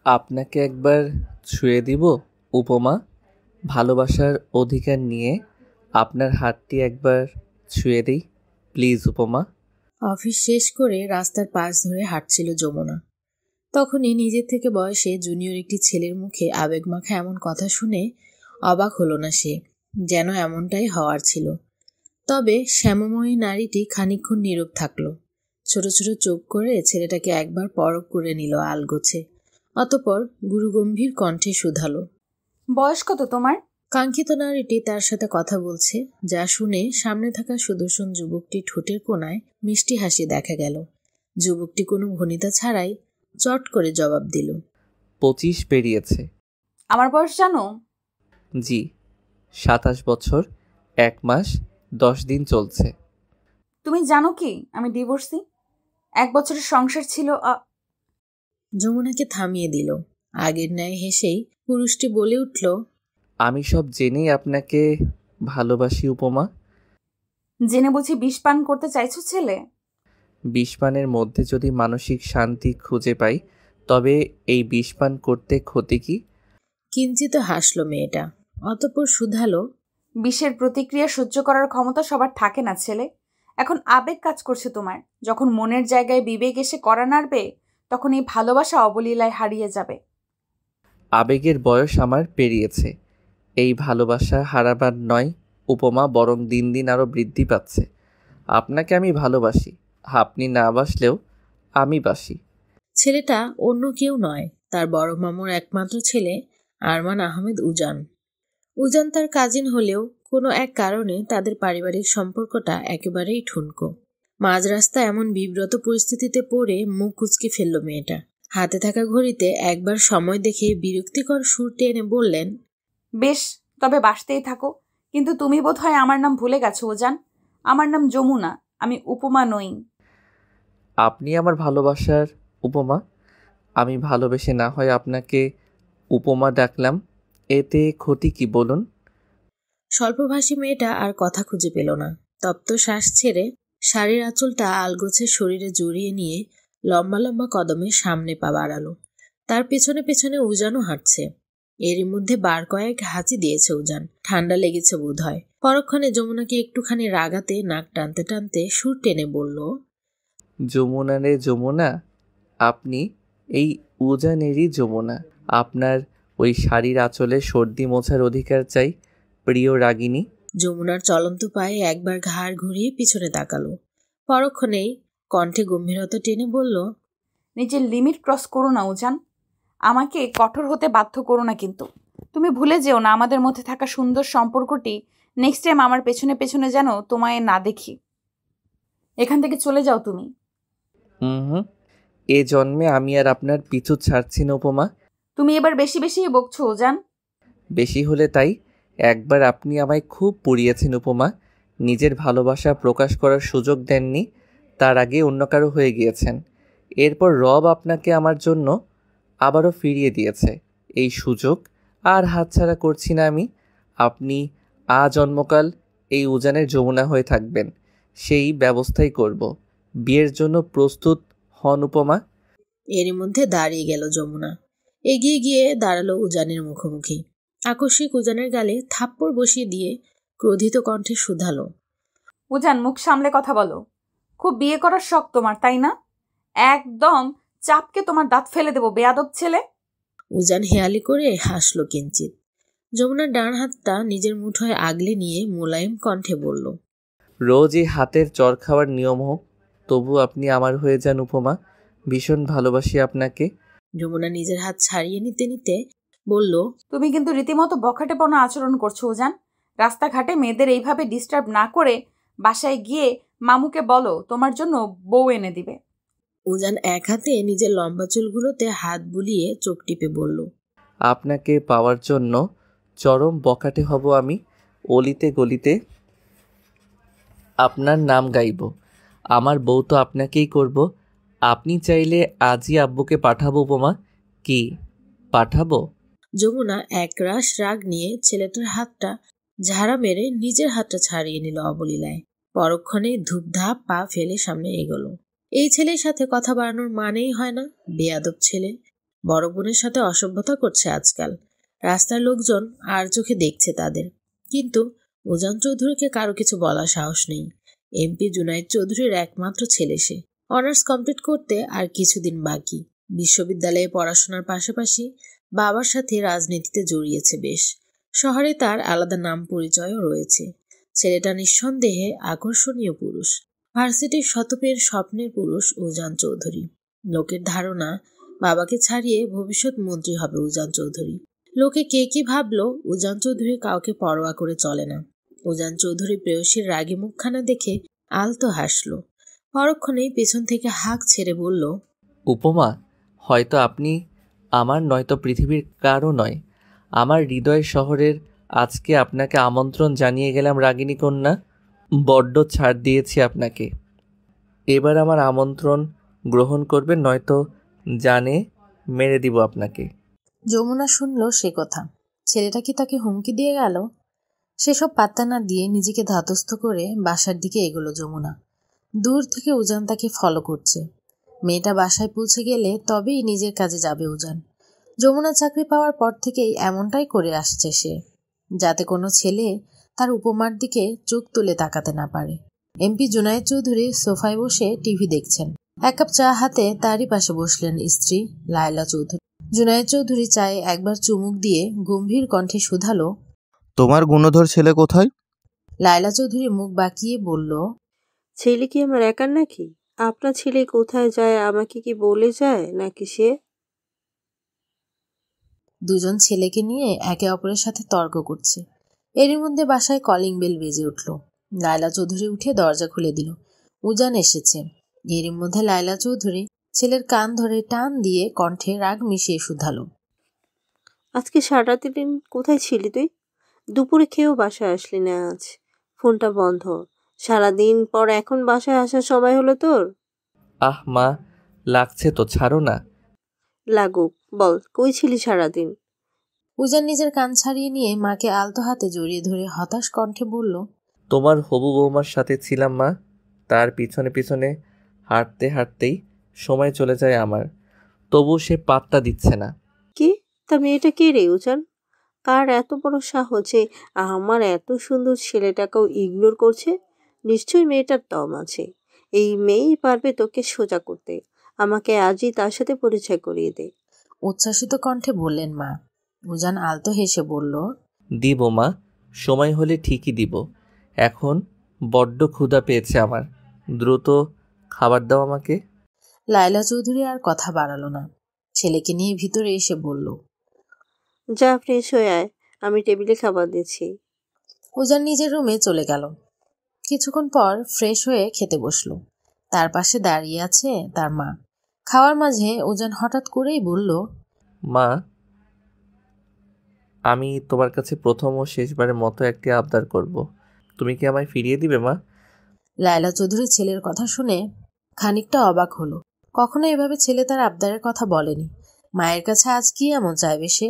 আপনাকে একবার ছুঁয়ে দিব উপমা। ভালোবাসার অধিকার নিয়ে আপনার হাতটি একবার ছুঁয়ে দিই প্লিজ উপমা। অফিস শেষ করে রাস্তার পাশ ধরে হাঁটছিল যমুনা। তখনই নিজের থেকে বয়সে জুনিয়র একটি ছেলের মুখে আবেগমাখা এমন কথা শুনে অবাক হলো না সে, যেন এমনটাই হওয়ার ছিল। তবে শ্যামময়ী নারীটি খানিকক্ষণ নীরব থাকলো, ছোট ছোট চোখ করে ছেলেটাকে একবার পরখ করে নিল আলগোছে। অতঃপর গুরুগম্ভীর কণ্ঠে শুধালো, বয়স কত তোমার? কাঙ্ক্ষিত নারীটি তার সাথে কথা বলছে, যা শুনে সামনে থাকা সুদর্শন যুবকটি ঠোঁটের কোণায় মিষ্টি হাসি দেখা গেল। যুবকটি কোনো ভনিতা ছাড়াই চট করে জবাব দিল, 25 পেরিয়েছে। আমার বয়স জানো? জি, 27 বছর 1 মাস 10 দিন চলছে। তুমি জানো কি আমি ডিভোর্সি? 1 বছরের সংসার ছিল। যমুনাকে থামিয়ে দিল। আগের ন্যায় হেসেই পুরুষটি বলে উঠল, আমি সব জেনেই আপনাকে ভালোবাসি উপমা। জেনে বুঝি বিষ পান করতে চাইছো ছেলে? বিষপানের মধ্যে যদি মানসিক শান্তি খুঁজে পাই তবে এই বিষপান করতে ক্ষতি কি? কিঞ্চিত হাসল মেয়েটা, অতঃপর শুধালো, বিষের প্রতিক্রিয়া সহ্য করার ক্ষমতা সবার থাকে না ছেলে। এখন আবেগ কাজ করছে তোমার, যখন মনের জায়গায় বিবেক এসে করা নাড়বে তখন এই ভালোবাসা অবলীলায় হারিয়ে যাবে। আবেগের বয়স আমার পেরিয়েছে। এই ভালোবাসা হারাবার নয় উপমা, বরং দিন দিন আরও বৃদ্ধি পাচ্ছে। আপনাকে আমি ভালোবাসি, আপনি না বাসলেও আমি বাসি। ছেলেটা অন্য কেউ নয়, তার বড় মামুর একমাত্র ছেলে আরমান আহমেদ উজান। উজান তার কাজিন হলেও কোনো এক কারণে তাদের পারিবারিক সম্পর্কটা একেবারেই ঠুনকো। মাঝ রাস্তা এমন বিব্রত পরিস্থিতিতে পড়ে মুখ কুঁচকে ফেলল মেয়েটা। হাতে থাকা ঘড়িতে একবার সময় দেখে বিরক্তিকর সুর টেনে বললেন, বেশ, তবে বাসতেই থাকো। কিন্তু তুমি বোধহয় আমার নাম ভুলে গেছো উজান। আমার নাম যমুনা, আমি উপমা নই। আপনি আমার ভালোবাসার উপমা। আমি ভালোবেসে না হয় আপনাকে উপমা ডাকলাম, এতে ক্ষতি কি বলুন? স্বল্পভাষী মেয়েটা আর কথা খুঁজে পেল না। তপ্ত শ্বাস ছেড়ে শাড়ির আঁচলটা আলগোছে শরীরে জড়িয়ে নিয়ে লম্বা লম্বা কদমে সামনে পা বাড়ালো। তার পেছনে পেছনে উজানও হাঁটছে। এরই মধ্যে বার কয়েক হাঁচি দিয়েছে উজান, ঠান্ডা লেগেছে বোধ হয়। পরক্ষণে যমুনাকে একটুখানি রাগাতে নাক টানতে টানতে সুর টেনে বলল, যমুনা রে যমুনা, আপনি এই উজানেরই যমুনা। আপনার ওই শাড়ির আঁচলে সর্দি মোছার অধিকার চাই প্রিয় রাগিনী। যমুনার চলন্ত পায়ে একবার ঘাড় ঘুরিয়ে পিছনে তাকালো। পরক্ষণেই কণ্ঠে গম্ভীরতা টেনে বলল, নিজের লিমিট ক্রস করো না উজান। আমাকে কঠোর হতে বাধ্য করো না কিন্তু। তুমি ভুলে যেও না আমাদের মধ্যে থাকা সুন্দর সম্পর্কটি নেক্সট টাইম আমার পেছনে পেছনে যেন তোমায় না দেখি। এখান থেকে চলে যাও তুমি। হুম, এ জন্মে আমি আর আপনার পিছু ছাড়ছি না উপমা। তুমি এবার বেশি বেশি বকছো উজান। বেশি হলে তাই। একবার আপনি আমায় খুব পুড়িয়েছেন উপমা, নিজের ভালোবাসা প্রকাশ করার সুযোগ দেননি, তার আগে অন্য কারো হয়ে গিয়েছেন। এরপর রব আপনাকে আমার জন্য আবারও ফিরিয়ে দিয়েছে। এই সুযোগ আর হাতছাড়া করছি না আমি। আপনি আজন্মকাল এই উজানের যমুনা হয়ে থাকবেন, সেই ব্যবস্থাই করব। বিয়ের জন্য প্রস্তুত হন উপমা। এরই মধ্যে দাঁড়িয়ে গেল যমুনা। এগিয়ে গিয়ে দাঁড়ালো উজানের মুখোমুখি। আকস্মিক উজানের গালে থাপ্পড় বসিয়ে দিয়ে ক্রোধিত কণ্ঠে শুধালো, উজান, মুখ সামলে কথা বলো। খুব বিয়ে করার শখ তোমার, তাই না? একদম চাপকে তোমার দাঁত ফেলে দেবো বেয়াদব ছেলে। উজান হেয়ালি করে হাসল কিঞ্চিত। যমুনার ডান হাতটা নিজের মুঠোয় আগলে নিয়ে মোলায়েম কণ্ঠে বলল, রোজ এই হাতের চর খাওয়ার নিয়ম হোক, তবু আপনি আমার হয়ে যান উপমা। ভীষণ ভালোবাসি আপনাকে। যমুনা নিজের হাত ছাড়িয়ে নিতে নিতে বলল, তুমি কিন্তু রীতিমতো বখাটেপনা আচরণ করছো উজান। রাস্তাঘাটে মেয়েদের এইভাবে ডিস্টার্ব না করে বাসায় গিয়ে মামুকে বলো তোমার জন্য বউ এনে দিবে। উজান এক হাতে নিজের লম্বা চুলগুলোতে হাত বুলিয়ে চোখ টিপে বলল, আপনাকে পাওয়ার জন্য চরম বখাটে হব আমি। অলিতে গলিতে আপনার নাম গাইব। আমার বউ তো আপনাকেই করব। আপনি চাইলে আজই আব্বুকে পাঠাবো উপমা। কি পাঠাবো? যমুনা একরাশ রাগ নিয়ে ছেলেটার হাতটা ঝাড়া মেরে নিজের হাতটা ছাড়িয়ে নিল অবলীলায়। পরক্ষণে ধূপধাপ পা ফেলে সামনে এগোলো। এই ছেলের সাথে কথা বাড়ানোর মানেই হয় না বেয়াদব ছেলে। বড় বোনের সাথে অসভ্যতা করছে আজকাল। রাস্তার লোকজন আর চোখে দেখছে তাদের, কিন্তু উজান চৌধুরীকে কারো কিছু বলার সাহস নেই। এমপি জুনায়েদ চৌধুরীর একমাত্র ছেলে সে। অনার্স কমপ্লিট করতে আর কিছুদিন বাকি। বিশ্ববিদ্যালয়ে পড়াশোনার পাশাপাশি বাবার সাথে রাজনীতিতে জড়িয়েছে বেশ। শহরে তার আলাদা নাম পরিচয়ও রয়েছে। ছেলেটা নিঃসন্দেহে আকর্ষণীয় পুরুষ। ভার্সিটির শতপের স্বপ্নের পুরুষ উজান চৌধুরী। লোকের ধারণা বাবাকে ছাড়িয়ে ভবিষ্যৎ মন্ত্রী হবে উজান চৌধুরী। লোকে কে কি ভাবলো, উজান চৌধুরী কাউকে পরোয়া করে চলে না। উজান চৌধুরী প্রেয়সীর রাগী মুখখানা দেখে আলতো হাসলো। পরক্ষণেই পেছন থেকে হাঁক ছেড়ে বলল, উপমা, হয়তো আপনি আমার নয়তো পৃথিবীর কারও নয়। আমার হৃদয়ের শহরের আজকে আপনাকে আমন্ত্রণ জানিয়ে গেলাম রাগিনী কন্যা। বড্ড ছাড় দিয়েছি আপনাকে। এবার আমার আমন্ত্রণ গ্রহণ করবেন, নয়তো জানে মেরে দিব আপনাকে। যমুনা শুনল সে কথা। ছেলেটা কি তাকে হুমকি দিয়ে গেল? সেসব পাত্তা না দিয়ে নিজেকে ধাতস্থ করে বাসার দিকে এগোলো যমুনা। দূর থেকে উজান তাকে ফলো করছে। মেয়েটা বাসায় পৌঁছে গেলে তবেই নিজের কাজে যাবে উজান। যমুনা চাকরি পাওয়ার পর থেকেই এমনটাই করে আসছে সে, যাতে কোনো ছেলে তার উপমার দিকে চোখ তুলে তাকাতে না পারে। এমপি জুনায়েদ চৌধুরী সোফায় বসে টিভি দেখছেন। এক কাপ চা হাতে তারই পাশে বসলেন স্ত্রী লায়লা চৌধুরী। জুনায়েদ চৌধুরী চায়ে একবার চুমুক দিয়ে গম্ভীর কণ্ঠে শুধালো, তোমার গুণধর ছেলে কোথায়? লায়লা চৌধুরী মুখ বাঁকিয়ে বলল, ছেলে কি আমার একার নাকি? আপনার ছেলে কোথায় যায় আমাকে কি বলে যায় নাকি সে? দুজন ছেলেকে নিয়ে একে অপরের সাথে তর্ক করছে। এরই মধ্যে বাসায় কলিং বেল বেজে উঠল। লায়লা চৌধুরী উঠে দরজা খুলে দিল। উজান এসেছে। এরই মধ্যে লায়লা চৌধুরী ছেলের কান ধরে টান দিয়ে কণ্ঠে রাগ মিশিয়ে শুধালো, আজকে সারাদিন কোথায় ছিলি তুই? দুপুরে খেয়েও বাসায় আসলি না আজ। ফোনটা বন্ধ। সারাদিন পর এখন বাসায় আসার সময় হলো তোর? আহ মা, লাগছে তো, ছাড়ো না। লাগুক, বল কই ছিলি সারাদিন? উজান নিজের কান ছাড়িয়ে নিয়ে মাকে আলতো হাতে জড়িয়ে ধরে হতাশ কণ্ঠে বলল, তোমার হবু বৌমার সাথে ছিলাম মা। তার পিছনে পিছনে হাঁটতে হাঁটতেই সময় চলে যায় আমার, তবু সে পাত্তা দিচ্ছে না। কি? তা মেয়েটা কে রে উজান? কার এত বড় সাহস যে আমার এত সুন্দর ছেলেটাকেও ইগনোর করছে? নিশ্চয়ই মেয়েটার দম আছে। এই মেয়েই পারবে তোকে সোজা করতে। আমাকে আজই তার সাথে পরিচয় করিয়ে দে। উচ্ছ্বাসিত কণ্ঠে বললেন মা। উজান আলতো হেসে বলল, দিব মা, সময় হলে ঠিকই দিব। এখন বড্ড ক্ষুধা পেয়েছে আমার, দ্রুত খাবার দাও আমাকে। লায়লা চৌধুরী আর কথা বাড়ালো না। ছেলেকে নিয়ে ভিতরে এসে বলল, যা ফ্রেশ হয়ে আয়, আমি টেবিলে খাবার দিচ্ছি। উজান নিজের রুমে চলে গেল। কিছুক্ষণ পর ফ্রেশ হয়ে খেতে বসলো। তার পাশে দাঁড়িয়ে আছে তার মা। খাওয়ার মাঝে উজান হঠাৎ করেই বলল, মা, আমি তোমার কাছে প্রথম ও শেষবারের মতো একটি আবদার করব। তুমি কি আমায় ফিরিয়ে দিবে মা? লায়লা চৌধুরী ছেলের কথা শুনে খানিকটা অবাক হলো। কখনো এভাবে ছেলে তার আবদারের কথা বলেনি। মায়ের কাছে আজ কি এমন চাইবে সে?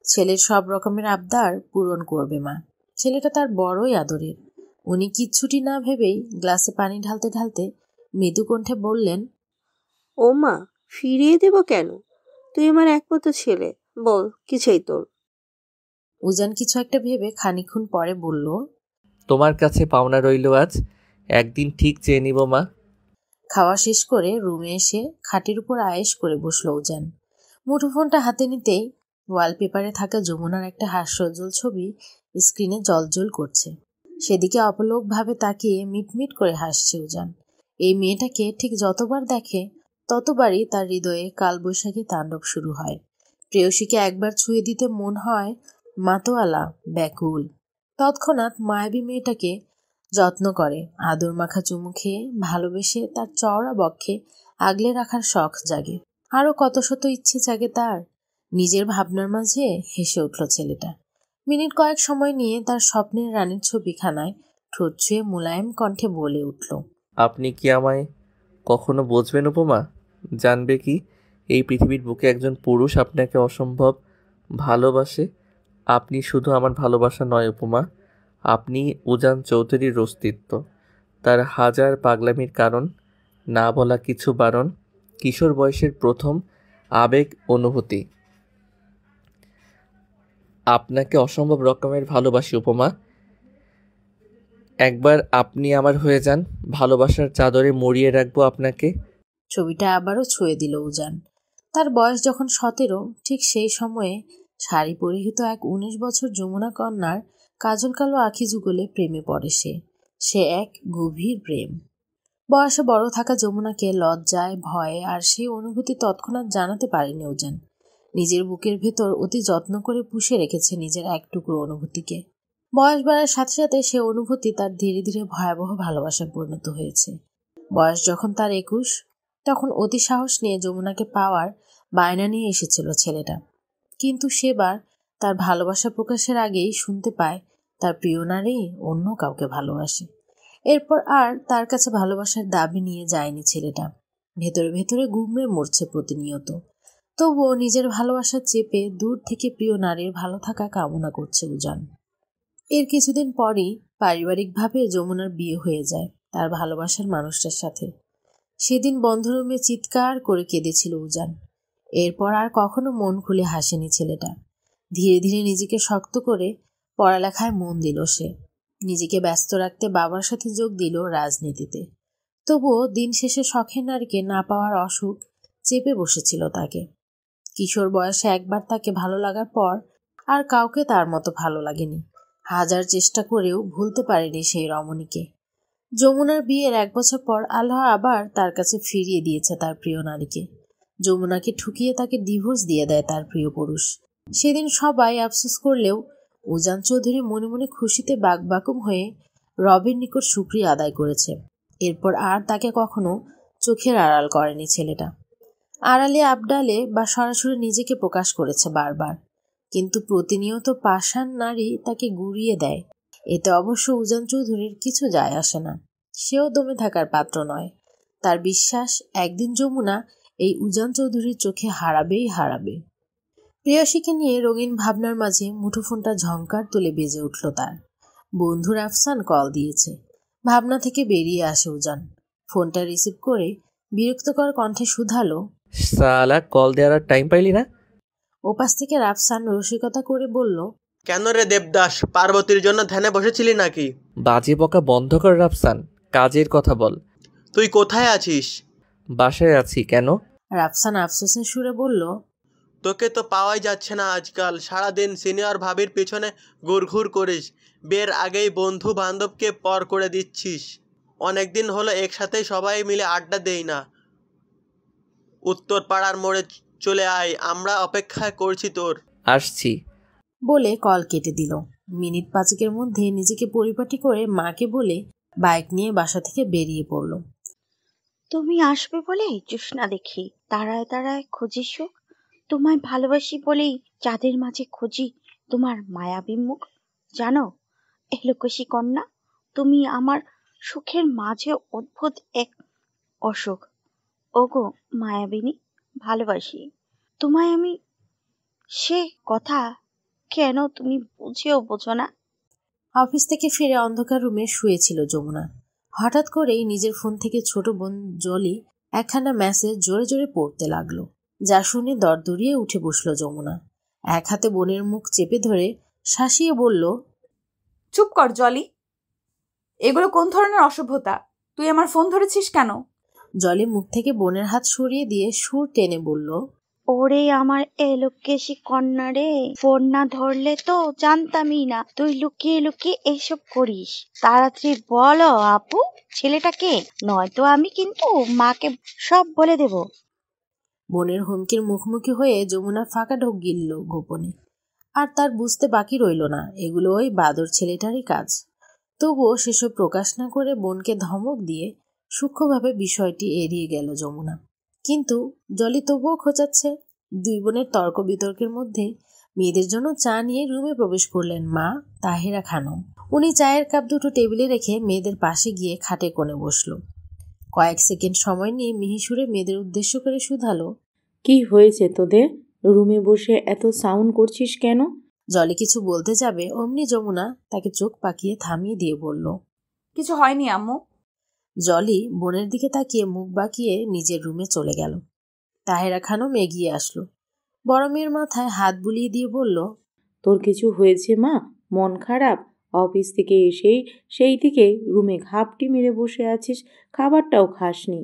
ছেলের সব রকমের আবদার পূরণ করবে মা। ছেলেটা তার বড়ই আদরের। উনি কিচ্ছুটি না ভেবেই গ্লাসে পানি ঢালতে ঢালতে মৃদু কণ্ঠে বললেন, ও মা, ফিরিয়ে দেব কেন? তুই আমার একমাত্র ছেলে, বল কি চাই তোর? উজান কিছু একটা ভেবে খানিকক্ষণ পরে বলল, তোমার কাছে পাওনা রইল আজ, একদিন ঠিক চেয়ে নিব মা। খাওয়া শেষ করে রুমে এসে খাটের উপর আয়েশ করে বসল উজান। মুঠোফোনটা হাতে নিতেই ওয়ালপেপারে থাকা যমুনার একটা হাস্যোজ্জ্বল ছবি স্ক্রিনে জ্বলজ্বল করছে। সেদিকে অপলকভাবে তাকিয়ে মিটমিট করে হাসছে উজান। এই মেয়েটাকে ঠিক যতবার দেখে ততবারই তার হৃদয়ে কালবৈশাখী তাণ্ডব শুরু হয়। প্রেয়সীকে একবার ছুঁয়ে দিতে মন হয় মাতোয়ালা, ব্যাকুল। তৎক্ষণাৎ মায়াবী মেয়েটাকে যত্ন করে, আদর মাখা চুমু খেয়ে ভালোবেসে তার চওড়া বক্ষে আগলে রাখার শখ জাগে। আরো কত শত ইচ্ছে জাগে তার। নিজের ভাবনার মাঝে হেসে উঠল ছেলেটা। মিনিট কয়েক সময় নিয়ে তার স্বপ্নের রানীর ছবিখানায় ঠোঁট ছুঁয়ে মোলায়েম কণ্ঠে বলে উঠল, আপনি কি আমায় কখনো বুঝবেন উপমা? জানবে কি এই পৃথিবীর বুকে একজন পুরুষ আপনাকে অসম্ভব ভালোবাসে? আপনি শুধু আমার ভালোবাসা নয় উপমা, আপনি উজান চৌধুরীর অস্তিত্ব। তার হাজার পাগলামির কারণ, না বলা কিছু বারণ, কিশোর বয়সের প্রথম আবেগ, অনুভূতি। আপনাকে অসম্ভব রকমের ভালোবাসি উপমা। একবার আপনি আমার হয়ে যান, ভালোবাসার চাদরে মুড়িয়ে রাখবো আপনাকে। ছবিটা আবারও ছুঁয়ে দিল উজান। তার বয়স যখন 17, ঠিক সেই সময়ে শাড়ি পরিহিত এক 19 বছর যমুনা কন্যার কাজল কালো আখি যুগলে প্রেমে পড়ে সে এক গভীর প্রেম। বয়সে বড় থাকা যমুনাকে লজ্জায়, ভয়ে আর সেই অনুভূতি তৎক্ষণাৎ জানাতে পারেনি উজান। নিজের বুকের ভেতর অতি যত্ন করে পুষে রেখেছে নিজের এক টুকরো অনুভূতিকে। বয়স বাড়ার সাথে সাথে সে অনুভূতি তার ধীরে ধীরে ভয়াবহ ভালোবাসায় পরিণত হয়েছে। বয়স যখন তার 21, তখন অতি সাহস নিয়ে যমুনাকে পাওয়ার বায়না নিয়ে এসেছিল ছেলেটা। কিন্তু সেবার তার ভালোবাসা প্রকাশের আগেই শুনতে পায় তার প্রিয় নারী অন্য কাউকে ভালোবাসে। এরপর আর তার কাছে ভালোবাসার দাবি নিয়ে যায়নি ছেলেটা। ভেতরে ভেতরে গুমড়ে মরছে প্রতিনিয়ত। তবুও নিজের ভালোবাসা চেপে দূর থেকে প্রিয় নারীর ভালো থাকা কামনা করছে উজান। এর কিছুদিন পরই পারিবারিকভাবে যমুনার বিয়ে হয়ে যায় তার ভালোবাসার মানুষটার সাথে। সেদিন বন্ধ রুমে চিৎকার করে কেঁদেছিল উজান। এরপর আর কখনো মন খুলে হাসেনি ছেলেটা। ধীরে ধীরে নিজেকে শক্ত করে পড়ালেখায় মন দিল সে। নিজেকে ব্যস্ত রাখতে বাবার সাথে যোগ দিল রাজনীতিতে। তবুও দিন শেষে শখের নারীকে না পাওয়ার অসুখ চেপে বসেছিল তাকে। কিশোর বয়সে একবার তাকে ভালো লাগার পর আর কাউকে তার মতো ভালো লাগেনি। হাজার চেষ্টা করেও ভুলতে পারেনি সেই রমণীকে। যমুনার বিয়ের 1 বছর পর আল্লাহ আবার তার কাছে ফিরিয়ে দিয়েছে তার প্রিয় নারীকে। যমুনাকে ঠুকিয়ে তাকে ডিভোর্স দিয়ে দেয় তার প্রিয় পুরুষ। সেদিন সবাই আফসোস করলেও উজান চৌধুরী মনে মনে খুশিতে বাকবাকুম হয়ে রবের নিকট শুকরিয়া আদায় করেছে। এরপর আর তাকে কখনো চোখের আড়াল করেনি ছেলেটা। আড়ালে আবডালে বা সরাসরি নিজেকে প্রকাশ করেছে বারবার, কিন্তু প্রতিনিয়ত পাষাণ নারী তাকে গুড়িয়ে দেয়। এতে অবশ্য উজান চৌধুরীর কিছু যায় আসে না। সেও দমে থাকার পাত্র নয়। তার বিশ্বাস একদিন যমুনা এই উজান চৌধুরীর চোখে হারাবেই হারাবে। প্রেয়সীকে নিয়ে রঙিন ভাবনার মাঝে মুঠোফোনটা ঝংকার তুলে বেজে উঠল তার। বন্ধু রাফসান কল দিয়েছে। ভাবনা থেকে বেরিয়ে আসে উজান। ফোনটা রিসিভ করে বিরক্তকর কণ্ঠে শুধালো, সালা, কল দেওয়ার আর টাইম পাইলি না? ওপাশ থেকে রাফসান রসিকতা করে বলল, কেন রে দেবদাস, পার্বতীর জন্য ধ্যানে বসেছিলি নাকি? বাজে বকা বন্ধ কর রাফসান, কাজের কথা বল। তুই কোথায় আছিস? বাসায় আছি। কেন? রাফসান আফসোসের সুরে বলল, তোকে তো পাওয়াই যাচ্ছে না আজকাল। সারাদিন সিনিয়র ভাবির পিছনে ঘুরঘুর করিস, বিয়ের আগেই বন্ধু বান্ধবকে পর করে দিচ্ছিস। অনেকদিন হলো একসাথে সবাই মিলে আড্ডা দেই না। উত্তর পাড়ার মোড়ে চলে আয়, আমরা অপেক্ষায় করছি তোর। আসছি। বলে কল কেটে দিল। মিনিট 5 মধ্যে নিজেকে পরিপাটি করে মাকে বলে বাইক নিয়ে বাসা থেকে বেরিয়ে পড়ল। তুমি আসবে বলে জোৎস্না দেখি তারায় তারায় খুঁজি সুখ, তোমায় ভালোবাসি বলেই চাঁদের মাঝে খুঁজি তোমার মায়াবী মুখ। জানো এলোকসী কন্যা, তুমি আমার সুখের মাঝে অদ্ভুত এক অসুখ। ওগো মায়াবিনী, ভালোবাসি তোমায় আমি, সে কথা কেন তুমি বুঝেও বোঝো না। অফিস থেকে ফিরে অন্ধকার রুমে শুয়েছিল যমুনা। হঠাৎ করেই নিজের ফোন থেকে ছোট বোন জলি একখানা মেসেজ জোরে জোরে পড়তে লাগলো। যা শুনে দরদরিয়ে উঠে বসল যমুনা। এক হাতে বোনের মুখ চেপে ধরে শাসিয়ে বলল, চুপ কর জলি, এগুলো কোন ধরনের অসভ্যতা? তুই আমার ফোন ধরেছিস কেন? জলি মুখ থেকে বোনের হাত সরিয়ে দিয়ে সুর টেনে বলল, ওরে আমার এলোকেশী কন্যা রে, ফোন না ধরলে তো জানতামই না তুই লুকিয়ে লুকিয়ে এসব করিস। তাড়াতাড়ি বলো আপু, ছেলেটাকে, নয়তো আমি কিন্তু মাকে সব বলে দেব। বোনের হুমকির মুখোমুখি হয়ে যমুনা ফাঁকা ঢোক গিলল গোপনে। আর তার বুঝতে বাকি রইল না এগুলো ওই বাদর ছেলেটারই কাজ। তবুও সেসব প্রকাশ না করে বোনকে ধমক দিয়ে সূক্ষ্মভাবে বিষয়টি এড়িয়ে গেল যমুনা। কিন্তু জলি তবুও খোঁচাচ্ছে। 2 বোনের তর্ক বিতর্কের মধ্যে মেয়েদের জন্য চা নিয়ে রুমে প্রবেশ করলেন মা তাহেরা খানম। উনি চায়ের কাপ দুটো টেবিলে রেখে মেয়েদের পাশে গিয়ে খাটে কোণে বসলো। কয়েক সেকেন্ড সময় নিয়ে মিহিসুরে মেয়েদের উদ্দেশ্য করে শুধালো, কি হয়েছে তোদের? রুমে বসে এত সাউন্ড করছিস কেন? জলি কিছু বলতে যাবে অমনি যমুনা তাকে চোখ পাকিয়ে থামিয়ে দিয়ে বলল, কিছু হয়নি আম্মু। জলি বোনের দিকে তাকিয়ে মুখ বাঁকিয়ে নিজের রুমে চলে গেল। তাহেরা খানম এগিয়ে আসলো, বড় মেয়ের মাথায় হাত বুলিয়ে দিয়ে বলল, তোর কিছু হয়েছে মা? মন খারাপ? অফিস থেকে এসেই সেই থেকে রুমে ঘাপটি মেরে বসে আছিস, খাবারটাও খাসনি।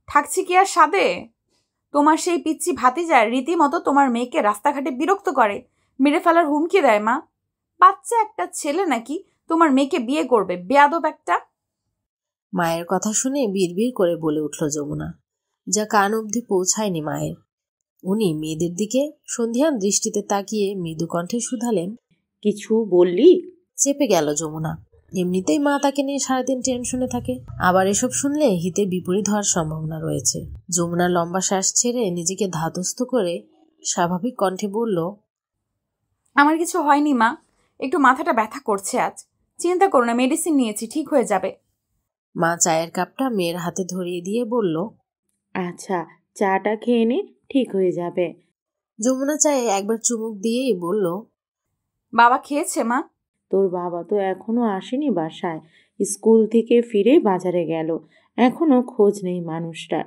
থাকছি কি আর সাদে? তোমার সেই পিচ্চি ভাতিজার রীতিমতো তোমার মেয়েকে রাস্তাঘাটে বিরক্ত করে, মেরে ফেলার হুমকি দেয়। মা, বাচ্চা একটা ছেলে নাকি তোমার মেয়েকে বিয়ে করবে? বেয়াদব একটা। মায়ের কথা শুনে বিড়বিড় করে বলে উঠল যমুনা, যা কান অবধি পৌঁছায়নি মায়ের। উনি মেয়েদের দিকে সন্ধিহান দৃষ্টিতে তাকিয়ে মৃদু কণ্ঠে শুধালেন, কিছু বললি? চেপে গেল যমুনা। এমনিতেই মা তাকে নিয়ে সারাদিন টেনশনে থাকে, আবার এসব শুনলে হিতে বিপরীত হওয়ার সম্ভাবনা রয়েছে। যমুনা লম্বা শ্বাস ছেড়ে নিজেকে ধাতস্থ করে স্বাভাবিক কণ্ঠে বলল, আমার কিছু হয়নি মা, একটু মাথাটা ব্যথা করছে আজ। চিন্তা করো না, মেডিসিন নিয়েছি, ঠিক হয়ে যাবে। মা চায়ের কাপটা মেয়ের হাতে ধরিয়ে দিয়ে বলল, আচ্ছা, চাটা খেয়ে নে, ঠিক হয়ে যাবে। যমুনা চায়ে একবার চুমুক দিয়েই বলল, বাবা খেয়েছে মা? তোর বাবা তো এখনো আসেনি বাসায়, স্কুল থেকে ফিরে বাজারে গেল, এখনো খোঁজ নেই মানুষটার।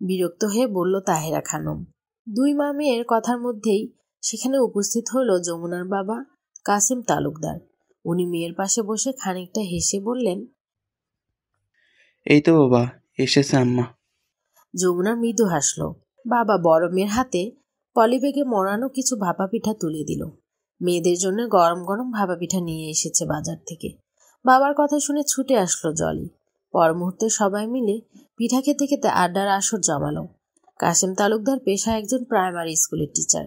বিরক্ত হয়ে বলল তাহেরা খানম। দুই মা মেয়ের কথার মধ্যেই সেখানে উপস্থিত হলো যমুনার বাবা কাসিম তালুকদার। উনি মেয়ের পাশে বসে খানিকটা হেসে বললেন, এই তো বাবা এসেছে আম্মা। যমুনা মৃদু হাসলো। বাবা বড় মেয়ের হাতে পলিব্যাগে মোড়ানো কিছু ভাপা পিঠা তুলে দিল। মেয়েদের জন্য গরম গরম ভাপা পিঠা নিয়ে এসেছে বাজার থেকে। বাবার কথা শুনে ছুটে আসলো জলি। পর মুহূর্তে সবাই মিলে পিঠা খেতে খেতে আড্ডার আসর জমালো। কাসিম তালুকদার পেশায় একজন প্রাইমারি স্কুলের টিচার।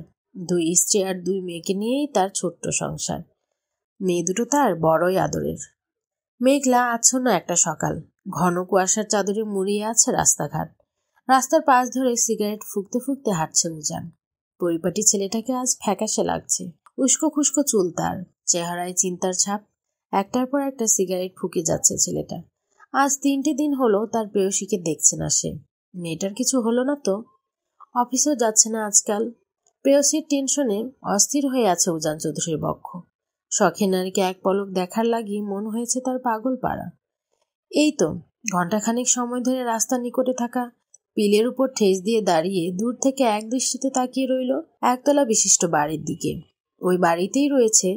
দুই স্ত্রী আর দুই মেয়েকে নিয়েই তার ছোট্ট সংসার। মেয়ে দুটো তার বড়ই আদরের। মেঘলা আচ্ছন্ন একটা সকাল, ঘন কুয়াশার চাদরে মুড়িয়ে আছে রাস্তাঘাট। রাস্তার পাশ ধরে সিগারেট ফুঁকতে ফুঁকতে হাঁটছে উজান। পরিপাটি ছেলেটাকে আজ ফ্যাকাশে লাগছে। উস্কো খুস্কো চুল তার, চেহারায় চিন্তার ছাপ। একটার পর একটা সিগারেট ফুঁকে যাচ্ছে ছেলেটা। আজ 3টে দিন হলো তার প্রেয়সীকে দেখছে না সে। মেয়েটার কিছু হলো না তো? অফিসেও যাচ্ছে না আজকাল। প্রেয়সীর টেনশনে অস্থির হয়ে আছে উজান চৌধুরীর বক্ষ। শখের নারীকে এক পলক দেখার লাগি মন হয়েছে তার পাগল পাড়া। এই তো ঘণ্টাখানেক সময় ধরে রাস্তার নিকটে থাকা পিলের উপর ঠেস দিয়ে দাঁড়িয়ে দূর থেকে এক দৃষ্টিতে তাকিয়ে রইল একতলা বিশিষ্ট বাড়ির দিকে। ওই বাড়িতেই রয়েছে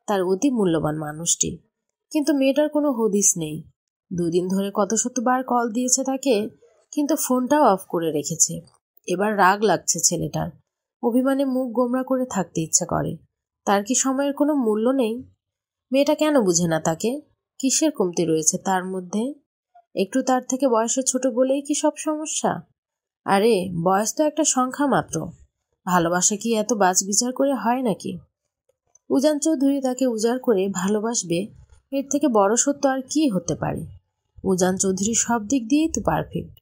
তার অতি মূল্যবান মানুষটি। কিন্তু মেয়েটার কোনো হদিস নেই। 2 দিন ধরে কত শতবার কল দিয়েছে তাকে, কিন্তু ফোনটাও অফ করে রেখেছে। এবার রাগ লাগছে ছেলেটার। অভিমানে মুখ গোমরা করে থাকতে ইচ্ছা করে। তার কি সময়ের কোনো মূল্য নেই? মেয়েটা কেন বুঝে না তাকে? কিসের কমতি রয়েছে তার মধ্যে? একটু তার থেকে বয়সে ছোট বলেই কি সব সমস্যা? আরে বয়স তো একটা সংখ্যা মাত্র। ভালোবাসা কি এত বাছ বিচার করে হয় নাকি? উজান চৌধুরী তাকে উজাড় করে ভালোবাসবে, এর থেকে বড় সত্য আর কি হতে পারে? উজান চৌধুরী সব দিক দিয়েই তো পারফেক্ট।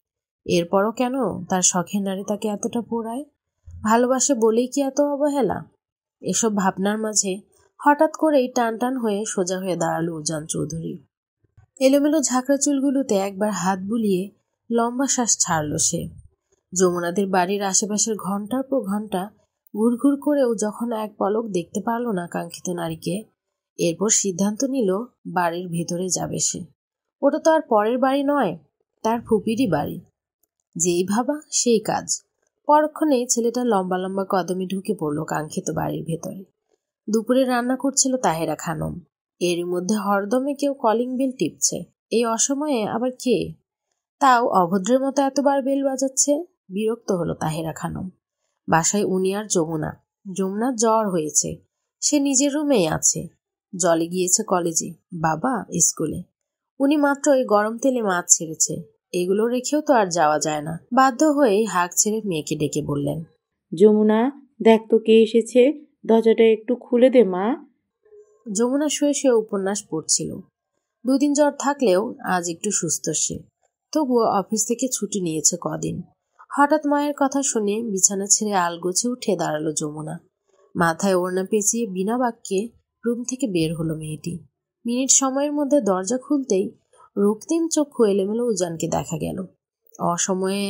এরপরও কেন তার শখের নারী তাকে এতটা পোড়ায়? ভালোবাসে বলেই কি এত অবহেলা? এসব ভাবনার মাঝে হঠাৎ করেই টান টান হয়ে সোজা হয়ে দাঁড়ালো উজান চৌধুরী। এলোমেলো ঝাঁকড়া চুলগুলোতে একবার হাত বুলিয়ে লম্বা শ্বাস ছাড়ল সে। যমুনাদের বাড়ির আশেপাশের ঘন্টার পর ঘন্টা ঘুরঘুর করেও যখন এক পলক দেখতে পারল না কাঙ্ক্ষিত নারীকে, এরপর সিদ্ধান্ত নিল বাড়ির ভেতরে যাবে সে। ওটা তো আর পরের বাড়ি নয়, তার ফুপিরই বাড়ি। যেই ভাবা সেই কাজ। পরক্ষণেই ছেলেটা লম্বা লম্বা কদমে ঢুকে পড়ল কাঙ্ক্ষিত বাড়ির ভেতরে। দুপুরে রান্না করছিল তাহেরা খানম। এরই মধ্যে হরদমে কেউ কলিং বেল টিপছে। এই অসময়ে আবার কে? তাও অভদ্রের মতো এতবার বেল বাজাচ্ছে। বিরক্ত হলো তাহেরা খানম। বাসায় উনি আর যমুনা। যমুনার জ্বর হয়েছে, সে নিজের রুমেই আছে। জলে গিয়েছে কলেজে, বাবা স্কুলে। উনি মাত্র ওই গরম তেলে মাছ ছেড়েছে। এগুলো রেখেও তো আর যাওয়া যায় না। বাধ্য হয়ে হাঁক ছেড়ে মেয়েকে ডেকে বললেন, যমুনা, দেখ তো কে এসেছে, দরজাটা একটু খুলে দে মা। যমুনা শুয়ে শুয়ে উপন্যাস পড়ছিল। 2 দিন জ্বর থাকলেও আজ একটু সুস্থ সে। তবুও অফিস থেকে ছুটি নিয়েছে কদিন। হঠাৎ মায়ের কথা শুনে বিছানা ছেড়ে আলগোছে উঠে দাঁড়ালো যমুনা। মাথায় ওড়না পেঁচিয়ে বিনা বাক্যে রুম থেকে বের হলো মেয়েটি। মিনিট সময়ের মধ্যে দরজা খুলতেই রক্তিম চক্ষু এলোমেলো উজানকে দেখা গেল। অসময়ে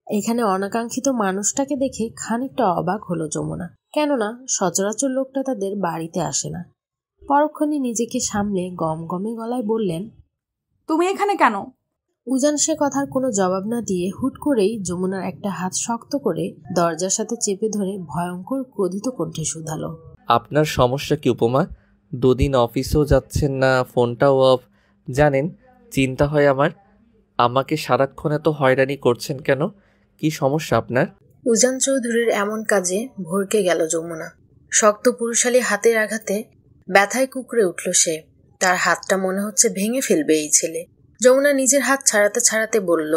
এখানে অনাকাঙ্ক্ষিত মানুষটাকে দেখে খানিকটা অবাক হলো যমুনা। কেননা সচরাচর লোকটা তাদের বাড়িতে আসে না। পরক্ষণে নিজেকে সামলে গমগমে গলায় বললেন, তুমি এখানে কেন? উজান সে কথার কোনো জবাব না দিয়ে হুট করেই যমুনার একটা হাত শক্ত করে দরজার সাথে চেপে ধরে ভয়ঙ্কর ক্রোধিত কণ্ঠে শুধালো, আপনার সমস্যা কি উপমা? দুদিন অফিসেও যাচ্ছেন না, ফোনটাও অফ। জানেন, চিন্তা হয় আমার। আমাকে সারাক্ষণ এত হয়রানি করছেন কেন? কি সমস্যা আপনার? উজান চৌধুরীর এমন কাজে ভরকে গেল যমুনা। শক্ত পুরুষালী হাতের আঘাতে ব্যথায় কুকড়ে উঠল সে। তার হাতটা মনে হচ্ছে ভেঙে ফেলবে এই ছেলে। যমুনা নিজের হাত ছাড়াতে ছাড়াতে বলল,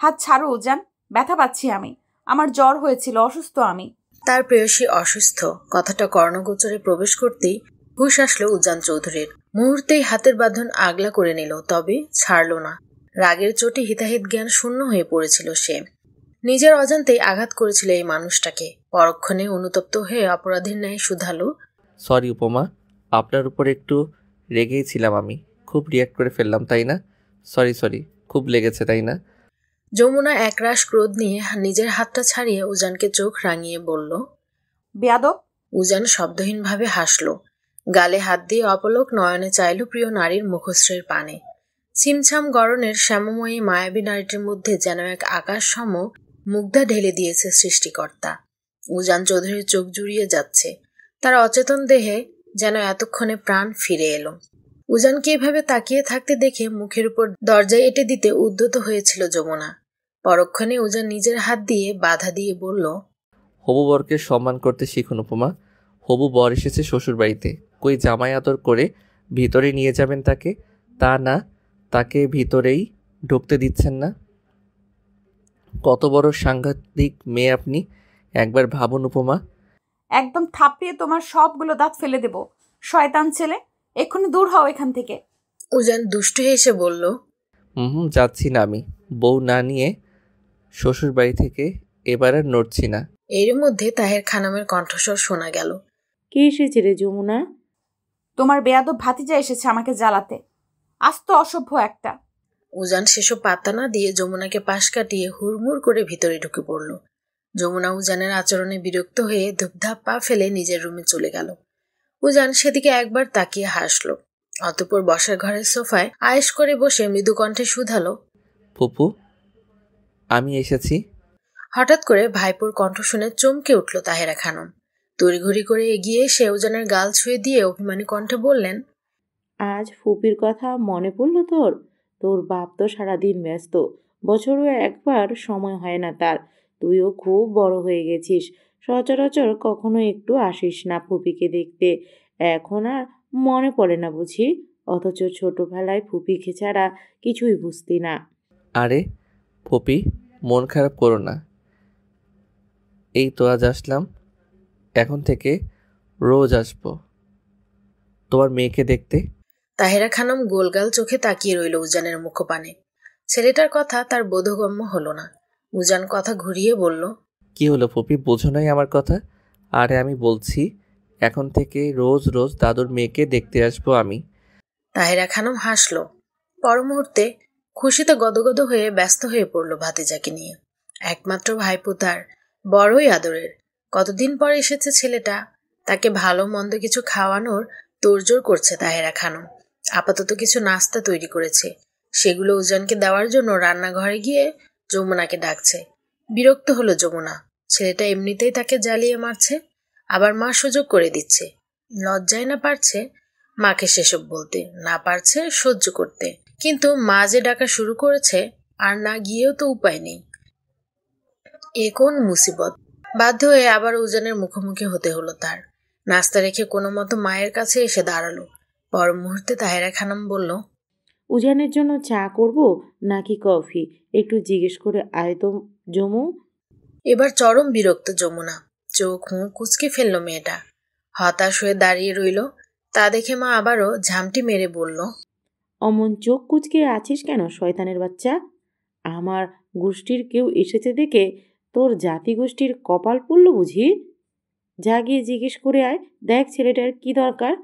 হাত ছাড়ো উজান, ব্যথা পাচ্ছি আমি। আমার জ্বর হয়েছিল, অসুস্থ আমি। তার প্রেয়সী অসুস্থ কথাটা কর্ণগোচরে প্রবেশ করতেই হুঁশ আসলো উজান চৌধুরীর। মুহূর্তেই হাতের বাঁধন আগলা করে নিল, তবে ছাড়ল না। রাগের চোটে হিতাহিত জ্ঞান শূন্য হয়ে পড়েছিল সে। নিজের অজান্তেই আঘাত করেছিল এই মানুষটাকে। পরক্ষণে অনুতপ্ত হয়ে অপরাধীর ন্যায় শুধালো, সরি উপমা, আপনার উপর একটু রেগেই ছিলাম আমি। খুব রিয়াক্ট করে ফেললাম, তাই না? সরি, খুব লেগেছে, তাই না? যমুনা একরাশ ক্রোধ নিয়ে নিজের হাতটা ছাড়িয়ে উজানকে চোখ রাঙিয়ে বলল, বেয়াদব। উজান শব্দহীনভাবে হাসল। গালে হাত দিয়ে অপলক নয়নে চাইল প্রিয় নারীর মুখশ্রীর পানে। ছিমছাম গরনের শ্যামময়ী মায়াবী নারীটির মধ্যে যেন এক আকাশ সম মুগ্ধা ঢেলে দিয়েছে সৃষ্টিকর্তা। উজান চৌধুরীর চোখ জুড়িয়ে যাচ্ছে। তার অচেতন দেহে যেন এতক্ষণে প্রাণ ফিরে এলো। উজানকে এভাবে তাকিয়ে থাকতে দেখে মুখের উপর দরজায় এঁটে দিতে উদ্যত হয়েছিল যমুনা। পরক্ষণে উজান নিজের হাত দিয়ে বাধা দিয়ে বলল, হবু বরকে সম্মান করতে শিখুন উপমা। হবু বর এসেছে শ্বশুর বাড়িতে, কই জামাই আদর করে ভিতরে নিয়ে যাবেন তাকে? তা না, তাকে ভিতরেই ঢুকতে দিচ্ছেন না। কত বড় সাংঘাতিক মেয়ে আপনি, একবার ভাবুন উপমা। একদম থাপড়িয়ে তোমার সবগুলো দাঁত ফেলে দেব, শয়তান ছেলে। এক্ষুনি দূর হও এখান থেকে। উজান দুষ্টু হেসে বলল, যাচ্ছি না আমি। বউ না নিয়ে শ্বশুর বাড়ি থেকে এবার আর নড়ছি না। এর মধ্যে তাহের খানমের কণ্ঠস্বর শোনা গেল, কে এসেছে রে যমুনা? তোমার বেয়াদব ভাতিজা এসেছে আমাকে জ্বালাতে। আস্ত অসভ্য একটা। উজান সেসব পাত্তা না দিয়ে যমুনাকে পাশ কাটিয়ে হুড়মুড় করে ভিতরে ঢুকে পড়ল। যমুনা উজানের আচরণে বিরক্ত হয়ে ধূপধাপ পা ফেলে নিজের রুমে চলে গেল। উজান সেদিকে একবার তাকিয়ে হাসল। অতঃপর বসার ঘরের সোফায় আয়েশ করে বসে মৃদু কণ্ঠে শুধালো, ফুপু, আমি এসেছি। হঠাৎ করে ভাইপোর কণ্ঠ শুনে চমকে উঠল তাহেরা খানম। তড়িঘড়ি করে এগিয়ে এসে উজানের গাল ছুঁয়ে দিয়ে অভিমানী কণ্ঠে বললেন, আজ ফুপির কথা মনে পড়লো তোর? তোর বাপ তো সারাদিন ব্যস্ত, বছরও একবার সময় হয় না তার। তুইও খুব বড় হয়ে গেছিস, সচরাচর কখনো একটু আসিস না ফুপিকে দেখতে। এখন আর মনে পড়ে না বুঝি? অথচ ছোটবেলায় ফুপিকে ছাড়া কিছুই বুঝতি না। আরে ফুপি, মন খারাপ করো না। এই তো আজ আসলাম, এখন থেকে রোজ আসবো তোমার মেয়েকে দেখতে। তাহেরা খানম গোলগাল চোখে তাকিয়ে রইল উজানের মুখপানে। ছেলেটার কথা তার বোধগম্য হলো না। উজান কথা ঘুরিয়ে বলল, কি হলো ফুপি, বোঝো নাই আমার কথা? আরে আমি বলছি, এখন থেকে রোজ রোজ দাদুর মেয়েকে দেখতে আসবো আমি। তাহেরা খানম হাসল। পর মুহূর্তে খুশিতে গদগদ হয়ে ব্যস্ত হয়ে পড়ল ভাতিজাকে নিয়ে। একমাত্র ভাইপো তার, বড়ই আদরের। কতদিন পর এসেছে ছেলেটা, তাকে ভালো মন্দ কিছু খাওয়ানোর তোড়জোড় করছে তাহেরা খানম। আপাতত কিছু নাস্তা তৈরি করেছে, সেগুলো উজানকে দেওয়ার জন্য রান্নাঘরে গিয়ে যমুনাকে ডাকছে। বিরক্ত হলো যমুনা। ছেলেটা এমনিতেই তাকে জ্বালিয়ে মারছে, আবার মা সুযোগ করে দিচ্ছে। লজ্জায় না পারছে মাকে সেসব বলতে, না পারছে সহ্য করতে। কিন্তু মা যে ডাকা শুরু করেছে, আর না গিয়েও তো উপায় নেই। এ কোন মুসিবত! বাধ্য হয়ে আবার উজানের মুখোমুখি হতে হলো তার। নাস্তা রেখে কোনো মতো মায়ের কাছে এসে দাঁড়ালো। পর মুহূর্তে তাহেরা খানম বলল, উজানের জন্য চা করব নাকি কফি? একটু জিজ্ঞেস করে আয় তো জমু। এবার চরম বিরক্ত যমুনা। চোখ মুখ কুচকে ফেলল মেয়েটা। হতাশ হয়ে দাঁড়িয়ে রইল। তা দেখে মা আবারও ঝামটি মেরে বলল, অমন চোখ কুচকে আছিস কেন শয়তানের বাচ্চা? আমার গোষ্ঠীর কেউ এসেছে দেখে তোর জাতি গোষ্ঠীর কপাল পড়ল বুঝি? যা গিয়ে জিজ্ঞেস করে আয়, দেখ ছেলেটার কি দরকার।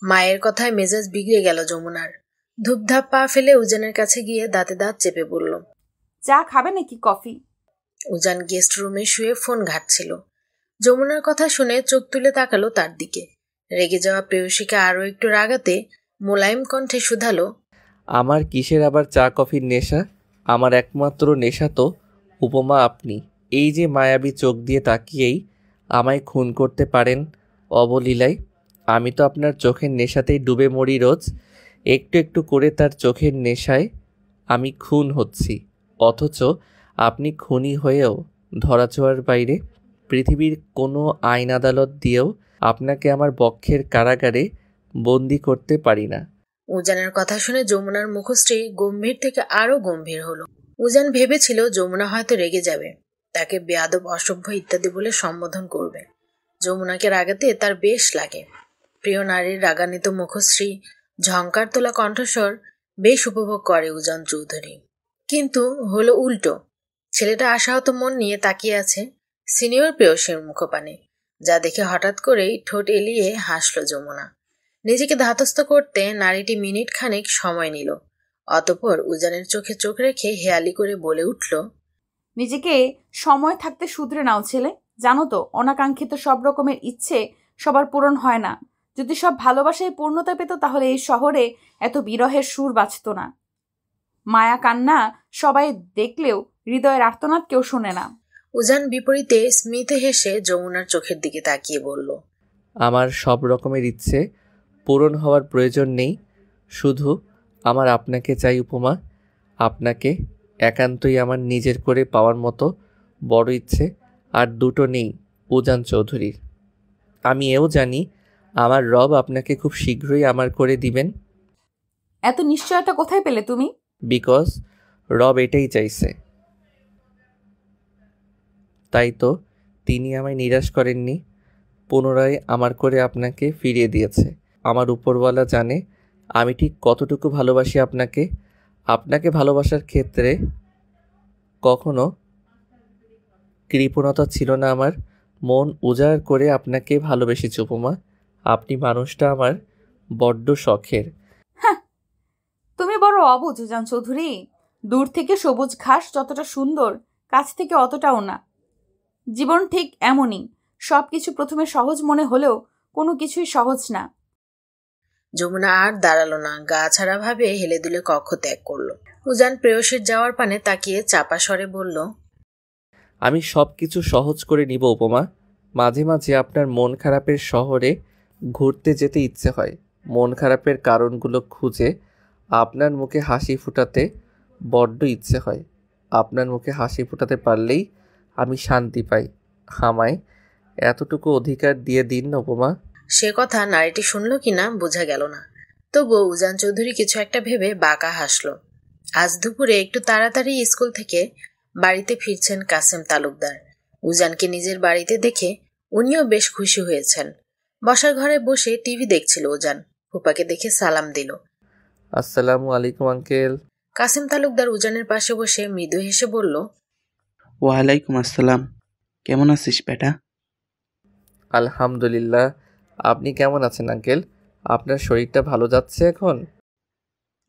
মায়ের কথায় মেজাজ বিগড়ে গেল যমুনার। ধূপধাপ পা ফেলে উজানের কাছে গিয়ে দাঁতে দাঁত চেপে বলল, চা খাবে নাকি কফি? উজান গেস্ট রুমে শুয়ে ফোন ঘাঁটছিল। যমুনার কথা শুনে চোখ তুলে তাকালো তার দিকে। রেগে যাওয়া প্রেয়সীকে আরো একটু রাগাতে মোলায়েম কণ্ঠে শুধালো, আমার কিসের আবার চা কফির নেশা? আমার একমাত্র নেশা তো উপমা আপনি। এই যে মায়াবী চোখ দিয়ে তাকিয়েই আমায় খুন করতে পারেন অবলীলায়। আমি তো আপনার চোখের নেশাতেই ডুবে মরি রোজ। একটু একটু করে তার চোখের নেশায় আমি খুন হচ্ছি, অথচ আপনি খুনি হয়েও ধরাছোঁয়ার বাইরে। পৃথিবীর কোনো আইন আদালত দিয়েও আপনাকে আমার বক্ষের কারাগারে বন্দি করতে পারি না। উজানের কথা শুনে যমুনার মুখশ্রী গম্ভীর থেকে আরো গম্ভীর হলো। উজান ভেবেছিল যমুনা হয়তো রেগে যাবে, তাকে বেয়াদব, অসভ্য ইত্যাদি বলে সম্বোধন করবে। যমুনাকে রাগাতে তার বেশ লাগে। প্রিয় নারীর রাগান্বিত মুখশ্রী, ঝংকার তোলা কণ্ঠস্বর বেশ উপভোগ করে উজান চৌধুরী। কিন্তু হলো উল্টো। ছেলেটা আশাহত মন নিয়ে তাকিয়ে আছে সিনিয়র প্রেয়সীর মুখপানে, যা দেখে হঠাৎ করেই ঠোঁট এলিয়ে হাসল যমুনা। নিজেকে ধাতস্থ করতে নারীটি মিনিট খানেক সময় নিল। অতঃপর উজানের চোখে চোখ রেখে হেয়ালি করে বলে উঠল, নিজেকে সময় থাকতে শুধরে নাও ছেলে। জানো তো, অনাকাঙ্ক্ষিত সব রকমের ইচ্ছে সবার পূরণ হয় না। যদি সব ভালোবাসায় পূর্ণতা পেত তাহলে এই শহরে এত বিরহের সুর বাজত না। মায়া কান্না সবাই দেখলেও হৃদয়ের আর্তনাদ কেউ শোনে না। উজান বিপরীতে স্মিত হেসে যমুনার চোখের দিকে তাকিয়ে বলল, আমার সব রকমের ইচ্ছে পূরণ হওয়ার প্রয়োজন নেই, শুধু আমার আপনাকে চাই উপমা। আপনাকে একান্তই আমার নিজের করে পাওয়ার মতো বড় ইচ্ছে আর দুটো নেই উজান চৌধুরীর। আমি এও জানি আমার রব আপনাকে খুব শীঘ্রই আমার করে দিবেন। এত নিশ্চয়তা কোথায় পেলে তুমি? বিকজ রব এটাই চাইছে, তাই তো তিনি আমায় নিরাশ করেননি, পুনরায় আমার করে আপনাকে ফিরিয়ে দিয়েছে। আমার উপরওয়ালা জানে আমি ঠিক কতটুকু ভালোবাসি আপনাকে। আপনাকে ভালোবাসার ক্ষেত্রে কখনো কৃপণতা ছিল না আমার। মন উজাড় করে আপনাকে ভালোবেসেছি উপমা। আপনি মানুষটা আমার বড্ড শখের। হ্যাঁ, তুমি বড় অবুঝ উজান চৌধুরী। দূর থেকে সবুজ ঘাস যতটা সুন্দর, কাছ থেকে অতটাও না। জীবন ঠিক এমনই, সবকিছু প্রথমে সহজ মনে হলেও কোনো কিছুই সহজ না। যমুনা আর দাঁড়ালো না, গা ছাড়া ভাবে হেলে দুলে কক্ষ ত্যাগ করলো। উজান প্রেয়সীর যাওয়ার পানে তাকিয়ে চাপা স্বরে বলল, আমি সব কিছু সহজ করে নিব উপমা। মাঝে মাঝে আপনার মন খারাপের শহরে ঘুরতে যেতে ইচ্ছে হয়। মন খারাপের কারণগুলো খুঁজে আপনার মুখে হাসি ফোটাতে বড্ড ইচ্ছে হয়। আপনার মুখে হাসি ফোটাতে পারলেই আমি শান্তি পাই। আমায় এতটুকু অধিকার দিয়ে দিন না উপমা। সে কথা নারীটি শুনল কিনা বোঝা গেল না, তবুও উজান চৌধুরী কিছু একটা ভেবে বাঁকা হাসল। আজ দুপুরে একটু তাড়াতাড়ি স্কুল থেকে বাড়িতে ফিরছেন কাসেম তালুকদার। উজানকে নিজের বাড়িতে দেখে উনিও বেশ খুশি হয়েছেন। বসার ঘরে বসে টিভি দেখছিল উজান। ফুপাকে দেখে সালাম দিল। আসসালামু আলাইকুম আঙ্কেল। কাসেম তালুকদার উজানের পাশে বসে মৃদু হেসে বলল, ওয়ালাইকুম আসসালাম। কেমন আছিস বেটা? আলহামদুলিল্লাহ। আপনি কেমন আছেন আঙ্কেল? আপনার শরীরটা ভালো যাচ্ছে এখন?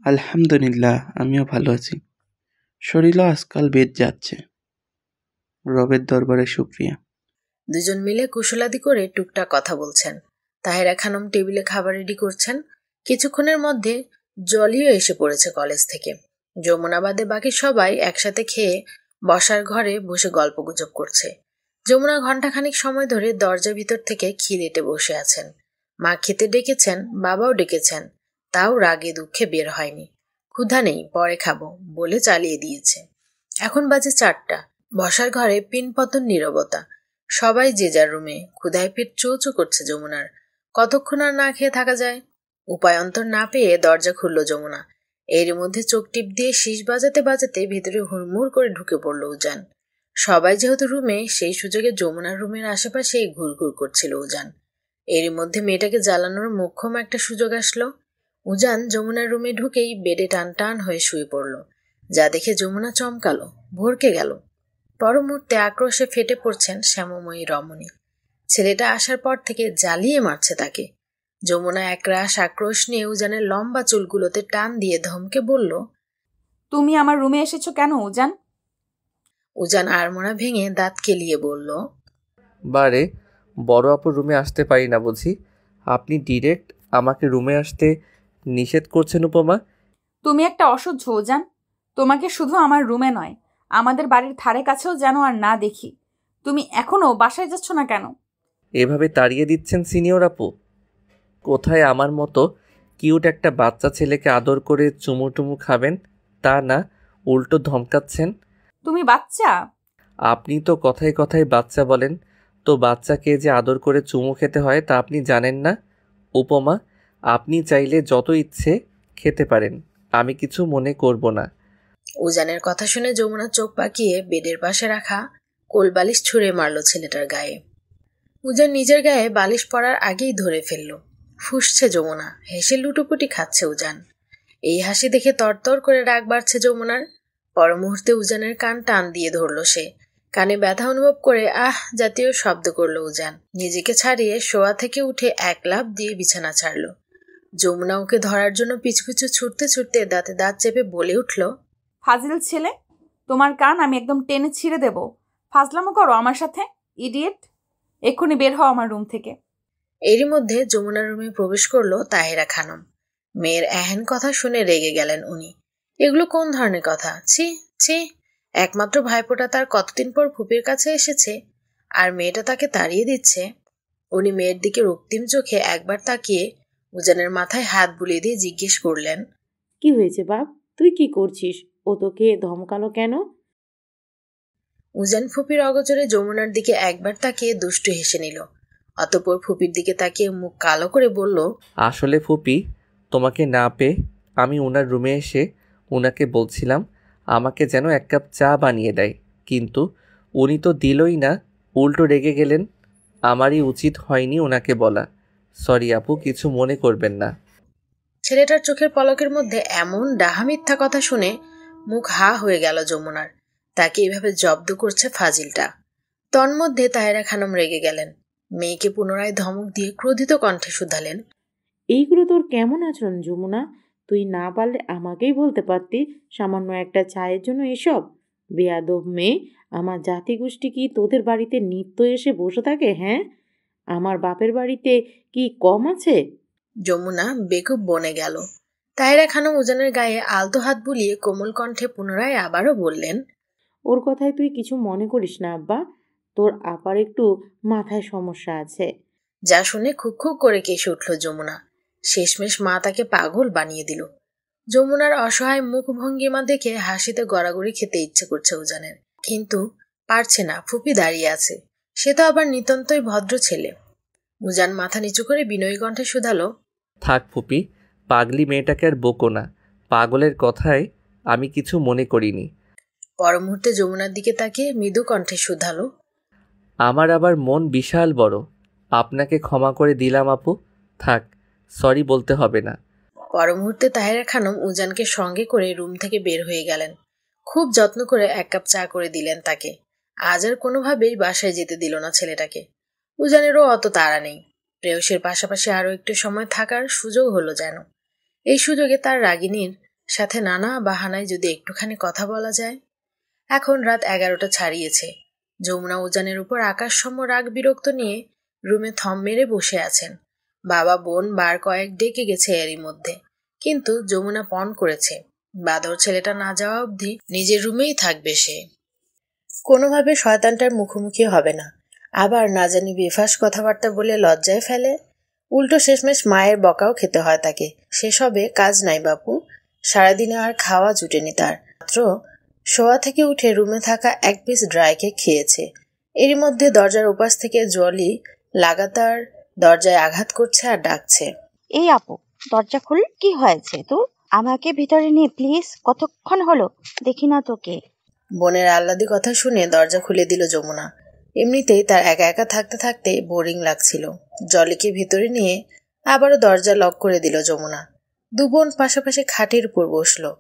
আলহামদুলিল্লাহ, আমিও ভালো আছি। শরীরও আজকাল বেদ যাচ্ছে, রবের দরবারে শুক্রিয়া। দুজন মিলে কুশলাদি করে টুকটাক কথা বলছেন। তাহেরা খানম টেবিলে খাবার রেডি করছেন। কিছুক্ষণের মধ্যে জলিও এসে পড়েছে কলেজ থেকে। যমুনা বাদে বাকি সবাই একসাথে খেয়ে বসার ঘরে বসে গল্পগুজব করছে। যমুনা ঘণ্টাখানিক সময় ধরে দরজার ভিতর থেকে খিলেটে বসে আছেন। মা খেতে ডেকেছেন, বাবাও ডেকেছেন, তাও রাগে দুঃখে বের হয়নি। ক্ষুধা নেই, পরে খাবো বলে চালিয়ে দিয়েছে। এখন বাজে 4টা। বসার ঘরে পিনপতন নীরবতা। সবাই যে যার রুমে। ক্ষুধায় পেট চৌচো করছে যমুনার। কতক্ষণ আর না খেয়ে থাকা যায়? উপায়ন্তর না পেয়ে দরজা খুলল যমুনা। এর মধ্যে চোখ টিপ দিয়ে শীষ বাজাতে বাজাতে ভেতরে হুড়মুড় করে ঢুকে পড়ল উজান। সবাই যেহেতু রুমে, সেই সুযোগে যমুনার রুমের আশেপাশে ঘুরঘুর করছিল উজান। এর মধ্যে মেয়েটাকে জ্বালানোর মোক্ষম একটা সুযোগ আসলো। উজান যমুনার রুমে ঢুকেই বেডে টান টান হয়ে শুয়ে পড়ল, যা দেখে যমুনা চমকালো, ভরকে গেল। পর মুহূর্তে আক্রোশে ফেটে পড়ছেন শ্যামময়ী রমণী। ছেলেটা আসার পর থেকে জ্বালিয়ে মারছে তাকে। যমুনা একরাশ আক্রোশ নিয়ে উজানের লম্বা চুলগুলোতে টান দিয়ে ধমকে বলল, তুমি আমার রুমে এসেছো কেন উজান? উজান আড়মোড়া ভেঙে দাঁত কেলিয়ে বলল, বারে, বড় আপুর রুমে আসতে পারি না বুঝি? আপনি ডিরেক্ট আমাকে রুমে আসতে নিষেধ করছেন উপমা। তুমি একটা অসহ্য উজান। তোমাকে শুধু আমার রুমে নয়, আমাদের বাড়ির ধারে কাছেও যেন আর না দেখি। তুমি এখনো বাসায় যাচ্ছ না কেন? এভাবে তাড়িয়ে দিচ্ছেন সিনিয়র আপু? কোথায় আমার মতো কিউট একটা বাচ্চা ছেলেকে আদর করে চুমু টুমু খাবেন, তা না উল্টো ধমকাচ্ছেন। তুমি বাচ্চা? আপনি তো কথায় কথায় বাচ্চা বলেন, তো বাচ্চাকে যে আদর করে চুমু খেতে হয় তা আপনি জানেন না? উপমা, আপনি চাইলে যত ইচ্ছে খেতে পারেন, আমি কিছু মনে করব না। উজানের কথা শুনে যমুনা চোখ পাকিয়ে বেডের পাশে রাখা কোল বালিশ ছুঁড়ে মারল ছেলেটার গায়ে। উজান নিজের গায়ে বালিশ পড়ার আগেই ধরে ফেলল। ফুঁসছে যমুনা, হেসে লুটোপুটি খাচ্ছে উজান। এই হাসি দেখে তরতর করে রাগ বাড়ছে যমুনার। পর মুহূর্তে উজানের কান টান দিয়ে ধরল সে। কানে ব্যথা অনুভব করে আহ জাতীয় শব্দ করল উজান। নিজেকে ছাড়িয়ে শোয়া থেকে উঠে এক লাফ দিয়ে বিছানা ছাড়ল। যমুনা ওকে ধরার জন্য পিছু পিছু ছুটতে ছুটতে দাঁতে দাঁত চেপে বলে উঠল, ফাজিল ছেলে, তোমার কান আমি একদম টেনে ছিঁড়ে দেব। ফাজলামো করো আমার সাথে, ইডিয়েট। এক্ষুনি বের হও আমার রুম থেকে। এরই মধ্যে যমুনার রুমে প্রবেশ করলো তাহেরা খানম। মেয়ের এহেন কথা শুনে রেগে গেলেন উনি। এগুলো কোন ধরনের কথা? ছি ছি, একমাত্র ভাইপোটা তার কতদিন পর ফুপির কাছে এসেছে, আর মেয়েটা তাকে তাড়িয়ে দিচ্ছে। উনি মেয়ের দিকে রক্তিম চোখে একবার তাকিয়ে উজানের মাথায় হাত বুলিয়ে দিয়ে জিজ্ঞেস করলেন, কি হয়েছে বাপ, তুই কি করছিস? ও তোকে ধমকালো কেন? উজান ফুপির অগোচরে যমুনার দিকে একবার তাকিয়ে দুষ্টু হেসে নিল। অতঃপর ফুপির দিকে তাকিয়ে মুখ কালো করে বলল, আসলে ফুপি, তোমাকে না পেয়ে আমি ওনার রুমে এসে ওনাকে বলছিলাম আমাকে যেন এক কাপ চা বানিয়ে দেয়, কিন্তু উনি তো দিলই না, উল্টো রেগে গেলেন। আমারই উচিত হয়নি ওনাকে বলা। সরি আপু, কিছু মনে করবেন না। ছেলেটার চোখের পলকের মধ্যে এমন ডাহা মিথ্যা কথা শুনে মুখ হা হয়ে গেল যমুনার। তাকে এভাবে জব্দ করছে ফাজিলটা। তন্মধ্যে তাহেরা খানম রেগে গেলেন। মেয়েকে পুনরায় ধমক দিয়ে ক্রোধিত কণ্ঠে শুধালেন, এইগুলো তোর কেমন আচরণ যমুনা? তুই না পারলে আমাকেই বলতে পারতি, সামান্য একটা চায়ের জন্য এসব? বেয়াদব মেয়ে, আমার জাতিগোষ্ঠী কি তোদের বাড়িতে নিত্য এসে বসে থাকে? হ্যাঁ, আমার বাপের বাড়িতে কি কম আছে? যমুনা বেকুব বনে গেল। তাহেরা খানম উজানের গায়ে আলতো হাত বুলিয়ে কোমল কণ্ঠে পুনরায় আবারও বললেন, ওর কথায় তুই কিছু মনে করিস না আব্বা, তোর আপার একটু মাথায় সমস্যা আছে। যা শুনে খুব খুব করে কেসে উঠল যমুনা। শেষমেশ মা তাকে পাগল বানিয়ে দিল। যমুনার অসহায় মুখভঙ্গিমা দেখে হাসিতে গড়াগড়ি খেতে ইচ্ছে করছে উজানের, কিন্তু পারছে না। ফুপি দাঁড়িয়ে আছে, সে তো আবার নিতান্তই ভদ্র ছেলে। উজান মাথা নিচু করে বিনয়ী কণ্ঠে শুধালো, থাক ফুপি, পাগলি মেয়েটাকে আর বকো না। পাগলের কথায় আমি কিছু মনে করিনি। পর মুহূর্তে যমুনার দিকে তাকিয়ে মৃদু কণ্ঠে শুধালো, আমার আবার মন বিশাল বড়। আপনাকে ক্ষমা করে দিলাম আপু, থাক, সরি বলতে হবে না। পর মুহূর্তে তাহেরা খানম উজানকে সঙ্গে করে রুম থেকে বের হয়ে গেলেন। খুব যত্ন করে এক কাপ চা করে দিলেন তাকে। আজ আর কোনোভাবেই বাসায় যেতে দিল না ছেলেটাকে। উজানেরও অত তাড়া নেই। প্রেয়সীর পাশাপাশি আরো একটু সময় থাকার সুযোগ হলো যেন। এই সুযোগে তার রাগিনীর সাথে নানা বাহানায় যদি একটুখানি কথা বলা যায়। এখন রাত 11টা ছাড়িয়েছে। যমুনা উজানের উপর আকাশসম রাগ বিরক্ত নিয়ে রুমে থম মেরে বসে আছেন। বাবা বোন বার কয়েক ডেকে গেছে এরই মধ্যে, কিন্তু যমুনা পণ করেছে বাদর ছেলেটা না যাওয়া অবধি নিজের রুমেই থাকবে সে। কোনোভাবে শয়তানটার মুখোমুখি হবে না। আবার না জানি বেফাস কথাবার্তা বলে লজ্জায় ফেলে। উল্টো শেষমেশ মায়ের বকাও খেতে হয় তাকে। সেসবে কাজ নাই বাপু, সারাদিনে আর খাওয়া জুটেনি তার। মাত্র শোয়া থেকে উঠে রুমে থাকা এক পিস ড্রাই কেক খেয়েছে। এরই মধ্যে দরজার ওপাশ থেকে জলি লাগাতার দরজায় আঘাত করছে আর ডাকছে, এই আপু, দরজা খুল। কি হয়েছে তোর? আমাকে ভিতরে নিয়ে প্লিজ। কতক্ষণ হলো দেখি না তোকে। বোনের আহ্লাদি কথা শুনে দরজা খুলে দিল যমুনা। এমনিতেই তার একা একা থাকতে থাকতে বোরিং লাগছিল। জলিকে ভিতরে নিয়ে আবারও দরজা লক করে দিল যমুনা। দু বোন পাশাপাশি খাটের উপর বসলো।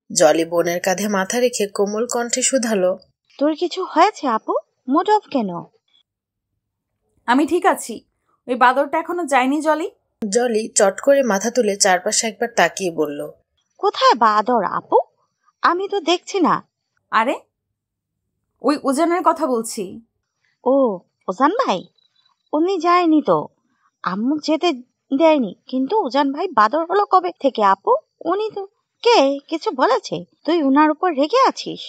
জলি বোনের কাঁধে মাথা রেখে কোমল কণ্ঠে শুধালো, তোর কিছু হয়েছে আপু? মুড অফ কেন? আমি ঠিক আছি। ওই বাদরটা এখনো যায়নি জলি। জলি চট করে মাথা তুলে চারপাশে একবার তাকিয়ে বলল, কোথায় বাদর আপু? আমি তো দেখছি না। আরে, ওই উজানের কথা বলছি। ও, ওজান ভাই? উনি যায়নি তো, আম্মু যেতে দেয়নি। কিন্তু উজান ভাই বাদর হলো কবে থেকে আপু? উনি তো কে কিছু বলেছে? তুই উনার উপর রেগে আছিস?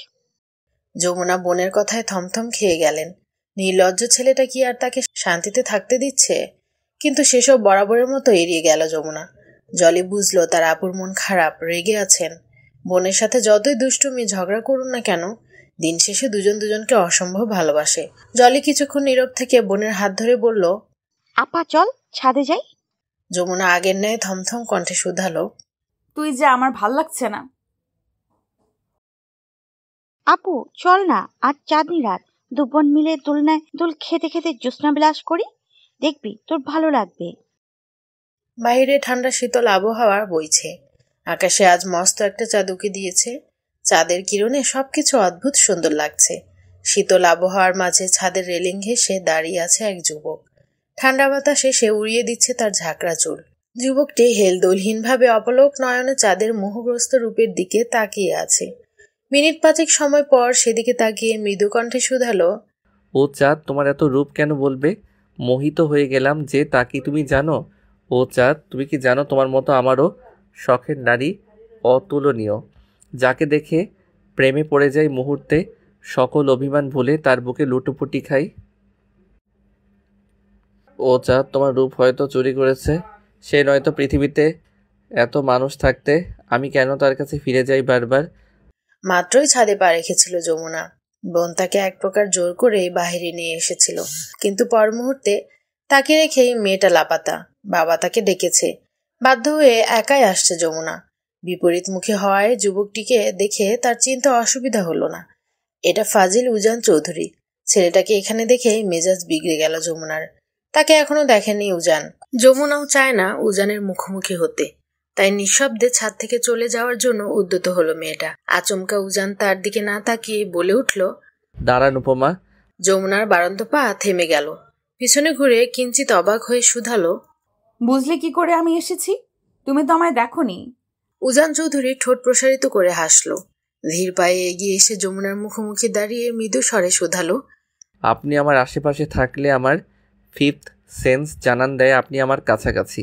যমুনা বোনের কথায় থমথম খেয়ে গেলেন। নির্লজ্জ ছেলেটা কি আর তাকে শান্তিতে থাকতে দিচ্ছে? কিন্তু সেসব বরাবরের মতো এড়িয়ে গেল যমুনা। জলি বুঝলো তার আপুর মন খারাপ, রেগে আছেন। বোনের সাথে যতই দুষ্টুমি ঝগড়া করুন না কেন, দিন শেষে দুজন দুজনকে অসম্ভব ভালোবাসে। জলি কিছুক্ষণ নীরব থেকে বোনের হাত ধরে বলল, আপা চল ছাদে যাই। যমুনা আগের ন্যায় থমথম কণ্ঠে শুধালো, তুই যে আমার ভাল লাগছে না। আপু চল না, আজ চাঁদনি রাত, দু বোন মিলে দোলনায় দোল খেতে খেতে জ্যোৎস্না বিলাস করি, দেখবি তোর ভালো লাগবে। বাইরে ঠান্ডা শীতল আবহাওয়া বইছে। আকাশে আজ মস্ত একটা চাঁদ উঁকি দিয়েছে। চাঁদের কিরণে সবকিছু অদ্ভুত সুন্দর লাগছে। শীতল আবহাওয়ার মাঝে ছাদের রেলিং ঘেঁষে দাঁড়িয়ে আছে এক যুবক। ঠান্ডা বাতাসে সে উড়িয়ে দিচ্ছে তার ঝাঁকড়া চুল। যুবকটি হেলদোলহীনভাবে অপলক নয়নে চাঁদের মোহগ্রস্ত রূপের দিকে তাকিয়ে আছে। মিনিট পাঁচেক সময় পর সেদিকে তাকিয়ে মৃদু কণ্ঠে শুধালো, ও চাঁদ, তোমার এত রূপ কেন বলবে? মোহিত হয়ে গেলাম যে, তা কি তুমি জানো? ও চাঁদ, তুমি কি জানো তোমার মতো আমারও শখের নারী অতুলনীয়, যাকে দেখে প্রেমে পড়ে যাই মুহূর্তে, সকল অভিমান ভুলে তার বুকে লুটোপুটি খাই। ও চাঁদ, তোমার রূপ হয়তো চুরি করেছে, সে নয়তো পৃথিবীতে এত মানুষ থাকতে আমি কেন তার কাছে ফিরে যাই বারবার? মাত্রই ছাদে পা রেখেছিল যমুনা। বোন তাকে এক প্রকার জোর করেই বাহিরে নিয়ে এসেছিল, কিন্তু পর মুহূর্তে তাকে রেখেই মেয়েটা লাপাতা। বাবা তাকে ডেকেছে, বাধ্য হয়ে একাই আসছে যমুনা। বিপরীত মুখী হওয়ায় যুবকটিকে দেখে তার চিন্তা অসুবিধা হলো না। এটা ফাজিল উজান চৌধুরী। ছেলেটাকে এখানে দেখে মেজাজ বিগড়ে গেল যমুনার। তাকে এখনো দেখেনি উজান। যমুনাও চায় না উজানের মুখোমুখি হতে, তাই নিঃশব্দে ছাদ থেকে চলে যাওয়ার জন্য উদ্যত হলো মেয়েটা। আচমকা উজান তার দিকে না তাকিয়ে বলে উঠল, দাঁড়ান উপমা। যমুনার বাড়ন্ত পা থেমে গেল। পিছনে ঘুরে কিঞ্চিত অবাক হয়ে শুধালো, বুঝলে কি করে আমি এসেছি? তুমি তো আমায় দেখোনি। উজান চৌধুরী ঠোঁট প্রসারিত করে হাসলো। ধীর পায়ে এগিয়ে এসে যমুনার মুখোমুখি দাঁড়িয়ে মৃদু স্বরে শুধালো, আপনি আমার আশেপাশে থাকলে আমার ফিফথ সেন্স জানান দেয় আপনি আমার কাছাকাছি।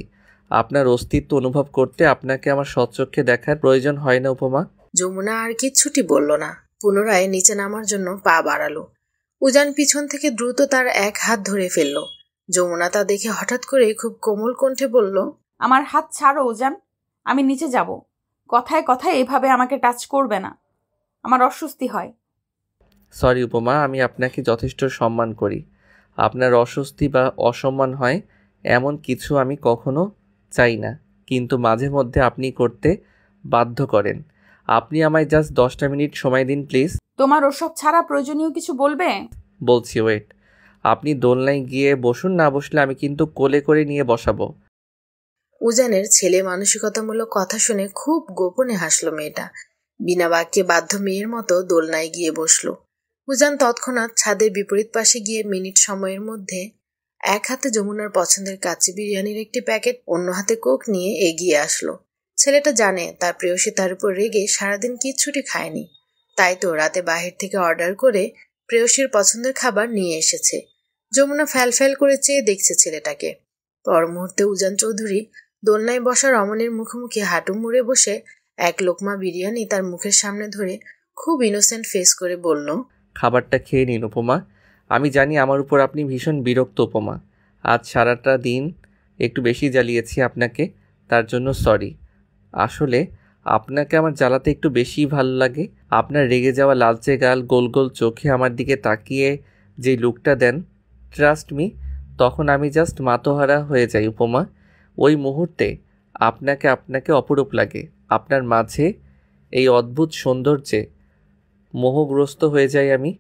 আপনার অস্তিত্ব অনুভব করতে আপনাকে আমার সচক্ষে দেখার প্রয়োজন হয় না উপমা। যমুনা আর কিচ্ছুটি বলল না। পুনরায় নিচে নামার জন্য পা বাড়ালো। উজান পিছন থেকে দ্রুত তার এক হাত ধরে ফেলল। যমুনা তা দেখে হঠাৎ করে খুব কোমল কণ্ঠে বলল, আমার হাত ছাড়ো উজান, আমি নিচে যাব। কথায় কথায় এভাবে আমাকে টাচ করবে না, আমার অস্বস্তি হয়। সরি উপমা, আমি আপনাকে যথেষ্ট সম্মান করি। আপনার অস্বস্তি বা অসম্মান হয় এমন কিছু আমি কখনো চাই না, কিন্তু মাঝে মধ্যে আপনি করতে বাধ্য করেন। আপনি আমায় জাস্ট 10টা মিনিট সময় দিন প্লিজ। তোমার ওসব ছাড়া প্রয়োজনীয় কিছু বলবে? বলছি, ওয়েট। আপনি দোলনায় গিয়ে বসুন, না বসলে আমি কিন্তু কোলে করে নিয়ে বসাবো। উজানের ছেলে মানসিকতামূলক কথা শুনে খুব গোপনে হাসলো মেয়েটা। বিনা বাক্যে বাধ্য মেয়ের মতো দোলনায় গিয়ে বসলো। উজান তৎক্ষণাৎ ছাদের বিপরীত পাশে গিয়ে মিনিট সময়ের মধ্যে এক হাতে যমুনার পছন্দের কাচ্চি বিরিয়ানির একটি প্যাকেট, অন্য হাতে কোক নিয়ে এগিয়ে আসলো। ছেলেটা জানে তার প্রেয়সী তার উপর রেগে সারাদিন কিচ্ছুটি খায়নি, তাই তো রাতে বাহির থেকে অর্ডার করে প্রেয়সীর পছন্দের খাবার নিয়ে এসেছে। যমুনা ফ্যাল ফ্যাল করে চেয়ে দেখছে ছেলেটাকে। পর মুহূর্তে উজান চৌধুরী দোলনায় বসা রমণীর মুখোমুখি হাঁটু মুড়ে বসে এক লোকমা বিরিয়ানি তার মুখের সামনে ধরে খুব ইনোসেন্ট ফেস করে বলল, খাবারটা খেয়ে নিন উপমা। আমি জানি আমার উপর আপনি ভীষণ বিরক্ত উপমা। আজ সারাটা দিন একটু বেশি জ্বালিয়েছি আপনাকে, তার জন্য সরি। আসলে আপনাকে আমার জ্বালাতে একটু বেশিই ভালো লাগে। আপনার রেগে যাওয়া লালচে গাল, গোল গোল চোখে আমার দিকে তাকিয়ে যে লুকটা দেন, ট্রাস্ট মি, তখন আমি জাস্ট মাতোহারা হয়ে যাই উপমা। ওই মুহূর্তে আপনাকে অপরূপ লাগে। আপনার মাঝে এই অদ্ভুত সৌন্দর্যে মোহগ্রস্ত হয়ে যাই আমি।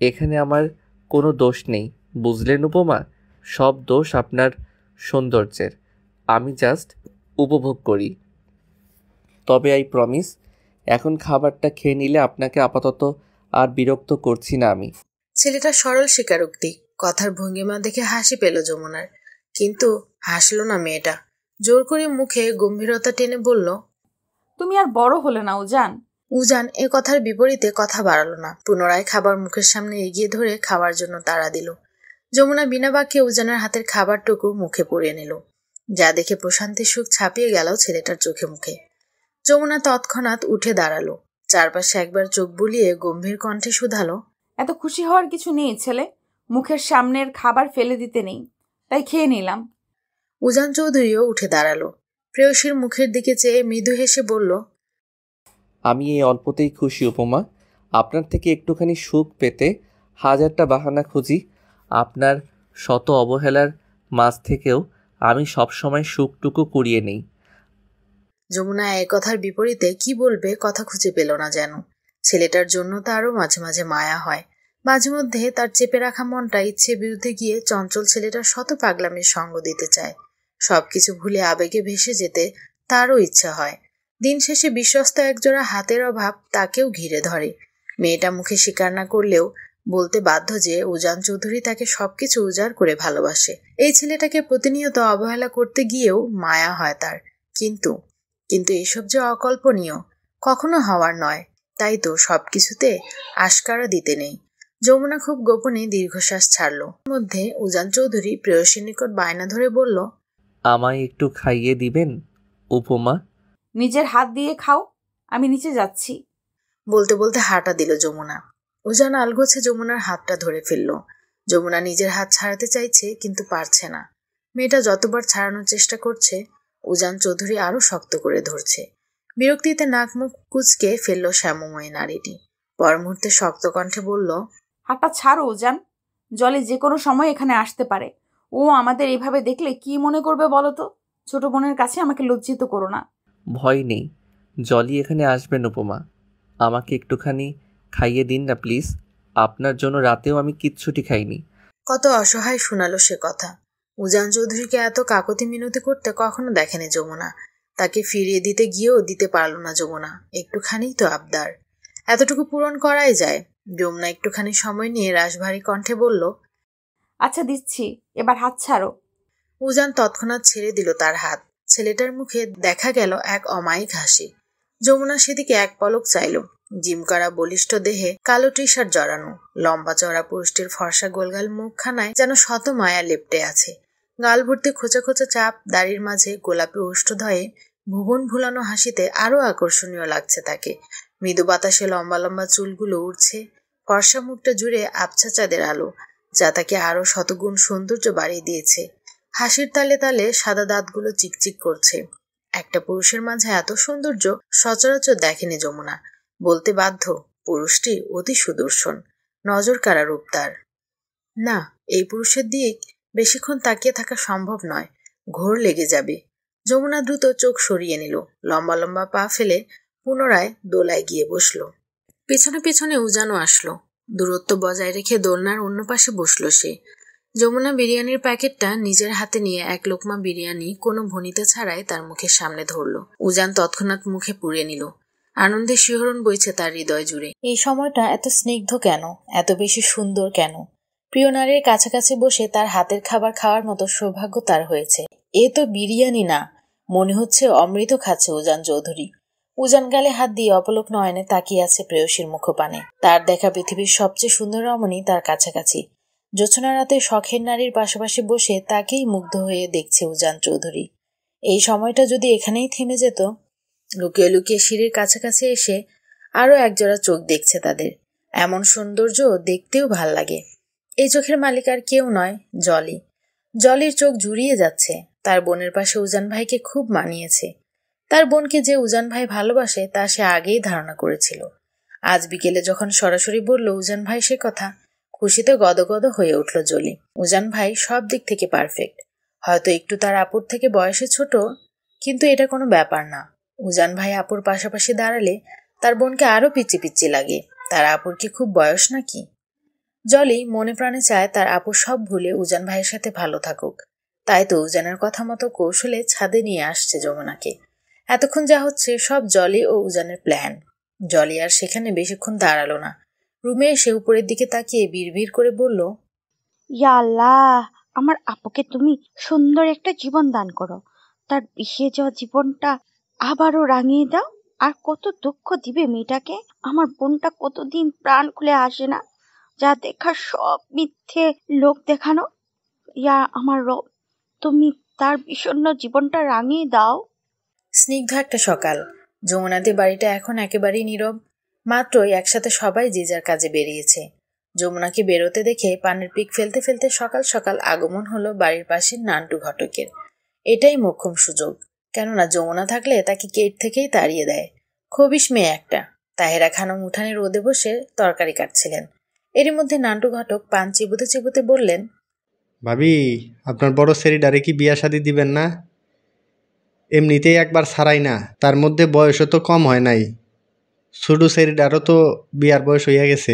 এখানে আমার কোনো দোষ নেই, বুঝলেন উপমা? সব দোষ আপনার সৌন্দর্যের। আমি জাস্ট উপভোগ করি। তবে আই প্রমিস, এখন খাবারটা খেয়ে নিলে আপনাকে আপাতত আর বিরক্ত করছি না আমি। ছেলেটা সরল স্বীকারোক্তি, কথার ভঙ্গিমা দেখে হাসি পেল যমুনার। কিন্তু হাসলো না মেয়েটা। জোর করে মুখে গম্ভীরতা টেনে বলল, তুমি আর বড় হলে না উজান। উজান এ কথার বিপরীতে কথা বাড়ালো না। পুনরায় খাবার মুখের সামনে এগিয়ে ধরে খাওয়ার জন্য তাড়া দিল। যমুনা বিনা বাক্যে উজানের হাতের খাবারটুকু মুখে পুড়িয়ে নিল, যা দেখে প্রশান্তির সুখ ছাপিয়ে গেল ছেলেটার চোখে মুখে। যমুনা তৎক্ষণাৎ উঠে দাঁড়ালো, চারপাশে একবার চোখ বুলিয়ে গম্ভীর কণ্ঠে শুধালো, এত খুশি হওয়ার কিছু নেই ছেলে, মুখের সামনের খাবার ফেলে দিতে নেই, তাই খেয়ে নিলাম। উজান চৌধুরীও উঠে দাঁড়ালো, প্রেয়সীর মুখের দিকে চেয়ে মৃদু হেসে বলল, আমি এই অল্পতেই খুশি উপমা। আপনার থেকে একটুখানি সুখ পেতে হাজারটা বাহানা খুঁজি। আপনার শত অবহেলার মাঝ থেকেও আমি সবসময় সুখটুকু কুড়িয়ে নেই। যমুনা এ কথার বিপরীতে কি বলবে কথা খুঁজে পেল না যেন। ছেলেটার জন্য তারও মাঝে মাঝে মায়া হয়, মাঝে মধ্যে তার চেপে রাখা মনটা ইচ্ছে বিরুদ্ধে গিয়ে চঞ্চল ছেলেটার শত পাগলামির সঙ্গ দিতে চায়। সবকিছু ভুলে আবেগে ভেসে যেতে তারও ইচ্ছা হয়। দিন শেষে বিশ্বস্ত একজোড়া হাতের অভাব তাকেও ঘিরে ধরে। মেয়েটা মুখে স্বীকার না করলেও বলতে বাধ্য যে উজান চৌধুরী তাকে সবকিছু উজাড় করে ভালোবাসে। এই ছেলেটাকে প্রতিনিয়ত অবহেলা করতে গিয়েও মায়া হয় তার। কিন্তু কিন্তু এসব যে অকল্পনীয়, কখনো হওয়ার নয়, তাই তো সবকিছুতে আশকারা দিতে নেই। যমুনা খুব গোপনে দীর্ঘশ্বাস ছাড়ল। মধ্যে উজান চৌধুরী প্রেয়সীর নিকট বায়না ধরে বলল, আমায় একটু খাইয়ে দিবেন উপমা? নিজের হাত দিয়ে খাও, আমি নিচে যাচ্ছি। বলতে বলতে হাঁটা দিল যমুনা। উজান আলগোছে যমুনার হাতটা ধরে ফেলল। যমুনা নিজের হাত ছাড়াতে চাইছে, কিন্তু পারছে না। মেয়েটা যতবার ছাড়ানোর চেষ্টা করছে, উজান চৌধুরী আরো শক্ত করে ধরছে। বিরক্তিতে নাক মুখ কুচকে ফেলল শ্যামময়ী নারীটি। পর মুহূর্তে শক্ত কণ্ঠে বলল, হাতটা ছাড়ো উজান, জলে যে কোনো সময় এখানে আসতে পারে। ও আমাদের এইভাবে দেখলে কি মনে করবে বলো তো? ছোট বোনের কাছে আমাকে লজ্জিত করো না। ভয় নেই, জলি এখানে আসবেন উপমা। আমাকে একটুখানি খাইয়ে দিন না প্লিজ। আপনার জন্য রাতেও আমি কিচ্ছুটি খাইনি। কত অসহায় শোনালো সে কথা। উজান চৌধুরীকে এত কাকতি মিনতি করতে কখনো দেখেনি যমুনা। তাকে ফিরিয়ে দিতে গিয়েও দিতে পারল না যমুনা। একটুখানি তো আবদার, এতটুকু পূরণ করাই যায়। যমুনা একটুখানি সময় নিয়ে রাশভারী কণ্ঠে বলল, আচ্ছা দিচ্ছি, এবার হাত ছাড়ো। উজান তৎক্ষণাৎ ছেড়ে দিল তার হাত। ছেলেটার মুখে দেখা গেল এক অমায়িক হাসি। যমুনা সেদিকে এক পলক চাইল। জিম করা বলিষ্ঠ দেহে কালো টি শার্ট জড়ানো, লম্বা চড়া পুরুষটির ফর্সা গোলগাল মুখখানায় যেন শত মায়া লেপ্টে আছে। গাল ভর্তি খোঁচা খোঁচা চাপ দাড়ির মাঝে গোলাপি ওষ্ঠধয়ে ভুবন ভুলানো হাসিতে আরো আকর্ষণীয় লাগছে তাকে। মৃদু বাতাসে লম্বা লম্বা চুলগুলো উড়ছে, ফর্সা মুখটা জুড়ে আবছা চাঁদের আলো, যা তাকে আরো শতগুণ সৌন্দর্য বাড়িয়ে দিয়েছে। হাসির তালে তালে সাদা দাঁতগুলো চিকচিক করছে। একটা পুরুষের মাঝে এত সৌন্দর্য সচরাচর দেখেনি যমুনা। বলতে বাধ্য, পুরুষটি অতি সুদর্শন, নজর কাড়া রূপ তার। না, এই পুরুষের দিক বেশিক্ষণ তাকিয়ে থাকা সম্ভব নয়, ঘোর লেগে যাবে। যমুনা দ্রুত চোখ সরিয়ে নিল, লম্বা লম্বা পা ফেলে পুনরায় দোলায় গিয়ে বসল। পেছনে পেছনে উজানও আসলো। দূরত্ব বজায় রেখে দোলনার অন্য পাশে বসলো সে। যমুনা বিরিয়ানির প্যাকেটটা নিজের হাতে নিয়ে এক লোকমা বিরিয়ানি কোনো ভনিতা ছাড়াই তার মুখের সামনে ধরল। উজান তৎক্ষণাৎ মুখে পুড়ে নিল। আনন্দে শিহরণ বইছে তার হৃদয় জুড়ে। এই সময়টা এত স্নিগ্ধ কেন, এত বেশি সুন্দর কেন? প্রিয় নারীর কাছাকাছি বসে তার হাতের খাবার খাওয়ার মতো সৌভাগ্য তার হয়েছে। এ তো বিরিয়ানি না, মনে হচ্ছে অমৃত খাচ্ছে উজান চৌধুরী। উজান গালে হাত দিয়ে অপলক নয়নে তাকিয়ে আছে প্রেয়সীর মুখপানে। তার দেখা পৃথিবীর সবচেয়ে সুন্দর রমণী তার কাছাকাছি। জোছনা রাতে শখের নারীর পাশাপাশি বসে তাকেই মুগ্ধ হয়ে দেখছে উজান চৌধুরী। এই সময়টা যদি এখানেই থেমে যেত। লুকিয়ে লুকিয়ে সিঁড়ির কাছাকাছি এসে আরো একজোড়া চোখ দেখছে তাদের। এমন সৌন্দর্য দেখতেও ভাল লাগে। এই চোখের মালিক আর কেউ নয়, জলি। জলির চোখ জুড়িয়ে যাচ্ছে। তার বোনের পাশে উজান ভাইকে খুব মানিয়েছে। তার বোনকে যে উজান ভাই ভালোবাসে তা সে আগেই ধারণা করেছিল। আজ বিকেলে যখন সরাসরি বলল উজান ভাই সে কথা, খুশিতে গদগদ হয়ে উঠল জলি। উজান ভাই সব দিক থেকে পারফেক্ট। হয়তো একটু তার আপুর থেকে বয়সে ছোট, কিন্তু এটা কোনো ব্যাপার না। উজান ভাই আপুর পাশাপাশি দাঁড়ালে তার বোনকে আরো পিচ্ছি পিচ্ছি লাগে। তার আপুর কি খুব বয়স নাকি? জলি মনে প্রাণে চায় তার আপু সব ভুলে উজান ভাইয়ের সাথে ভালো থাকুক। তাই তো উজানের কথা মতো কৌশলে ছাদে নিয়ে আসছে যমুনাকে। এতক্ষণ যা হচ্ছে সব জলি ও উজানের প্ল্যান। জলি আর সেখানে বেশিক্ষণ দাঁড়ালো না। রুমে এসে উপরের দিকে তাকিয়ে বিড়বিড় করে বলল, ইয়া আল্লাহ, আমার আপুকে তুমি সুন্দর একটা জীবন দান করো। তার বিষিয়ে যাওয়া জীবনটা আবারও রাঙিয়ে দাও। আর কত দুঃখ দিবে মেয়েটাকে। আমার বোনটা কতদিন প্রাণ খুলে আসে না। যা দেখার সব মিথ্যে লোক দেখানো। ইয়া আমার রব, তুমি তার বিষণ্ণ জীবনটা রাঙিয়ে দাও। স্নিগ্ধ একটা সকাল। যমুনাদের বাড়িটা এখন একেবারেই নীরব। মাত্রই একসাথে সবাই যে যার কাজে বেরিয়েছে। যমুনাকে বেরোতে দেখে পানের পিক ফেলতে ফেলতে সকাল সকাল আগমন হলো বাড়ির পাশের নান্টু ঘটকের। এটাই মোক্ষম সুযোগ, কেননা যমুনা থাকলে তাকে গেট থেকেই তাড়িয়ে দেয়। খবিশ মেয়ে একটা। তাহেরা খানম উঠানে রোদে বসে তরকারি কাটছিলেন। এরই মধ্যে নান্টু ঘটক পান চিবুতে চিবুতে বললেন, ভাবি, আপনার বড় ছেলেটারে কি বিয়া শাদি দিবেন না? এমনিতেই একবার ছাড়াই না, তার মধ্যে বয়সও তো কম হয় নাই। ছোট ছেলেটারও তো বিয়ার বয়স হইয়া গেছে।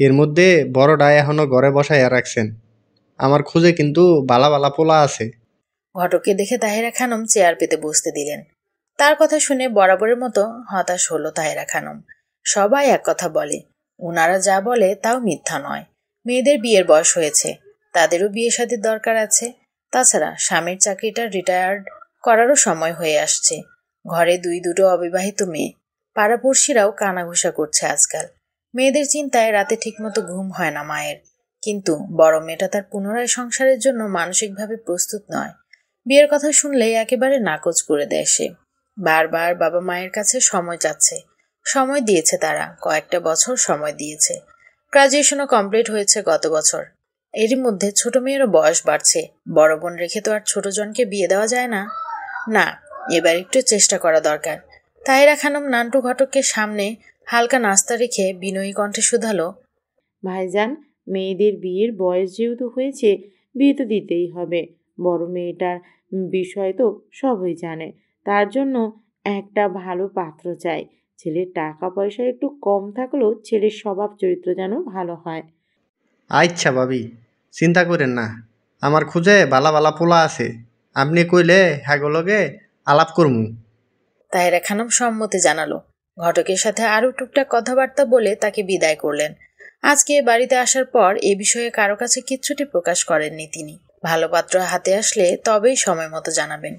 এর মধ্যে বড়টা এখনো ঘরে বসাইয়া রাখছেন। আমার খোঁজে কিন্তু বালা বালা পোলা আছে। ঘটককে দেখে তাহেরা খানম চেয়ার পেতে বসতে দিলেন। তার কথা শুনে বরাবরের মতো হতাশ হলো তাহেরা খানম। সবাই এক কথা বলে, উনারা যা বলে তাও মিথ্যা নয়। মেয়েদের বিয়ের বয়স হয়েছে, তাদেরও বিয়ে শাদীর দরকার আছে। তাছাড়া স্বামীর চাকরিটা রিটায়ার্ড করারও সময় হয়ে আসছে। ঘরে দুটো অবিবাহিত মেয়ে। পাড়াপড়শিরাও কানাঘুষা করছে আজকাল। মেয়েদের চিন্তায় রাতে ঠিকমতো ঘুম হয় না মায়ের। কিন্তু বড় মেয়েটা তার পুনরায় সংসারের জন্য মানসিকভাবে প্রস্তুত নয়। বিয়ের কথা শুনলেই একেবারে নাকচ করে দেয় সে। বারবার বাবা মায়ের কাছে সময় চাচ্ছে। সময় দিয়েছে তারা, কয়েকটা বছর সময় দিয়েছে। গ্রাজুয়েশনও কমপ্লিট হয়েছে গত বছর। এরই মধ্যে ছোট মেয়েরও বয়স বাড়ছে। বড় বোন রেখে তো আর ছোট জনকে বিয়ে দেওয়া যায় না। না, এবার একটু চেষ্টা করা দরকার। তাহেরা খানম নান্টু ঘটককে সামনে হালকা নাস্তা রেখে বিনয়ী কণ্ঠে শুধালো, ভাইজান, মেয়েদের বিয়ের বয়স যেহেতু হয়েছে, বিয়ে তো দিতেই হবে। বড় মেয়েটার বিষয় তো সবই জানে। তার জন্য একটা ভালো পাত্র চাই। ছেলের টাকা পয়সা একটু কম থাকলেও ছেলের স্বভাব চরিত্র যেন ভালো হয়। আচ্ছা ভাবি, চিন্তা করেন না, আমার খোঁজে বালা বালা পোলা আছে। আপনি কইলে হ্যাগলগে আলাপ করমু। তাহেরা খানম সম্মতি জানালো। ঘটকের সাথে আরো টুকটাক কথাবার্তা বলে তাকে বিদায় করলেন। আজকে বাড়িতে আসার পর এ বিষয়ে কারো কাছে কিচ্ছুটি প্রকাশ করেননি তিনি। ভালো পাত্র হাতে আসলে তবেই সময় মতো জানাবেন।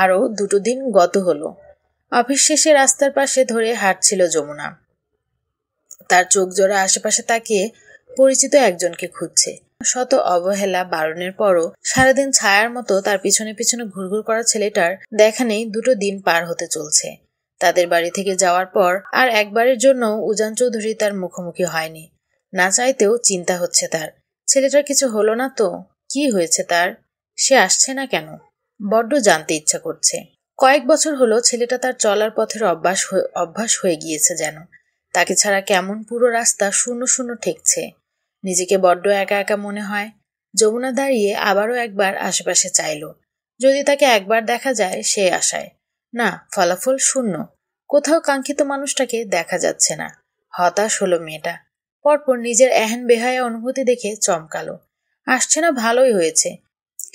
আরো 2 দিন গত হলো। অফিস শেষে রাস্তার পাশে ধরে হাঁটছিল যমুনা। তার চোখ জোড়া আশেপাশে তাকিয়ে পরিচিত একজনকে খুঁজছে। শত অবহেলা বারণের পরও সারাদিন ছায়ার মতো তার পিছনে পিছনে ঘুরঘুর করা ছেলেটার দেখা নেই। 2 দিন পার হতে চলছে। তাদের বাড়ি থেকে যাওয়ার পর আর একবারের জন্য উজান চৌধুরী তার মুখোমুখি হয়নি। না চাইতেও চিন্তা হচ্ছে তার, ছেলেটার কিছু হলো না তো? কি হয়েছে তার? সে আসছে না কেন? বড্ড জানতে ইচ্ছা করছে। কয়েক বছর হলো ছেলেটা তার চলার পথের অভ্যাস হয়ে গিয়েছে যেন। তাকে ছাড়া কেমন পুরো রাস্তা শূন্য শূন্য ঠেকছে। নিজেকে বড্ড একা একা মনে হয়। যমুনা দাঁড়িয়ে আবারও একবার আশেপাশে চাইল, যদি তাকে একবার দেখা যায় সে আশায়। না, ফলাফল শূন্য। কোথাও কাঙ্ক্ষিত মানুষটাকে দেখা যাচ্ছে না। হতাশ হলো মেয়েটা। পরপর নিজের এহেন বেহায়া অনুভূতি দেখে চমকালো। আসছে না, ভালোই হয়েছে।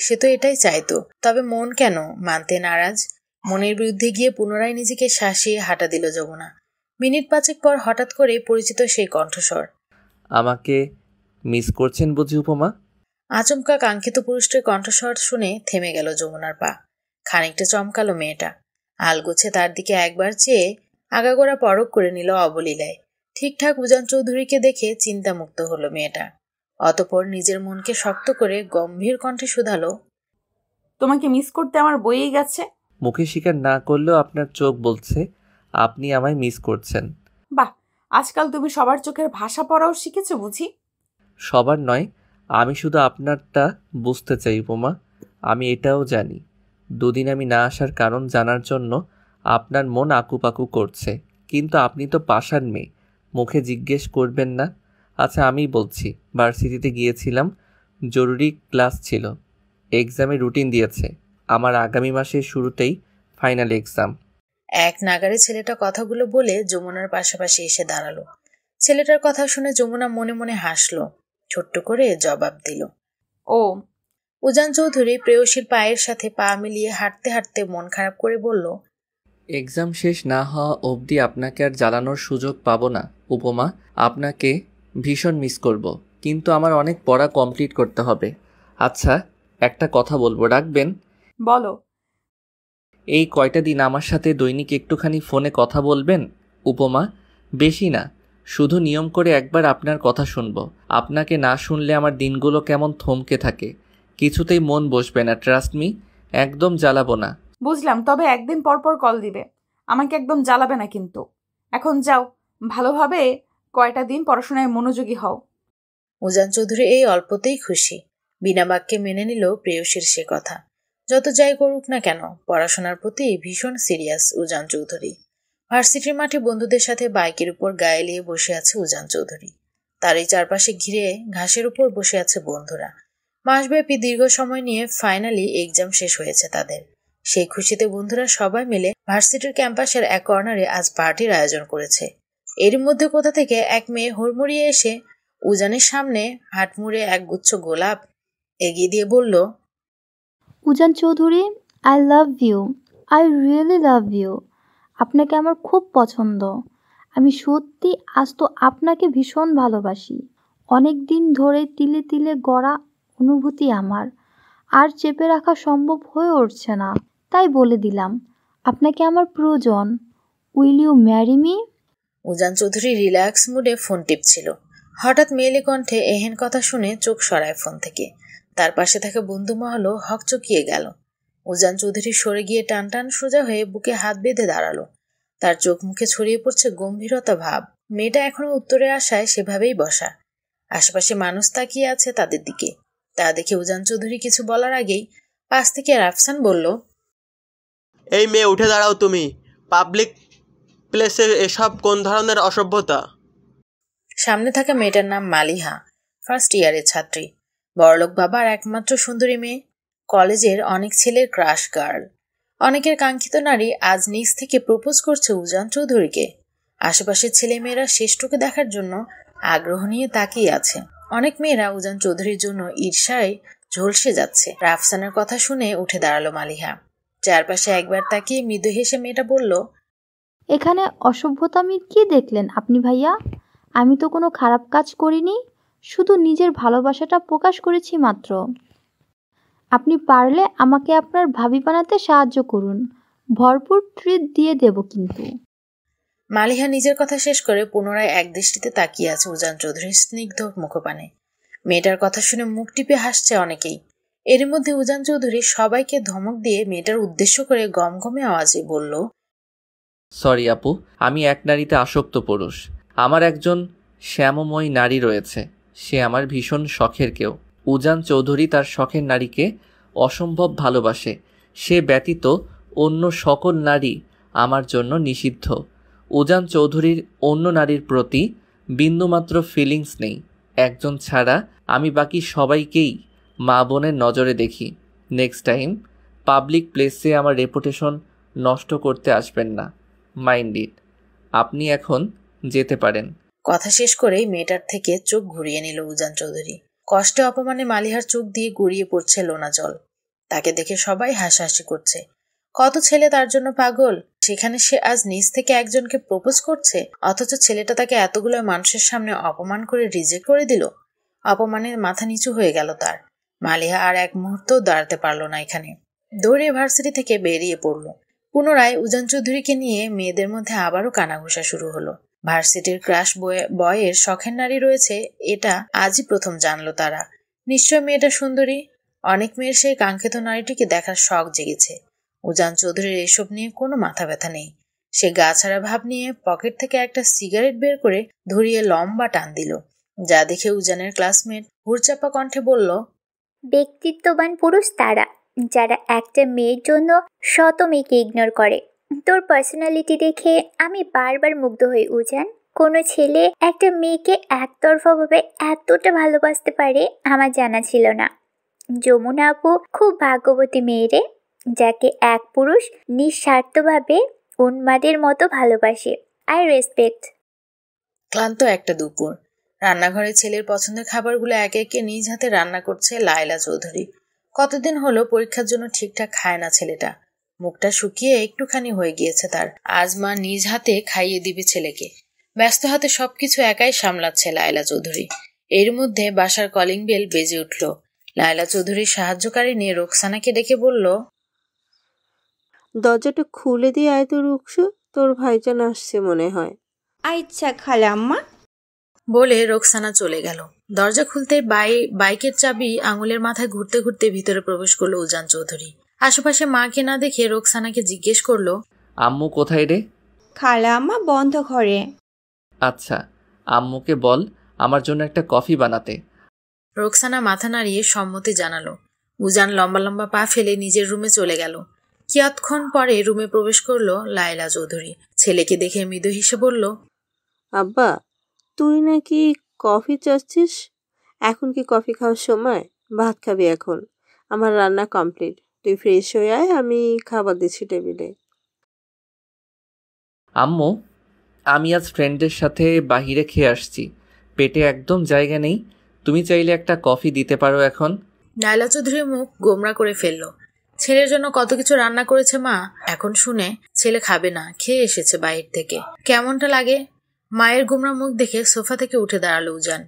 সে তো এটাই চাইতো। তবে মন কেন মানতে নারাজ? মনের বিরুদ্ধে গিয়ে পুনরায় নিজেকে শাসিয়ে হাঁটা দিল যমুনা। মিনিট 5 পর হঠাৎ করে পরিচিত সেই কণ্ঠস্বর। আমাকে মিস করছেন বুঝি উপমা? আচমকা কাঙ্ক্ষিত পুরুষটির কণ্ঠস্বর শুনে থেমে গেল যমুনার পা। খানিকটা চমকালো মেয়েটা। আলগোছে তার দিকে একবার চেয়ে আগাগোড়া পরখ করে নিল অবলীলায়। ঠিকঠাক উজান চৌধুরীকে দেখে চিন্তামুক্ত হলো মেয়েটা। অতঃপর নিজের মনকে শক্ত করে গম্ভীর কণ্ঠে শুধালো, তোমাকে মিস করতে আমার বইয়েই গেছে। মুখে স্বীকার না করলেও আপনার চোখ বলছে আপনি আমায় মিস করছেন। বাহ, আজকাল তুমি সবার চোখের ভাষা পড়াও শিখেছো বুঝি? সবার নয়, আমি শুধু আপনারটা বুঝতে চাই উপমা। আমি এটাও জানি 2 দিন আমি না আসার কারণ জানার জন্য আপনার মন আকুপাকু করছে। কিন্তু আপনি তো পাষাণ মেয়ে, মুখে জিজ্ঞেস করবেন না। আচ্ছা আমি বলছি, ভার্সিটিতে গিয়েছিলাম, জরুরি ক্লাস ছিল, এক্সামের রুটিন দিয়েছে। আমার আগামী মাসের শুরুতেই ফাইনাল এক্সাম। এক নাগারে ছেলেটা কথাগুলো বলে যমুনার পাশাপাশি এসে দাঁড়ালো। ছেলেটার কথা শুনে যমুনা মনে মনে হাসলো। ছোট্ট করে জবাব দিল, ও। উজান চৌধুরী প্রেয়সীর পায়ের সাথে পা মিলিয়ে হাঁটতে হাঁটতে মন খারাপ করে বলল, এক্সাম শেষ না হওয়া অবধি আপনাকে আর জ্বালানোর সুযোগ পাবো না উপমা। আপনাকে ভীষণ মিস করব, কিন্তু আমার অনেক পড়া কমপ্লিট করতে হবে। আচ্ছা একটা কথা বলবো, রাখবেন? বলো। এই কয়টা দিন আমার সাথে দৈনিক একটুখানি ফোনে কথা বলবেন উপমা? বেশি না, শুধু নিয়ম করে একবার আপনার কথা শুনবো। আপনাকে না শুনলে আমার দিনগুলো কেমন থমকে থাকে, কিছুতেই মন বসবে না। ট্রাস্ট মি, একদম জ্বালাবো না। বুঝলাম, তবে একদিন পর পর কল দিবে। আমাকে একদম জ্বালাবে না কিন্তু। এখন যাও, ভালোভাবে কয়টা দিন পড়াশোনায় মনোযোগী হও। উজান চৌধুরী এই অল্পতেই খুশি। বিনা বাক্যে মেনে নিল প্রেয়সীর সে কথা। যত যাই করুক না কেন, পড়াশোনার প্রতি ভীষণ সিরিয়াস উজান চৌধুরী। ভার্সিটির মাঠে বন্ধুদের সাথে বাইকের উপর গায়ে লিয়ে বসে আছে উজান চৌধুরী। তারই চারপাশে ঘিরে ঘাসের উপর বসে আছে বন্ধুরা। মাসব্যাপী দীর্ঘ সময় নিয়ে ফাইনালি এক্সাম শেষ হয়েছে তাদের। সেই খুশিতে বন্ধুরা সবাই মিলে ভার্সিটির ক্যাম্পাসের এক কর্নারে আজ পার্টির আয়োজন করেছে। এর মধ্যে কোথা থেকে এক মেয়ে হুড়মুড়িয়ে এসে উজানের সামনে হাত মুড়ে এক গুচ্ছ গোলাপ এগিয়ে দিয়ে বলল, Ujan Chowdhury, I love you, I really love you. আপনাকে আমার খুব পছন্দ। আমি সত্যি আজ তো আপনাকে ভীষণ ভালোবাসি। অনেক দিন ধরে তিলে তিলে গড়া অনুভূতি আমার আর চেপে রাখা সম্ভব হয়ে উঠছে না, তাই বলে দিলাম আপনাকে আমার প্রয়োজন। Will you marry me? Ujan Chowdhury relax মুডে ফোন টিপছিল। হঠাৎ মেয়েলি কণ্ঠে এহেন কথা শুনে চোখ সরায় ফোন থেকে। তার পাশে থাকা বন্ধু মহলও হকচকিয়ে গেল। উজান চৌধুরী সরে গিয়ে টান টান সোজা হয়ে বুকে হাত বেঁধে দাঁড়ালো। তার চোখ মুখে ছড়িয়ে পড়ছে গম্ভীরতা ভাব। মেয়েটা এখনো উত্তরে আসায় সেভাবেই বসা। আশেপাশে মানুষ তাকিয়ে আছে তাদের দিকে। তা দেখে উজান চৌধুরী কিছু বলার আগেই পাশ থেকে রাফসান বলল, এই মেয়ে উঠে দাঁড়াও তুমি। পাবলিক প্লেসে এসব কোন ধরনের অসভ্যতা? সামনে থাকা মেয়েটার নাম মালিহা, ফার্স্ট ইয়ারের ছাত্রী। বড়লোক বাবার একমাত্র সুন্দরী মেয়ে, কলেজের অনেক ছেলের ক্রাশ গার্ল। অনেকের কাঙ্ক্ষিত নারী আজ নিজ থেকে প্রপোজ করছে উজান চৌধুরীকে। আশেপাশের ছেলে মেয়েরা শেষটুকু দেখার জন্য আগ্রহ নিয়ে তাকিয়ে আছে। অনেক মেয়েরা উজান চৌধুরীর জন্য ঈর্ষায় ঝলসে যাচ্ছে। রাফসানের কথা শুনে উঠে দাঁড়ালো মালিহা। চারপাশে একবার তাকিয়ে মৃদু হেসে মেয়েটা বলল, এখানে অসভ্যতামি কি দেখলেন আপনি ভাইয়া? আমি তো কোনো খারাপ কাজ করিনি, শুধু নিজের ভালোবাসাটা প্রকাশ করেছি মাত্র। আপনি পারলে আমাকে আপনার ভাবি বানাতে সাহায্য করুন, ভরপুর ট্রিট দিয়ে দেব কিন্তু। মালিহা নিজের কথা শেষ করে পুনরায় এক দৃষ্টিতে তাকিয়ে আছে উজান চৌধুরীর স্নিগ্ধ মুখপানে। মেয়েটার কথা শুনে মুখ টিপে হাসছে অনেকেই। এর মধ্যে উজান চৌধুরী সবাইকে ধমক দিয়ে মেয়েটার উদ্দেশ্য করে গমগমে আওয়াজে বলল, সরি আপু, আমি এক নারীতে আসক্ত পুরুষ। আমার একজন শ্যামময় নারী রয়েছে, সে আমার ভীষণ শখের কেউ। উজান চৌধুরী তার শখের নারীকে অসম্ভব ভালোবাসে। সে ব্যতীত অন্য সকল নারী আমার জন্য নিষিদ্ধ। উজান চৌধুরীর অন্য নারীর প্রতি বিন্দুমাত্র ফিলিংস নেই। একজন ছাড়া আমি বাকি সবাইকেই মা বোনের নজরে দেখি। নেক্সট টাইম পাবলিক প্লেসে আমার রেপুটেশন নষ্ট করতে আসবেন না। Mind it. আপনি এখন যেতে পারেন। কথা শেষ করেই মেয়েটার থেকে চোখ ঘুরিয়ে নিল উজান চৌধুরী। কষ্টে অপমানে মালিহার চোখ দিয়ে গড়িয়ে পড়ছে লোনা জল। তাকে দেখে সবাই হাসাহাসি করছে। কত ছেলে তার জন্য পাগল, সেখানে সে আজ নিজ থেকে একজনকে প্রপোজ করছে, অথচ ছেলেটা তাকে এতগুলো মানুষের সামনে অপমান করে রিজেক্ট করে দিল। অপমানের মাথা নিচু হয়ে গেল তার। মালিহা আর এক মুহূর্তও দাঁড়াতে পারল না এখানে। দৌড়ে ভার্সিটি থেকে বেরিয়ে পড়ল। পুনরায় উজান চৌধুরীকে নিয়ে মেয়েদের মধ্যে আবারও কানাঘুষা শুরু হলো। ভার্সিটির ক্রাশ বয়ের শখের নারী রয়েছে এটা আজই প্রথম জানলো তারা। নিশ্চয় মেয়েটা সুন্দরী। অনেক মেয়ের সেই কাঙ্ক্ষিত নারীটিকে দেখার শখ জেগেছে। উজান চৌধুরীর এসব নিয়ে কোনো মাথা ব্যথা নেই। সে গা ছাড়া ভাব নিয়ে পকেট থেকে একটা সিগারেট বের করে ধরিয়ে লম্বা টান দিল। যা দেখে উজানের ক্লাসমেট হুড়চাপা কণ্ঠে বলল, ব্যক্তিত্ববান পুরুষ তারা যারা একটা মেয়ের জন্য শত মেয়েকে ইগনোর করে। তোর পার্সোনালিটি দেখে আমি বারবার মুগ্ধ হই উজান। কোনো ছেলে একটা মেয়েকে একতরফাভাবে এতটা ভালোবাসতে পারে আমার জানা ছিল না। যমুনা আপু খুব ভাগ্যবতী মেয়েরে, যাকে এক পুরুষ নিঃস্বার্থভাবে উন্মাদের মতো ভালোবাসে। I respect. ক্লান্ত একটা দুপুর। রান্নাঘরে ছেলের পছন্দের খাবারগুলো একে একে নিজ হাতে রান্না করছে লায়লা চৌধুরী। কতদিন হলো পরীক্ষার জন্য ঠিকঠাক খায় না ছেলেটা। মুখটা শুকিয়ে একটুখানি হয়ে গিয়েছে তার। আজ মা নিজ হাতে খাইয়ে দিবে ছেলেকে। ব্যস্ত হাতে সবকিছু একাই সামলাচ্ছে লায়লা চৌধুরী। এর মধ্যে বাসার কলিং বেল বেজে উঠল। লায়লা চৌধুরীর সাহায্যকারী নিয়ে রোকসানাকে ডেকে বলল, দরজাটা খুলে দিয়ে আয় তো রুকসু, তোর ভাইজান আসছে মনে হয়। আচ্ছা খালা আম্মা। বলে রোকসানা চলে গেল। দরজা খুলতে বাইকের চাবি আঙুলের মাথায় ঘুরতে ঘুরতে ভিতরে প্রবেশ করলো উজান চৌধুরী। আশেপাশে মাকে না দেখে রোকসানাকে জিজ্ঞেস করলো, আম্মু কোথায় রে? খালা আম্মা বন্ধ ঘরে। আচ্ছা, আম্মুকে বল আমার জন্য একটা কফি বানাতে। রোকসানা মাথা নাড়িয়ে সম্মতি জানালো। উজান লম্বা লম্বা পা ফেলে নিজের রুমে চলে গেল। কিয়ৎক্ষণ পরে রুমে প্রবেশ করলো লায়লা চৌধুরী। ছেলেকে দেখে মৃদু হেসে বলল, আব্বা, তুই নাকি কফি চাচ্ছিস? এখন কি কফি খাওয়ার সময়? ভাত খাবি এখন? আমার রান্না কমপ্লিট, তুই ফ্রেশ হয়ে আয়, আমি খাবার দিচ্ছি টেবিলে। আম্মু, আমি আজ ফ্রেন্ডের সাথে বাহিরে খেয়ে আসছি, পেটে একদম জায়গা নেই, তুমি চাইলে একটা কফি দিতে পারো এখন। লায়লা চৌধুরীর মুখ গোমরা করে ফেলল। ছেলের জন্য কত কিছু রান্না করেছে মা, এখন শুনে ছেলে খাবে না, খেয়ে এসেছে বাইরে থেকে। কেমনটা লাগে? মায়ের গোমরা মুখ দেখে সোফা থেকে উঠে দাঁড়ালো উজান।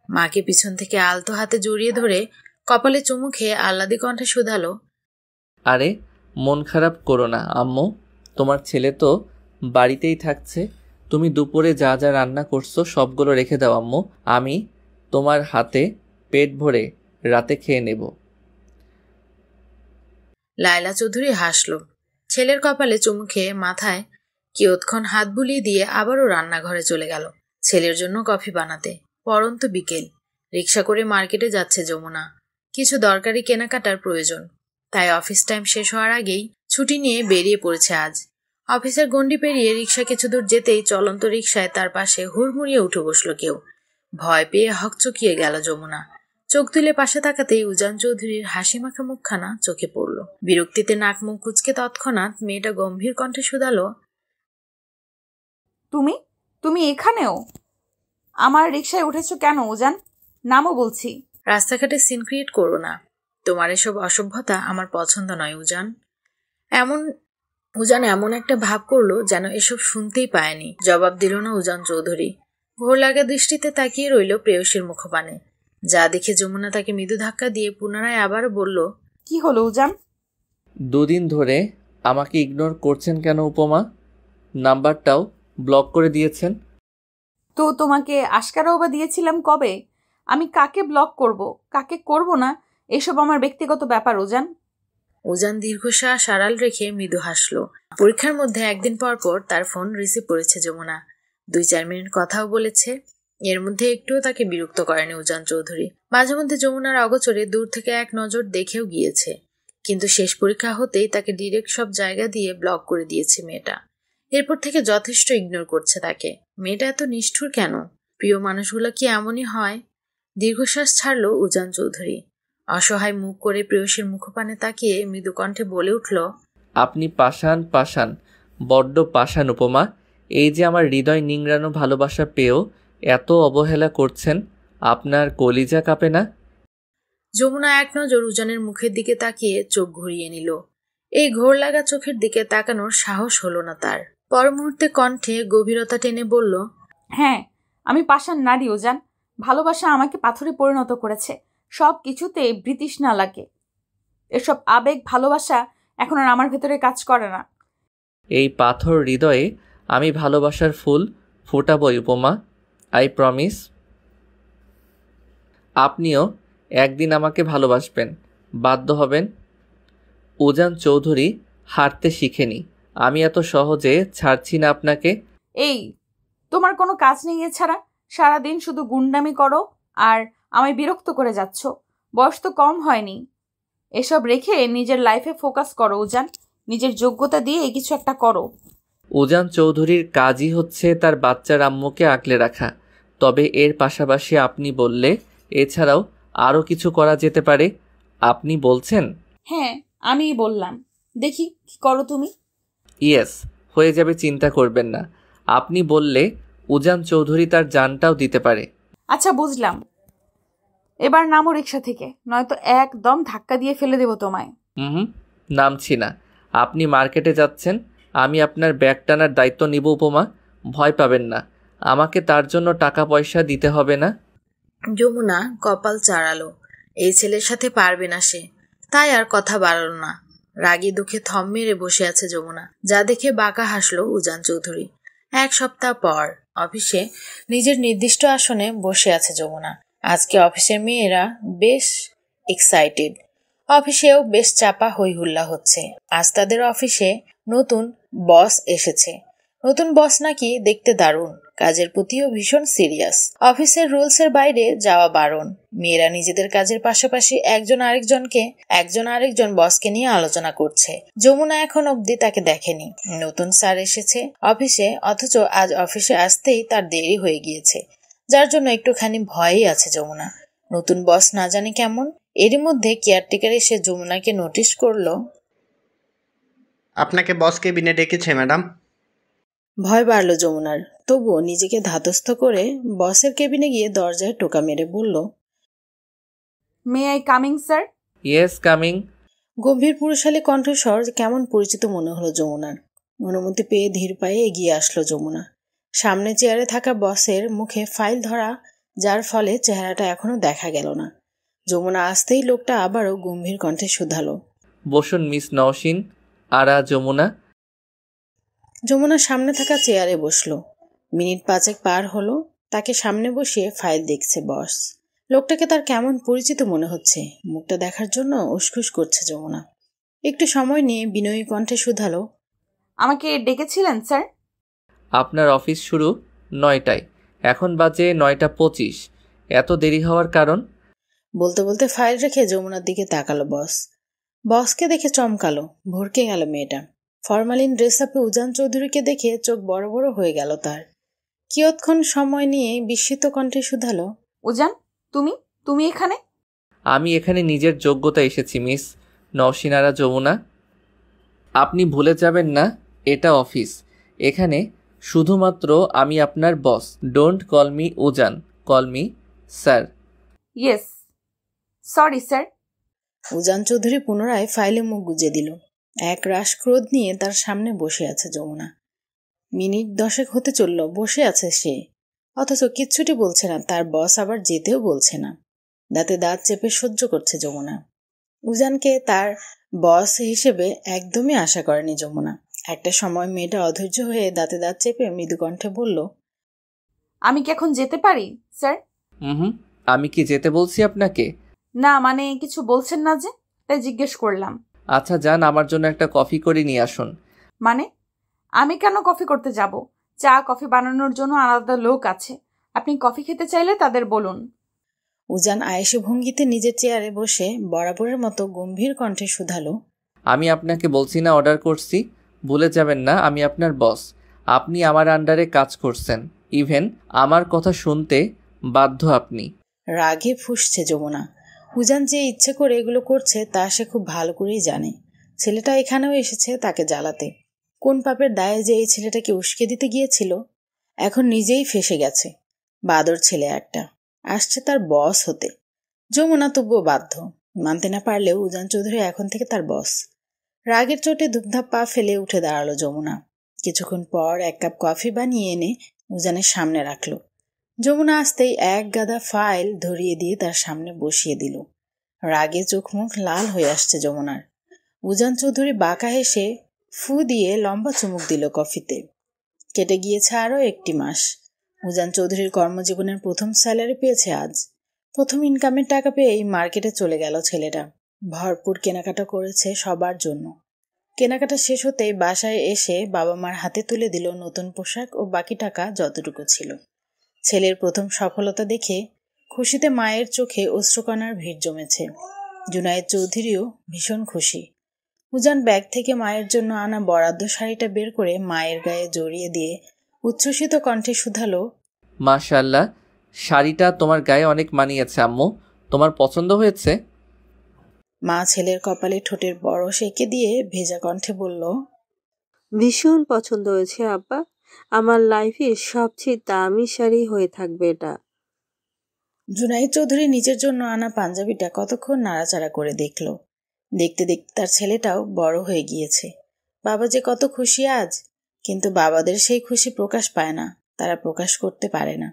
মাকে পিছন থেকে আলতো হাতে জড়িয়ে ধরে কপালে চুমু খেয়ে আহ্লাদি কণ্ঠে শুধালো, আরে মন খারাপ করো না আম্মু, তোমার ছেলে তো বাড়িতেই থাকছে, তুমি দুপুরে যা যা রান্না করছো সবগুলো রেখে দাও আম্মু, আমি তোমার হাতে পেট ভরে রাতে খেয়ে নেব। লায়লা চৌধুরী হাসল। ছেলের কপালে চুমু খেয়ে মাথায় কিয়ৎক্ষণ হাত বুলিয়ে দিয়ে আবারও রান্নাঘরে চলে গেল ছেলের জন্য কফি বানাতে। পরন্ত বিকেল, রিক্সা করে মার্কেটে যাচ্ছে যমুনা। কিছু দরকারি কেনাকাটার প্রয়োজন, তাই অফিস টাইম শেষ হওয়ার আগেই ছুটি নিয়ে বেরিয়ে পড়েছে আজ। অফিসের গণ্ডি পেরিয়ে রিক্সা কিছু দূর যেতেই চলন্ত রিক্সায় তার পাশে হুড়মুড়িয়ে উঠে বসলো কেউ। ভয় পেয়ে হকচকিয়ে গেল যমুনা। চোখ তুলে পাশে তাকাতেই উজান চৌধুরীর হাসি মাখা মুখখানা চোখে পড়ল। বিরক্তিতে নাক মুখ কুচকে তৎক্ষণাৎ মেয়েটা গম্ভীর কণ্ঠে শুধালো, তুমি তুমি এখানেও? আমার রিকশায় উঠেছো কেন উজান? নামও বলছি। রাস্তাঘাটে সিন ক্রিয়েট করো না, তোমার এসব অসভ্যতা আমার পছন্দ নয় উজান। উজান এমন একটা ভাব করলো যেন এসব শুনতেই পায়নি। জবাব দিল না উজান চৌধুরী। ঘোর লাগা দৃষ্টিতে তাকিয়ে রইল প্রেয়সীর মুখপানে। যা দেখে যমুনা তাকে মৃদু ধাক্কা দিয়ে পুনরায় আবারও বলল, কি হলো উজান? দুদিন ধরে আমাকে ইগনোর করছেন কেন উপমা? নাম্বারটাও ব্লক করে দিয়েছেন। তো তোমাকে আশকারাও বা দিয়েছিলাম কবে? আমি কাকে ব্লক করব, কাকে করব না, এসব আমার ব্যক্তিগত ব্যাপার উজান। উজান দীর্ঘশ্বাস আড়াল রেখে মৃদু হাসল। পরীক্ষার মধ্যে একদিন পর পর তার ফোন রিসিভ করেছে যমুনা। 2-4 মিনিট কথাও বলেছে। এর মধ্যে একটুও তাকে বিরক্ত করেনি উজান চৌধুরী। মাঝে মধ্যে যমুনার অগোচরে দূর থেকে এক নজর দেখেও গিয়েছে, কিন্তু শেষ পরীক্ষা হতেই তাকে ডিরেক্ট সব জায়গা দিয়ে ব্লক করে দিয়েছে মেয়েটা। এরপর থেকে যথেষ্ট ইগনোর করছে তাকে। মেয়েটা এত নিষ্ঠুর কেন? প্রিয় মানুষগুলো কি এমনই হয়? দীর্ঘশ্বাস ছাড়ল উজান চৌধুরী। অসহায় মুখ করে প্রেয়সীর মুখপানে তাকিয়ে মৃদু কণ্ঠে বলে উঠল, আপনি পাষাণ পাষাণ, বড্ড পাষাণ উপমা। এই যে আমার হৃদয় নিংড়ানো ভালোবাসা পেয়েও এত অবহেলা করছেন, আপনার কলিজা কাঁপে না? যমুনা এক নজর উজানের মুখের দিকে তাকিয়ে চোখ ঘুরিয়ে নিল। এই ঘোর লাগা চোখের দিকে তাকানোর সাহস হলো না তার। পর মুহূর্তে কণ্ঠে গভীরতা টেনে বলল, হ্যাঁ, আমি পাষাণ নারী উজান। ভালোবাসা আমাকে পাথরে পরিণত করেছে, সব কিছুতে বৃতৃষ্ণা লাগে। এসব আবেগ ভালোবাসা এখন আর আমার ভেতরে কাজ করে না। এই পাথর হৃদয়ে আমি ভালোবাসার ফুল ফোটাবই উপমা, আই প্রমিস। আপনিও একদিন আমাকে ভালোবাসবেন, বাধ্য হবেন। উজান চৌধুরী হারতে শিখেনি, আমি এত সহজে ছাড়ছি না আপনাকে। এই, তোমার কোনো কাজ নেই এছাড়া? সারাদিন শুধু গুন্ডামি করো আর আমায় বিরক্ত করে যাচ্ছ। বয়স তো কম হয়নি। এসব রেখে নিজের লাইফে ফোকাস করো উজান। নিজের যোগ্যতা দিয়ে কিছু একটা করো। উজান চৌধুরীর কাজই হচ্ছে তার বাচ্চার আম্মুকে আগলে রাখা। তবে এর পাশাপাশি আপনি বললে এছাড়াও আরও কিছু করা যেতে পারে। আপনি বলছেন? হ্যাঁ, আমিই বললাম, দেখি কি করো তুমি। ইয়েস, হয়ে যাবে, চিন্তা করবেন না। আপনি বললে উজান চৌধুরী তার জানটাও দিতে পারে। আচ্ছা বুঝলাম, এবার নামো রিক্সা থেকে, নয়তো একদম ধাক্কা দিয়ে ফেলে দেবো তোমায়। নামছি না। আপনি মার্কেটে যাচ্ছেন, আমি আপনার ব্যাগ টানার দায়িত্ব নিব উপমা, ভয় পাবেন না। আমাকে তার জন্য টাকা পয়সা দিতে হবে না। যমুনা কপাল চাড়ালো। এই ছেলের সাথে পারবে না সে, তাই আর কথা বাড়ালো না। রাগে দুঃখে থম মেরে বসে আছে যমুনা, যা দেখে বাঁকা হাসলো উজান চৌধুরী। 1 সপ্তাহ পর অফিসে নিজের নির্দিষ্ট আসনে বসে আছে যমুনা। আজকে অফিসের মেয়েরা বেশ এক্সাইটেড। অফিসেও বেশ চাপা হই হুল্লা হচ্ছে। আজ তাদের অফিসে নতুন বস এসেছে। নতুন বস নাকি দেখতে দারুণ, কাজের প্রতিও ভীষণ সিরিয়াস। অফিসের রুলসের বাইরে যাওয়া বারণ। মেয়েরা নিজেদের কাজের পাশাপাশি একজন আরেকজন বসকে নিয়ে আলোচনা করছে। যমুনা এখন অবধি তাকে দেখেনি। নতুন স্যার এসেছে অফিসে, অথচ আজ অফিসে আসতেই তার দেরি হয়ে গিয়েছে, যার জন্য একটুখানি ভয়ই আছে যমুনা। নতুন বস না জানি কেমন। এরই মধ্যে কেয়ারটেকার এসে যমুনাকে নোটিশ করলো। আপনাকে বস কেবিনে ডেকেছে ম্যাডাম। ভয় বাড়ল যমুনার, তবুও নিজেকে ধাতস্থ করে বসের কেবিনে গিয়ে দরজায় টোকা মেরে বলল, may I coming sir? Yes, coming. গম্ভীর পুরুষালী কণ্ঠস্বর কেমন পরিচিত মনে হলো যমুনার। অনুমতি পেয়ে ধীর পায়ে এগিয়ে আসলো যমুনা। সামনে চেয়ারে থাকা বসের মুখে ফাইল ধরা, যার ফলে চেহারাটা এখনো দেখা গেল না। যমুনা আসতেই লোকটা আবারও গম্ভীর কণ্ঠে শুধালো, বসুন মিস নওশিন। আরা যমুনা। যমুনা সামনে থাকা চেয়ারে বসলো। মিনিট 5 পার হলো। তাকে সামনে বসিয়ে ফাইল দেখছে বস। লোকটাকে তার কেমন পরিচিত মনে হচ্ছে। মুখটা দেখার জন্য উসখুস করছে যমুনা। একটু সময় নিয়ে বিনয়ী কণ্ঠে শুধালো, আমাকে ডেকেছিলেন স্যার? আপনার অফিস শুরু 9টায়, এখন বাজে 9টা 25। এত দেরি হওয়ার কারণ? বলতে বলতে ফাইল রেখে যমুনার দিকে তাকালো বস। বসকে দেখে চমকালো, ভরকে গেল মেয়েটা। ফরমালিন ড্রেস আপে উজান চৌধুরীকে দেখে চোখ বড় বড় হয়ে গেল তার। কিয়ৎক্ষণ সময় নিয়ে বিস্মিত কণ্ঠে শুধালো, উজান, তুমি এখানে? আমি এখানে নিজের যোগ্যতা এসেছি মিস নওশিন আরা যমুনা। আপনি ভুলে যাবেন না, এটা অফিস। এখানে শুধুমাত্র আমি আপনার boss. Don't call me Ujan, call me sir. Yes, sorry sir. Ujan Chowdhury পুনরায় ফাইলে মুখ গুজে দিল। এক রাশ ক্রোধ নিয়ে তার সামনে বসে আছে যমুনা। মিনিট 10 হতে চলল বসে আছে সে, অথচ কিচ্ছুটি বলছে না। তার বস আবার যেতেও বলছে না। দাঁতে দাঁত চেপে সহ্য করছে যমুনা। উজানকে তার বস হিসেবে একদমই আশা করেনি যমুনা। একটা সময় মেয়েটা অধৈর্য হয়ে দাঁতে দাঁত চেপে মৃদু কণ্ঠে বলল, আমি কি এখন যেতে পারি স্যার? আমি কি যেতে বলছি আপনাকে? না, মানে কিছু বলছেন না যে, তাই জিজ্ঞেস করলাম। আচ্ছা যান, আমার জন্য একটা কফি করে নিয়ে আসুন। মানে আমি কেন কফি করতে যাব? চা কফি বানানোর জন্য আলাদা লোক আছে। আপনি কফি খেতে চাইলে তাদের বলুন। উজান আয়েশি ভঙ্গিতে নিজের চেয়ারে বসে বরাবরের মতো গম্ভীর কণ্ঠে শুধালো, আমি আপনাকে বলছি না অর্ডার করছি? ভুলে যাবেন না আমি আপনার বস। আপনি আমার আন্ডারে কাজ করছেন। ইভেন আমার কথা শুনতে বাধ্য আপনি। রাগে ফুঁসছে যমুনা। উজান যে ইচ্ছে করে এগুলো করছে তা সে খুব ভালো করেই জানে। ছেলেটা এখানেও এসেছে তাকে জ্বালাতে। কোন পাপের দায়ে যে এই ছেলেটাকে উস্কে দিতে গিয়েছিল, এখন নিজেই ফেঁসে গেছে। বাদর ছেলে একটা, আসছে তার বস হতে। যমুনা তবুও বাধ্য। মানতে না পারলেও উজান চৌধুরী এখন থেকে তার বস। রাগের চোটে ধুপধাপ পা ফেলে উঠে দাঁড়ালো যমুনা। কিছুক্ষণ পর 1 কাপ কফি বানিয়ে এনে উজানের সামনে রাখলো। যমুনা আসতেই এক গাদা ফাইল ধরিয়ে দিয়ে তার সামনে বসিয়ে দিল। রাগে চোখ মুখ লাল হয়ে আসছে যমুনার। উজান চৌধুরী বাঁকা হেসে ফু দিয়ে লম্বা চুমুক দিল কফিতে। কেটে গিয়েছে আরও 1টি মাস। উজান চৌধুরীর কর্মজীবনের প্রথম স্যালারি পেয়েছে আজ। প্রথম ইনকামের টাকা পেয়েই মার্কেটে চলে গেল ছেলেটা। ভরপুর কেনাকাটা করেছে সবার জন্য। কেনাকাটা শেষ হতেই বাসায় এসে বাবা মার হাতে তুলে দিল নতুন পোশাক ও বাকি টাকা যতটুকু ছিল। ছেলের প্রথম সফলতা দেখে খুশিতে মায়ের চোখে অশ্রুকণার ভিড় জমেছে। জুনায়েদ চৌধুরীও ভীষণ খুশি। উজান ব্যাগ থেকে মায়ের জন্য আনা বরাদ্দ শাড়িটা বের করে মায়ের গায়ে জড়িয়ে দিয়ে উচ্ছ্বসিত কণ্ঠে শুধালো, মাশাআল্লাহ, শাড়িটা তোমার গায়ে অনেক মানিয়েছে আম্মু। তোমার পছন্দ হয়েছে? মা ছেলের কপালে ঠোঁটের বরস এঁকে দিয়ে ভেজা কণ্ঠে বলল, ভীষণ পছন্দ হয়েছে আব্বা। আমার লাইফের সবচেয়ে দামি শাড়ি হয়ে থাকবে এটা। জুনায়েদ চৌধুরী নিজের জন্য আনা পাঞ্জাবিটা কতক্ষণ নাড়াচাড়া করে দেখল। দেখতে দেখতে তার ছেলেটাও বড় হয়ে গিয়েছে। বাবা যে কত খুশি আজ, কিন্তু বাবাদের সেই খুশি প্রকাশ পায় না, তারা প্রকাশ করতে পারে না।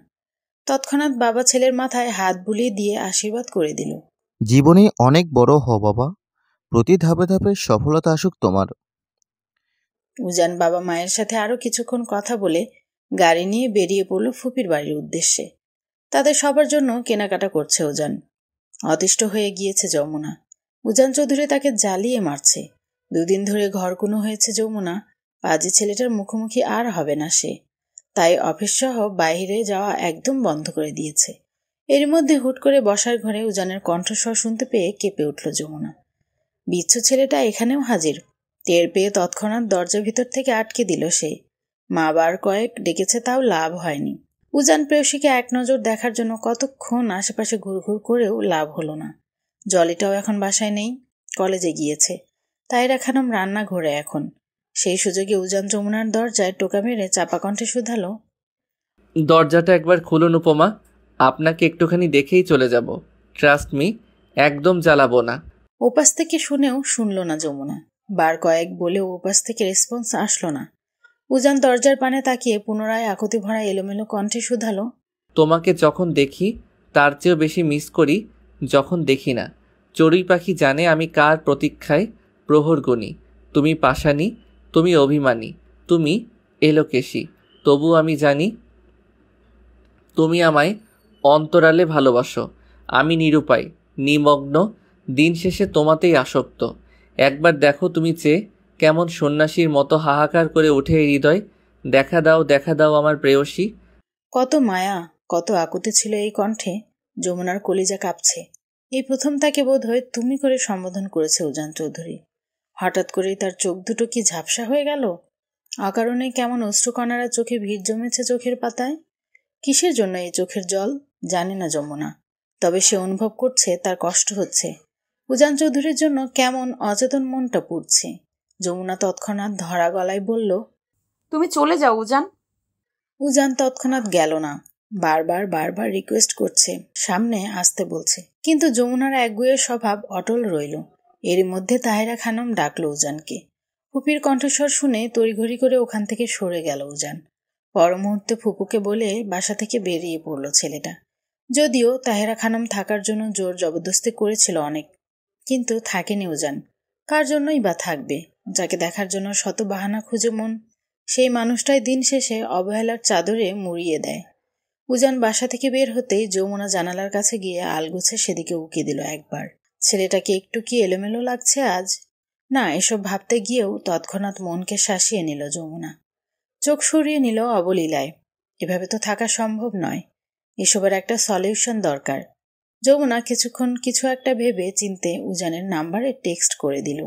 তৎক্ষণাৎ বাবা ছেলের মাথায় হাত বুলিয়ে দিয়ে আশীর্বাদ করে দিল, জীবনে অনেক বড় হও বাবা, প্রতি ধাপে ধাপে সফলতা আসুক তোমার। উজান বাবা মায়ের সাথে আরো কিছুক্ষণ কথা বলে গাড়ি নিয়ে বেরিয়ে পড়ল ফুপির বাড়ির উদ্দেশ্যে। তাদের সবার জন্য কেনাকাটা করছে উজান। অতিষ্ঠ হয়ে গিয়েছে যমুনা। উজান চৌধুরী তাকে জ্বালিয়ে মারছে। 2 দিন ধরে ঘরকুনো হয়েছে যমুনা। পাজি ছেলেটার মুখোমুখি আর হবে না সে, তাই অফিস সহ বাইরে যাওয়া একদম বন্ধ করে দিয়েছে। এর মধ্যে হুট করে বসার ঘরে উজানের কণ্ঠস্বর শুনতে পেয়ে কেঁপে উঠল যমুনা। বিচ্ছু ছেলেটা এখানেও হাজির। টের পেয়ে তৎক্ষণাৎ দরজার ভিতর থেকে আটকে দিল সে। মা বার কয়েক ডেকেছে, তাও লাভ হয়নি। উজান প্রেয়সীকে এক নজর দেখার জন্য কতক্ষণ আশেপাশে ঘুরঘুর করেও লাভ হলো না। জলিটাও এখন বাসায় নেই, কলেজে গিয়েছে। তাইরা খানম রান্নাঘরে এখন। সেই সুযোগে উজান যমুনার দরজায় টোকা মেরে চাপা কণ্ঠে শুধালো, দরজাটা একবার খুলুন উপমা, আপনাকে একটুখানি দেখেই চলে যাব। ট্রাস্ট মি, একদম জ্বালাবো না। ওপাশ থেকে শুনেও শুনল না যমুনা। বার কয়েক বলেও ওপাশ থেকে রেসপন্স আসলো না। উজান দরজার পানে তাকিয়ে পুনরায় আকুতি ভরা এলোমেলো কণ্ঠে শুধালো, তোমাকে যখন দেখি তার চেয়েও বেশি মিস করি যখন দেখি না। চড়ুই পাখি জানে আমি কার প্রতীক্ষায় প্রহর গুনি। তুমি পাষাণী, তুমি অভিমানী, তুমি এলোকেশী, তবু আমি জানি তুমি আমায় অন্তরালে ভালোবাসো। আমি নিরুপায়, নিমগ্ন, দিন শেষে তোমাতেই আসক্ত। একবার দেখো তুমি চেয়ে, কেমন সন্ন্যাসীর মতো হাহাকার করে ওঠে এই হৃদয়। দেখা দাও, দেখা দাও আমার প্রেয়সী। কত মায়া, কত আকুতি ছিল এই কণ্ঠে। যমুনার কলিজা কাঁপছে। এই প্রথম তাকে বোধ হয় তুমি করে সম্বোধন করেছে উজান চৌধুরী। হঠাৎ করেই তার চোখ দুটো কি ঝাপসা হয়ে গেল। অকারণে কেমন অশ্রুকণারা চোখে ভিড় জমেছে চোখের পাতায়। কিসের জন্য এই চোখের জল জানে না যমুনা, তবে সে অনুভব করছে তার কষ্ট হচ্ছে। উজান চৌধুরীর জন্য কেমন অচেতন মনটা পুড়ছে। যমুনা তৎক্ষণাৎ ধরা গলায় বলল, তুমি চলে যাও উজান। উজান তৎক্ষণাৎ গেল না। বারবার রিকোয়েস্ট করছে, সামনে আসতে বলছে, কিন্তু যমুনার একগুঁয়ে স্বভাব অটল রইল। এর মধ্যে তাহেরা খানম ডাকল উজানকে। ফুপির কণ্ঠস্বর শুনে তড়িঘড়ি করে ওখান থেকে সরে গেল উজান। পর মুহূর্তে ফুপুকে বলে বাসা থেকে বেরিয়ে পড়ল ছেলেটা। যদিও তাহেরা খানম থাকার জন্য জোর জবরদস্তি করেছিল অনেক, কিন্তু থাকেনি উজান। কার জন্যই বা থাকবে? যাকে দেখার জন্য শত বাহানা খুঁজে মন, সেই মানুষটাই দিন শেষে অবহেলার চাদরে মুড়িয়ে দেয়। উজান বাসা থেকে বের হতেই যমুনা জানালার কাছে গিয়ে আলগোছে সেদিকে উকি দিল একবার। ছেলেটাকে একটু কি এলোমেলো লাগছে আজ? না, এসব ভাবতে গিয়েও তৎক্ষণাৎ মনকে শাসিয়ে নিল যমুনা। চোখ সরিয়ে নিল অবলীলায়। এভাবে তো থাকা সম্ভব নয়। এসবের একটা সলিউশন দরকার। যমুনা কিছুক্ষণ কিছু একটা ভেবে চিনতে উজানের নাম্বারে টেক্সট করে দিল,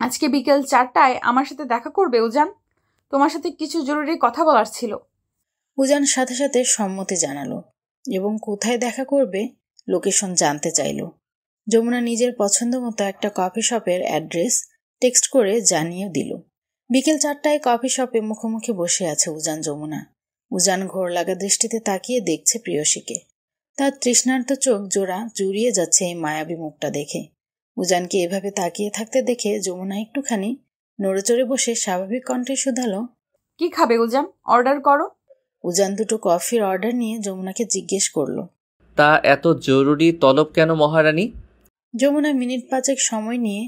আজকে বিকেল 4টায় আমার সাথে দেখা করবে উজান, তোমার সাথে কিছু জরুরি কথা বলার ছিল। উজান সাথে সাথে সম্মতি জানালো এবং কোথায় দেখা করবে লোকেশন জানতে চাইল। যমুনা নিজের পছন্দ মতো একটা কফি শপের অ্যাড্রেস টেক্সট করে জানিয়ে দিল। বিকেল 4টায় কফি শপে মুখোমুখি বসে আছে উজান যমুনা। উজান ঘোর লাগা দৃষ্টিতে তাকিয়ে দেখছে প্রেয়সীকে। তার তৃষ্ণার্ত চোখ জোড়া জুড়িয়ে যাচ্ছে এই মায়াবী মুখটা দেখে। উজানকে এভাবে তাকিয়ে থাকতে দেখে যমুনা একটুখানি নড়েচড়ে বসে স্বাভাবিক কণ্ঠে শুধালো, কি খাবে উজান? অর্ডার করো। উজান দুটো কফির অর্ডার নিয়ে যমুনাকে জিজ্ঞেস করলো, তা এত জরুরি তলব কেন মহারানী? যমুনা মিনিট 5 সময় নিয়ে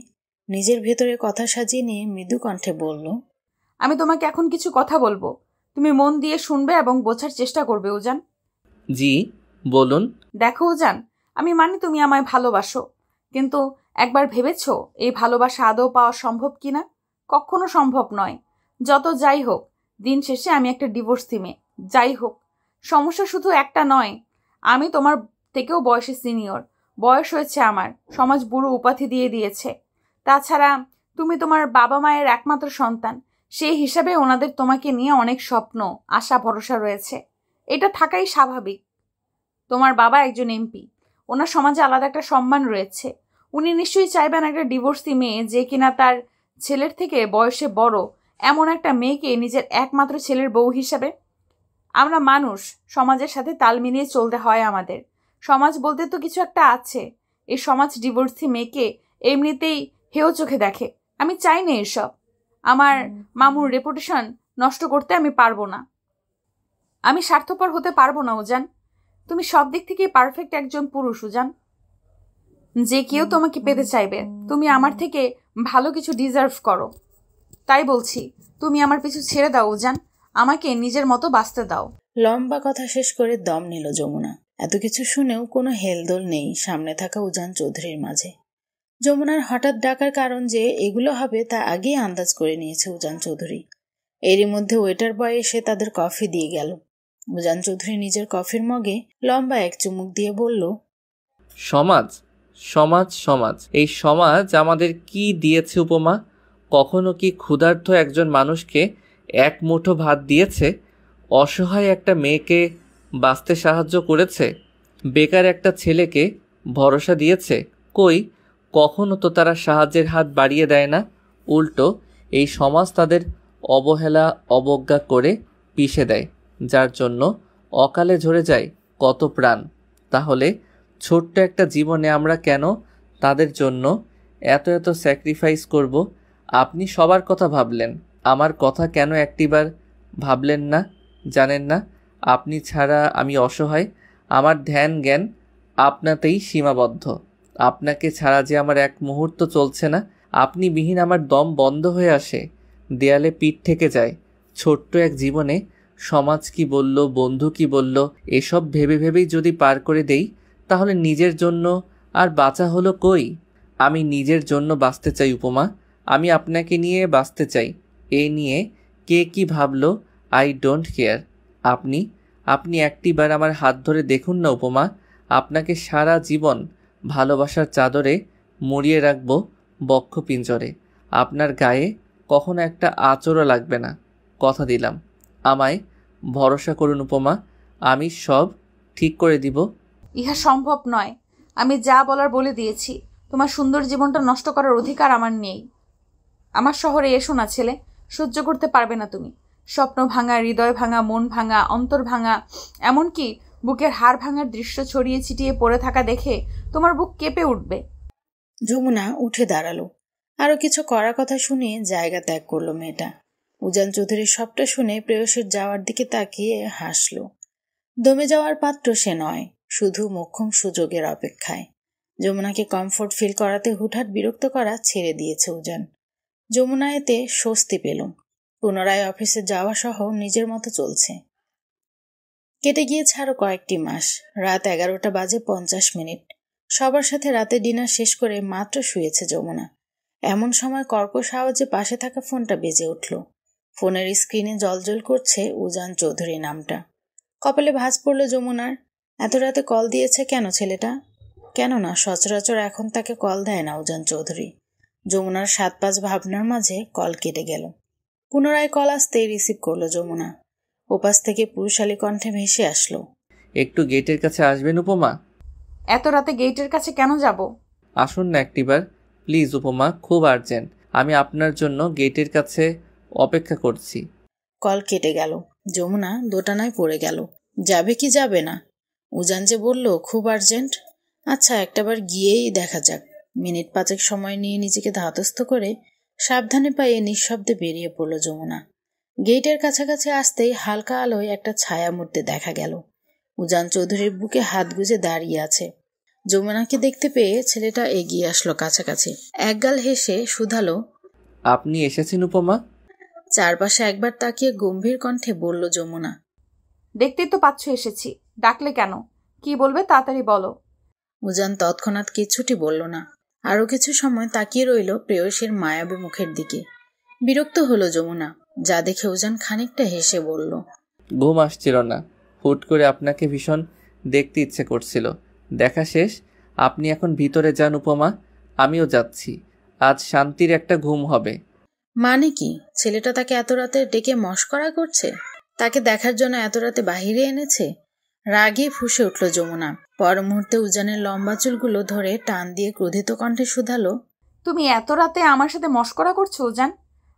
নিজের ভেতরে কথা সাজিয়ে নিয়ে মৃদু কণ্ঠে বলল, আমি তোমাকে এখন কিছু কথা বলবো, তুমি মন দিয়ে শুনবে এবং বোঝার চেষ্টা করবে উজান। জি বলুন। দেখো উজান, আমি মানি তুমি আমায় ভালোবাসো, কিন্তু একবার ভেবেছো এই ভালোবাসা আদৌ পাওয়া সম্ভব কিনা? কখনো সম্ভব নয়। যত যাই হোক, দিন শেষে আমি একটা ডিভোর্সি মেয়ে। যাই হোক, সমস্যা শুধু একটা নয়, আমি তোমার থেকেও বয়সে সিনিয়র। বয়স হয়েছে আমার, সমাজ বুড়ো উপাধি দিয়ে দিয়েছে। তাছাড়া তুমি তোমার বাবা মায়ের একমাত্র সন্তান, সেই হিসাবে ওনাদের তোমাকে নিয়ে অনেক স্বপ্ন, আশা, ভরসা রয়েছে। এটা থাকাই স্বাভাবিক। তোমার বাবা একজন এমপি, ওনার সমাজে আলাদা একটা সম্মান রয়েছে। উনি নিশ্চয়ই চাইবেন একটা ডিভোর্সি মেয়ে, যে কিনা তার ছেলের থেকে বয়সে বড়, এমন একটা মেয়েকে নিজের একমাত্র ছেলের বউ হিসাবে। আমরা মানুষ, সমাজের সাথে তাল মিলিয়ে চলতে হয় আমাদের। সমাজ বলতে তো কিছু একটা আছে। এই সমাজ ডিভোর্সি মেয়েকে এমনিতেই হেয় চোখে দেখে। আমি চাই না এসব। আমার মামুর রেপুটেশন নষ্ট করতে আমি পারবো না। আমি স্বার্থপর হতে পারবো না উজান। তুমি সব দিক থেকে পারফেক্ট একজন পুরুষ উজান, যে কেউ তোমাকে পেতে চাইবে। তুমি আমার থেকে ভালো কিছু ডিজার্ভ করো। তাই বলছি, তুমি আমার পিছু ছেড়ে দাও উজান, আমাকে নিজের মতো বাঁচতে দাও। লম্বা কথা শেষ করে দম নিল যমুনা। এত কিছু শুনেও কোনো হেলদোল নেই সামনে থাকা উজান চৌধুরীর মাঝে। যমুনার হঠাৎ ডাকার কারণ যে এগুলো হবে তা আগেই আন্দাজ করে নিয়েছে উজান চৌধুরী। এরই মধ্যে ওয়েটার বয় এসে তাদের কফি দিয়ে গেল। উজান চৌধুরী নিজের কফির মগে লম্বা এক চুমুক দিয়ে বলল, সমাজ সমাজ সমাজ, এই সমাজ আমাদের কি দিয়েছে উপমা? কখনো কি ক্ষুধার্ত একজন মানুষকে এক মুঠো ভাত দিয়েছে? অসহায় একটা মেয়েকে বাঁচতে সাহায্য করেছে? বেকার একটা ছেলেকে ভরসা দিয়েছে? কই, কখনো তো তারা সাহায্যের হাত বাড়িয়ে দেয় না। উল্টো এই সমাজ তাদের অবহেলা অবজ্ঞা করে পিষে দেয়, যার জন্য অকালে ঝরে যায় কত প্রাণ। তাহলে ছোট্ট একটা জীবনে আমরা কেন তাদের জন্য এত এত স্যাক্রিফাইস করব? আপনি সবার কথা ভাবলেন, আমার কথা কেন একটিবার ভাবলেন না? জানেন না আপনি ছাড়া আমি অসহায়, আমার ধ্যান জ্ঞান আপনাতেই সীমাবদ্ধ। আপনাকে ছাড়া যে আমার এক মুহূর্ত চলছে না। আপনি বিহীন আমার দম বন্ধ হয়ে আসে, দেয়ালে পিঠ থেকে যায়। ছোট্ট এক জীবনে সমাজ কি বলল, বন্ধু কি বলল, এসব ভেবে ভেবেই যদি পার করে দেই, তাহলে নিজের জন্য আর বাঁচা হলো কই? আমি নিজের জন্য বাঁচতে চাই উপমা, আমি আপনাকে নিয়ে বাঁচতে চাই। এই নিয়ে কে কি ভাবলো আই ডোন্ট কেয়ার। আপনি আপনি একটিবার আমার হাত ধরে দেখুন না উপমা, আপনাকে সারা জীবন ভালোবাসার চাদরে মুড়িয়ে রাখবো বক্ষ পিঞ্জরে। আপনার গায়ে কখনো একটা আঁচড়ও লাগবে না, কথা দিলাম। আমায় ভরসা করুন উপমা, আমি সব ঠিক করে দিব। ইহা সম্ভব নয়। আমি যা বলার বলে দিয়েছি। তোমার সুন্দর জীবনটা নষ্ট করার অধিকার আমার নেই। আমার শহরে এসো না ছেলে, সহ্য করতে পারবে না তুমি। স্বপ্ন ভাঙা, হৃদয় ভাঙা, মন ভাঙা, অন্তর ভাঙা, এমনকি বুকের হাড় ভাঙার দৃশ্য ছড়িয়ে ছিটিয়ে পড়ে থাকা দেখে তোমার বুক কেঁপে উঠবে। যমুনা উঠে দাঁড়ালো। আরো কিছু করার কথা শুনে জায়গা ত্যাগ করলো মেয়েটা। উজান চৌধুরীর সবটা শুনে প্রেয়সীর যাওয়ার দিকে তাকিয়ে হাসলো। দমে যাওয়ার পাত্র সে নয়, শুধু মোক্ষম সুযোগের অপেক্ষায়। যমুনাকে কমফোর্ট ফিল করাতে হুটহাট বিরক্ত করা ছেড়ে দিয়েছে উজান। যমুনা এতে স্বস্তি পেল। পুনরায় অফিসে যাওয়া সহ নিজের মতো চলছে। কেটে গিয়েছে আরো কয়েকটি মাস। রাত 11:50 সবার সাথে রাতে ডিনার শেষ করে মাত্র শুয়েছে যমুনা। এমন সময় কর্কশ আওয়াজে পাশে থাকা ফোনটা বেজে উঠল। ফোনের স্ক্রিনে জ্বলজ্বল করছে উজান চৌধুরী নামটা। কপালে ভাঁজ পড়ল যমুনার। এত রাতে কল দিয়েছে কেন ছেলেটা? কেননা সচরাচর এখন তাকে কল দেয় না উজান চৌধুরী। যমুনার 7-5 ভাবনার মাঝে কল কেটে গেল। পুনরায় কল আসতেই রিসিভ করলো যমুনা। ওপাশ থেকে পুরুষালী কণ্ঠে ভেসে আসলো, একটু গেটের কাছে আসবেন উপমা? এত রাতে গেটের কাছে কেন যাব? আসুন না একটিবার প্লিজ উপমা, খুব আর্জেন্ট। আমি আপনার জন্য গেটের কাছে অপেক্ষা করছি। কল কেটে গেল। যমুনা দোটানায় পড়ে গেল। যাবে কি যাবে না? উজান যে বলল খুব আর্জেন্ট। আচ্ছা, একটাবার গিয়েই দেখা যাক। মিনিট 5 সময় নিয়ে নিজেকে ধাতস্থ করে সাবধানে পায়ে নিঃশব্দে বেরিয়ে পড়ল যমুনা। গেটের কাছাকাছি আসতেই হালকা আলোয় একটা ছায়া মূর্তি দেখা গেল। উজান চৌধুরীর বুকে হাত গুজে দাঁড়িয়ে আছে। যমুনাকে দেখতে পেয়ে ছেলেটা এগিয়ে আসলো কাছাকাছি। একগাল হেসে শুধালো, আপনি এসেছেন উপমা? চারপাশে একবার তাকিয়ে গম্ভীর কণ্ঠে বলল যমুনা, দেখতেই তো পাচ্ছ এসেছি। ডাকলে কেন? কি বলবে তাড়াতাড়ি বলো। উজান তৎক্ষণাৎ কিছুটি বলল না। আরো কিছু সময় তাকিয়ে রইল প্রেয়সীর মায়াবী মুখের দিকে। বিরক্ত হলো যমুনা, যা দেখে উজান খানিকটা হেসে বলল, ঘুম আসছিল না, হুট করে আপনাকে ভীষণ দেখতে ইচ্ছে করছিল। দেখা শেষ, আপনি এখন ভিতরে যান উপমা, আমিও যাচ্ছি। আজ শান্তির একটা ঘুম হবে। মানে কি? ছেলেটা তাকে এত রাতে ডেকে মশকরা করছে? তাকে দেখার জন্য এত রাতে বাহিরে এনেছে? রাগে ফুঁসে উঠল যমুনা। পর মুহূর্তে উজানের লম্বা চুলগুলো ধরে টান দিয়ে ক্রোধিত কণ্ঠে শুধালো, তুমি এত রাতে আমার সাথে মশকরা করছো উজান?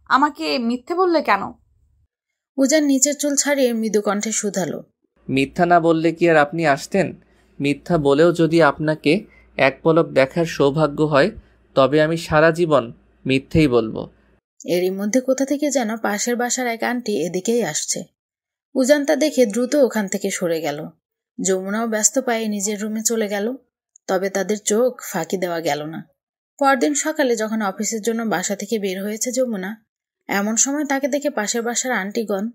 আমাকে মিথ্যে বললে কেন? উজান নিচের চুল ছাড়িয়ে মৃদু কণ্ঠে শুধালো, মিথ্যা না বললে কি আর আপনি আসতেন? মিথ্যা বলেও যদি আপনাকে এক পলক দেখার সৌভাগ্য হয়, তবে আমি সারা জীবন মিথ্যেই বলবো। এরই মধ্যে কোথা থেকে যেন পাশের বাসার এক আন্টি এদিকেই আসছে। উজান তা দেখে দ্রুত ওখান থেকে সরে গেল। যমুনাও ব্যস্ত পায়ে নিজের রুমে চলে গেল। তবে তাদের চোখ ফাঁকি দেওয়া গেল না। পরদিন সকালে যখন অফিসের জন্য বাসা থেকে বের হয়েছে যমুনা, এমন সময় তাকে দেখে পাশের বাসার আন্টিগণ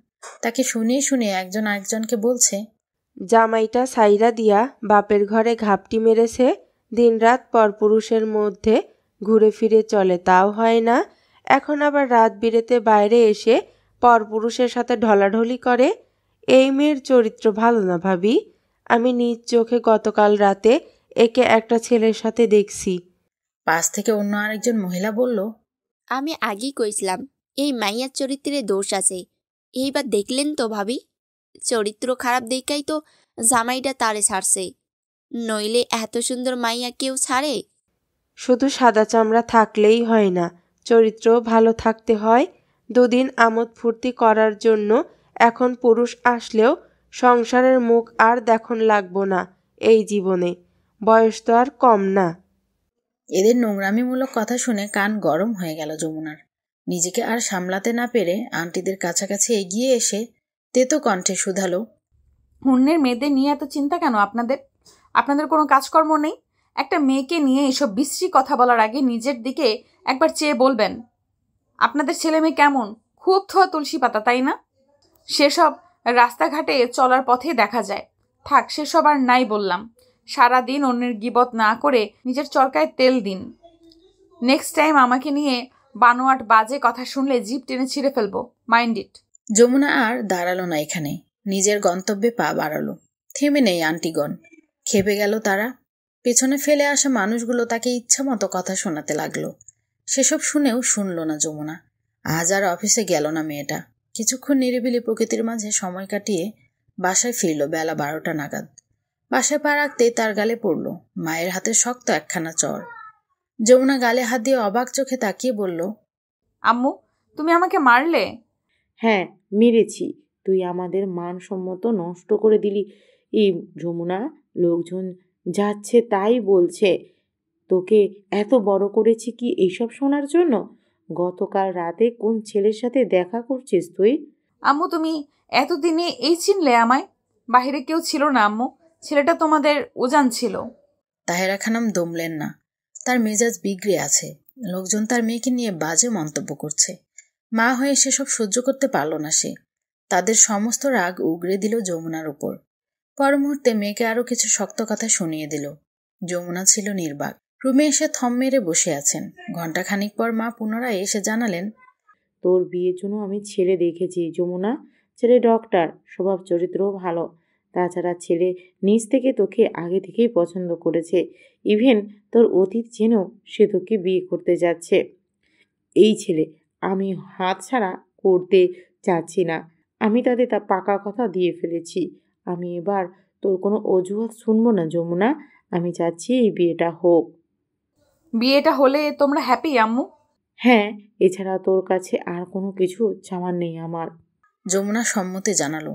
তাকে শুনিয়ে শুনিয়ে একজন আরেকজনকে বলছে, জামাইটা সাইরা দিয়া বাপের ঘরে ঘাপটি মেরেছে, দিনরাত পরপুরুষের মধ্যে ঘুরে ফিরে চলে, তাও হয় না। এখন আবার রাত বিরেতে বাইরে এসে পরপুরুষের সাথে ঢলাঢলি করে? এই মেয়ের চরিত্র ভালো না ভাবি। আমি নিজ চোখে গতকাল রাতে একে একটা ছেলের সাথে দেখছি। পাশ থেকে অন্য আরেকজন মহিলা বলল, আমি আগেই কইছিলাম এই মাইয়ার চরিত্রে দোষ আছে। এইবার দেখলেন তো ভাবি, চরিত্র খারাপ দেখাই তো জামাইটা তারে ছাড়ছে, নইলে এত সুন্দর মাইয়া কেউ ছাড়ে? শুধু সাদা চামড়া থাকলেই হয় না, চরিত্রও ভালো থাকতে হয়। দুদিন আমোদ ফুর্তি করার জন্য এখন পুরুষ আসলেও সংসারের মুখ আর দেখুন লাগবো না এই জীবনে। বয়স তো আর কম না। এদের নোংরামিমূলক কথা শুনে কান গরম হয়ে গেল যমুনার। নিজেকে আর সামলাতে না পেরে আন্টিদের কাছাকাছি এগিয়ে এসে তেতো কণ্ঠে শুধালো, অন্যের মেয়েদের নিয়ে এত চিন্তা কেন আপনাদের? আপনাদের কোনো কাজকর্ম নেই? একটা মেয়েকে নিয়ে এসব বিশ্রী কথা বলার আগে নিজের দিকে একবার চেয়ে বলবেন, আপনাদের ছেলে মেয়ে কেমন? খুব থোয়া তুলসী পাতা, তাই না? সেসব রাস্তাঘাটে চলার পথে দেখা যায়। থাক, সেসব আর নাই বললাম। সারাদিন অন্যের গিবত না করে নিজের চরকায় তেল দিন। নেক্সট টাইম আমাকে নিয়ে বানোয়াট বাজে কথা শুনলে জিভ টেনে ছিঁড়ে ফেলবো, মাইন্ড ইট। যমুনা আর দাঁড়ালো না এখানে, নিজের গন্তব্যে পা বাড়ালো। থেমে নেই আন্টিগণ, খেপে গেল তারা। পেছনে ফেলে আসা মানুষগুলো তাকে ইচ্ছা মতো কথা শোনাতে লাগলো। সেসব শুনেও শুনল না যমুনা। আজ আর অফিসে গেল না মেয়েটা। কিছুক্ষণ নিরিবিলি প্রকৃতির মাঝে সময় কাটিয়ে বাসায় ফিরল বেলা 12টা নাগাদ। বাসায় পা রাখতেই তার গালে পড়ল মায়ের হাতে শক্ত একখানা চড়। যমুনা গালে হাত দিয়ে অবাক চোখে তাকিয়ে বলল, আম্মু, তুমি আমাকে মারলে? হ্যাঁ, মেরেছি। তুই আমাদের মানসম্মত নষ্ট করে দিলি। এই যমুনা, লোকজন যাচ্ছে তাই বলছে তোকে এত বড় করেছি কি এইসব শোনার জন্য? গতকাল রাতে কোন ছেলের সাথে দেখা করছিস তুই? আম্মু, তুমি এতদিনে এই চিনলে আমায়? বাহিরে কেউ ছিল না আম্মু, ছেলেটা তোমাদের উজান ছিল। তাহেরা খানম দমলেন না। তার মেজাজ বিগড়ে আছে। লোকজন তার মেয়েকে নিয়ে বাজে মন্তব্য করছে। মা হয়ে সেসব সহ্য করতে পারল না সে। তাদের সমস্ত রাগ উগরে দিল যমুনার উপর। পর মুহূর্তে মেয়েকে আরো কিছু শক্ত কথা শুনিয়ে দিল। যমুনা ছিল নির্বাক। রুমে এসে থম মেরে বসে আছেন। ঘণ্টাখানিক পর মা পুনরায় এসে জানালেন, তোর বিয়ের জন্য আমি ছেলে দেখেছি যমুনা। ছেলে ডক্টর, স্বভাব চরিত্রও ভালো। তাছাড়া ছেলে নিজ থেকে তোকে আগে থেকেই পছন্দ করেছে। ইভেন তোর অতীত জেনেও সে তোকে বিয়ে করতে যাচ্ছে। এই ছেলে আমি হাতছাড়া করতে চাচ্ছি না। আমি তাদের তা পাকা কথা দিয়ে ফেলেছি। আমি এবার তোর কোনো অজুহাত শুনবো না যমুনা। আমি চাচ্ছি এই বিয়েটা হোক। বিয়েটা হলে তোমরা হ্যাপি আম্মু? হ্যাঁ, এছাড়া তোর কাছে আর কোনো কিছু চাওয়ার নেই আমার। যমুনা সম্মতি জানালো।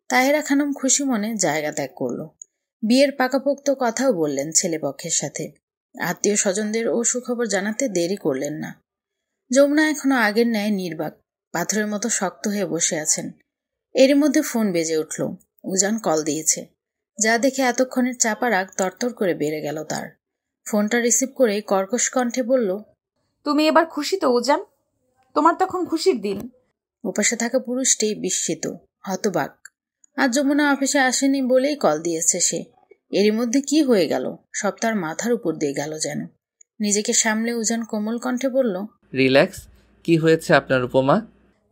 তাহেরা খানম খুশি মনে জায়গা ত্যাগ করলো। বিয়ের পাকাপোক্ত কথাও বললেন ছেলেপক্ষের সাথে। আত্মীয় স্বজনদের ও সুখবর জানাতে দেরি করলেন না। যমুনা এখনো আগের ন্যায় নির্বাক, পাথরের মতো শক্ত হয়ে বসে আছেন। এরই মধ্যে ফোন বেজে উঠল। উজান কল দিয়েছে। যা দেখে এতক্ষণের চাপা রাগ তরতর করে বেড়ে গেল তার। ফোনটা রিসিভ করে কর্কশ কণ্ঠে বলল, তুমি এবার খুশি তো উজান? তোমার তখন খুশির দিন। উপাসে থাকা পুরুষটি বিস্মিত, হতবাক। আজ যমুনা অফিসে আসেনি বলেই কল দিয়েছে সে। এরই মধ্যে কি হয়ে গেল? সব তার মাথার উপর দিয়ে গেল যেন। নিজেকে সামলে উজান কোমল কণ্ঠে বলল, রিল্যাক্স। কি হয়েছে আপনার উপমা?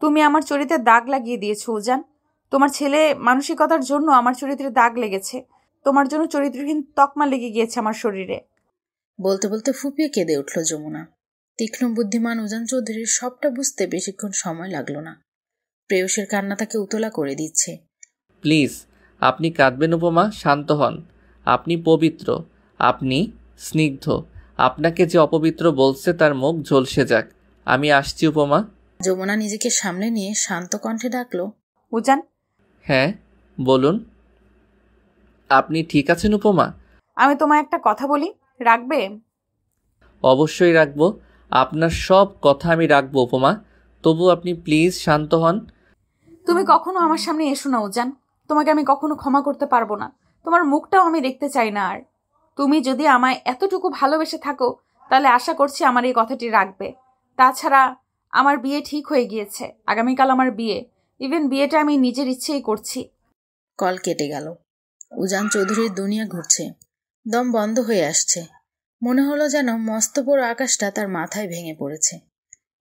তুমি আমার চরিত্রে দাগ লাগিয়ে দিয়েছো উজান। তোমার ছেলে মানসিকতার জন্য আমার চরিত্রে দাগ লেগেছে। তোমার জন্য চরিত্রহীন তকমা লেগে গিয়েছে আমার শরীরে। বলতে বলতে ফুপিয়ে কেঁদে উঠল যমুনা। তীক্ষ্ণ বুদ্ধিমান উজান চৌধুরীর সবটা বুঝতে বেশিক্ষণ সময় লাগলো না। প্রেয়সের কান্না তাকে উতলা করে দিচ্ছে। প্লিজ, আপনি কাঁদবেন উপমা? শান্ত হন। আপনি পবিত্র, আপনি স্নিগ্ধ। আপনাকে যে অপবিত্র বলছে তার মুখ ঝলসে যাক। আমি আসছি উপমা। যমুনা নিজেকে সামলে নিয়ে শান্ত কণ্ঠে ডাকলো, উজান। হ্যাঁ বলুন। আপনি ঠিক আছেন উপমা? আমি তোমায় একটা কথা বলি, রাখবে? অবশ্যই রাখবো। আপনার সব কথা আমি রাখবো উপমা। তবু আপনি প্লিজ শান্ত হন। তুমি কখনো আমার সামনে এসো না উজান। তোমাকে আমি কখনো ক্ষমা করতে পারবো না। তোমার মুখটাও আমি দেখতে চাই না আর। তুমি যদি আমায় এতটুকু ভালোবেসে থাকো তাহলে আশা করছি আমার এই কথাটি রাখবে। তাছাড়া আমার বিয়ে ঠিক হয়ে গিয়েছে। আগামীকাল আমার বিয়ে। ইভেন বিয়েটা আমি নিজের ইচ্ছেই করছি। কল কেটে গেল। উজান চৌধুরীর দুনিয়া ঘুরছে। দম বন্ধ হয়ে আসছে। মনে হলো যেন মস্ত বড় আকাশটা তার মাথায় ভেঙে পড়েছে।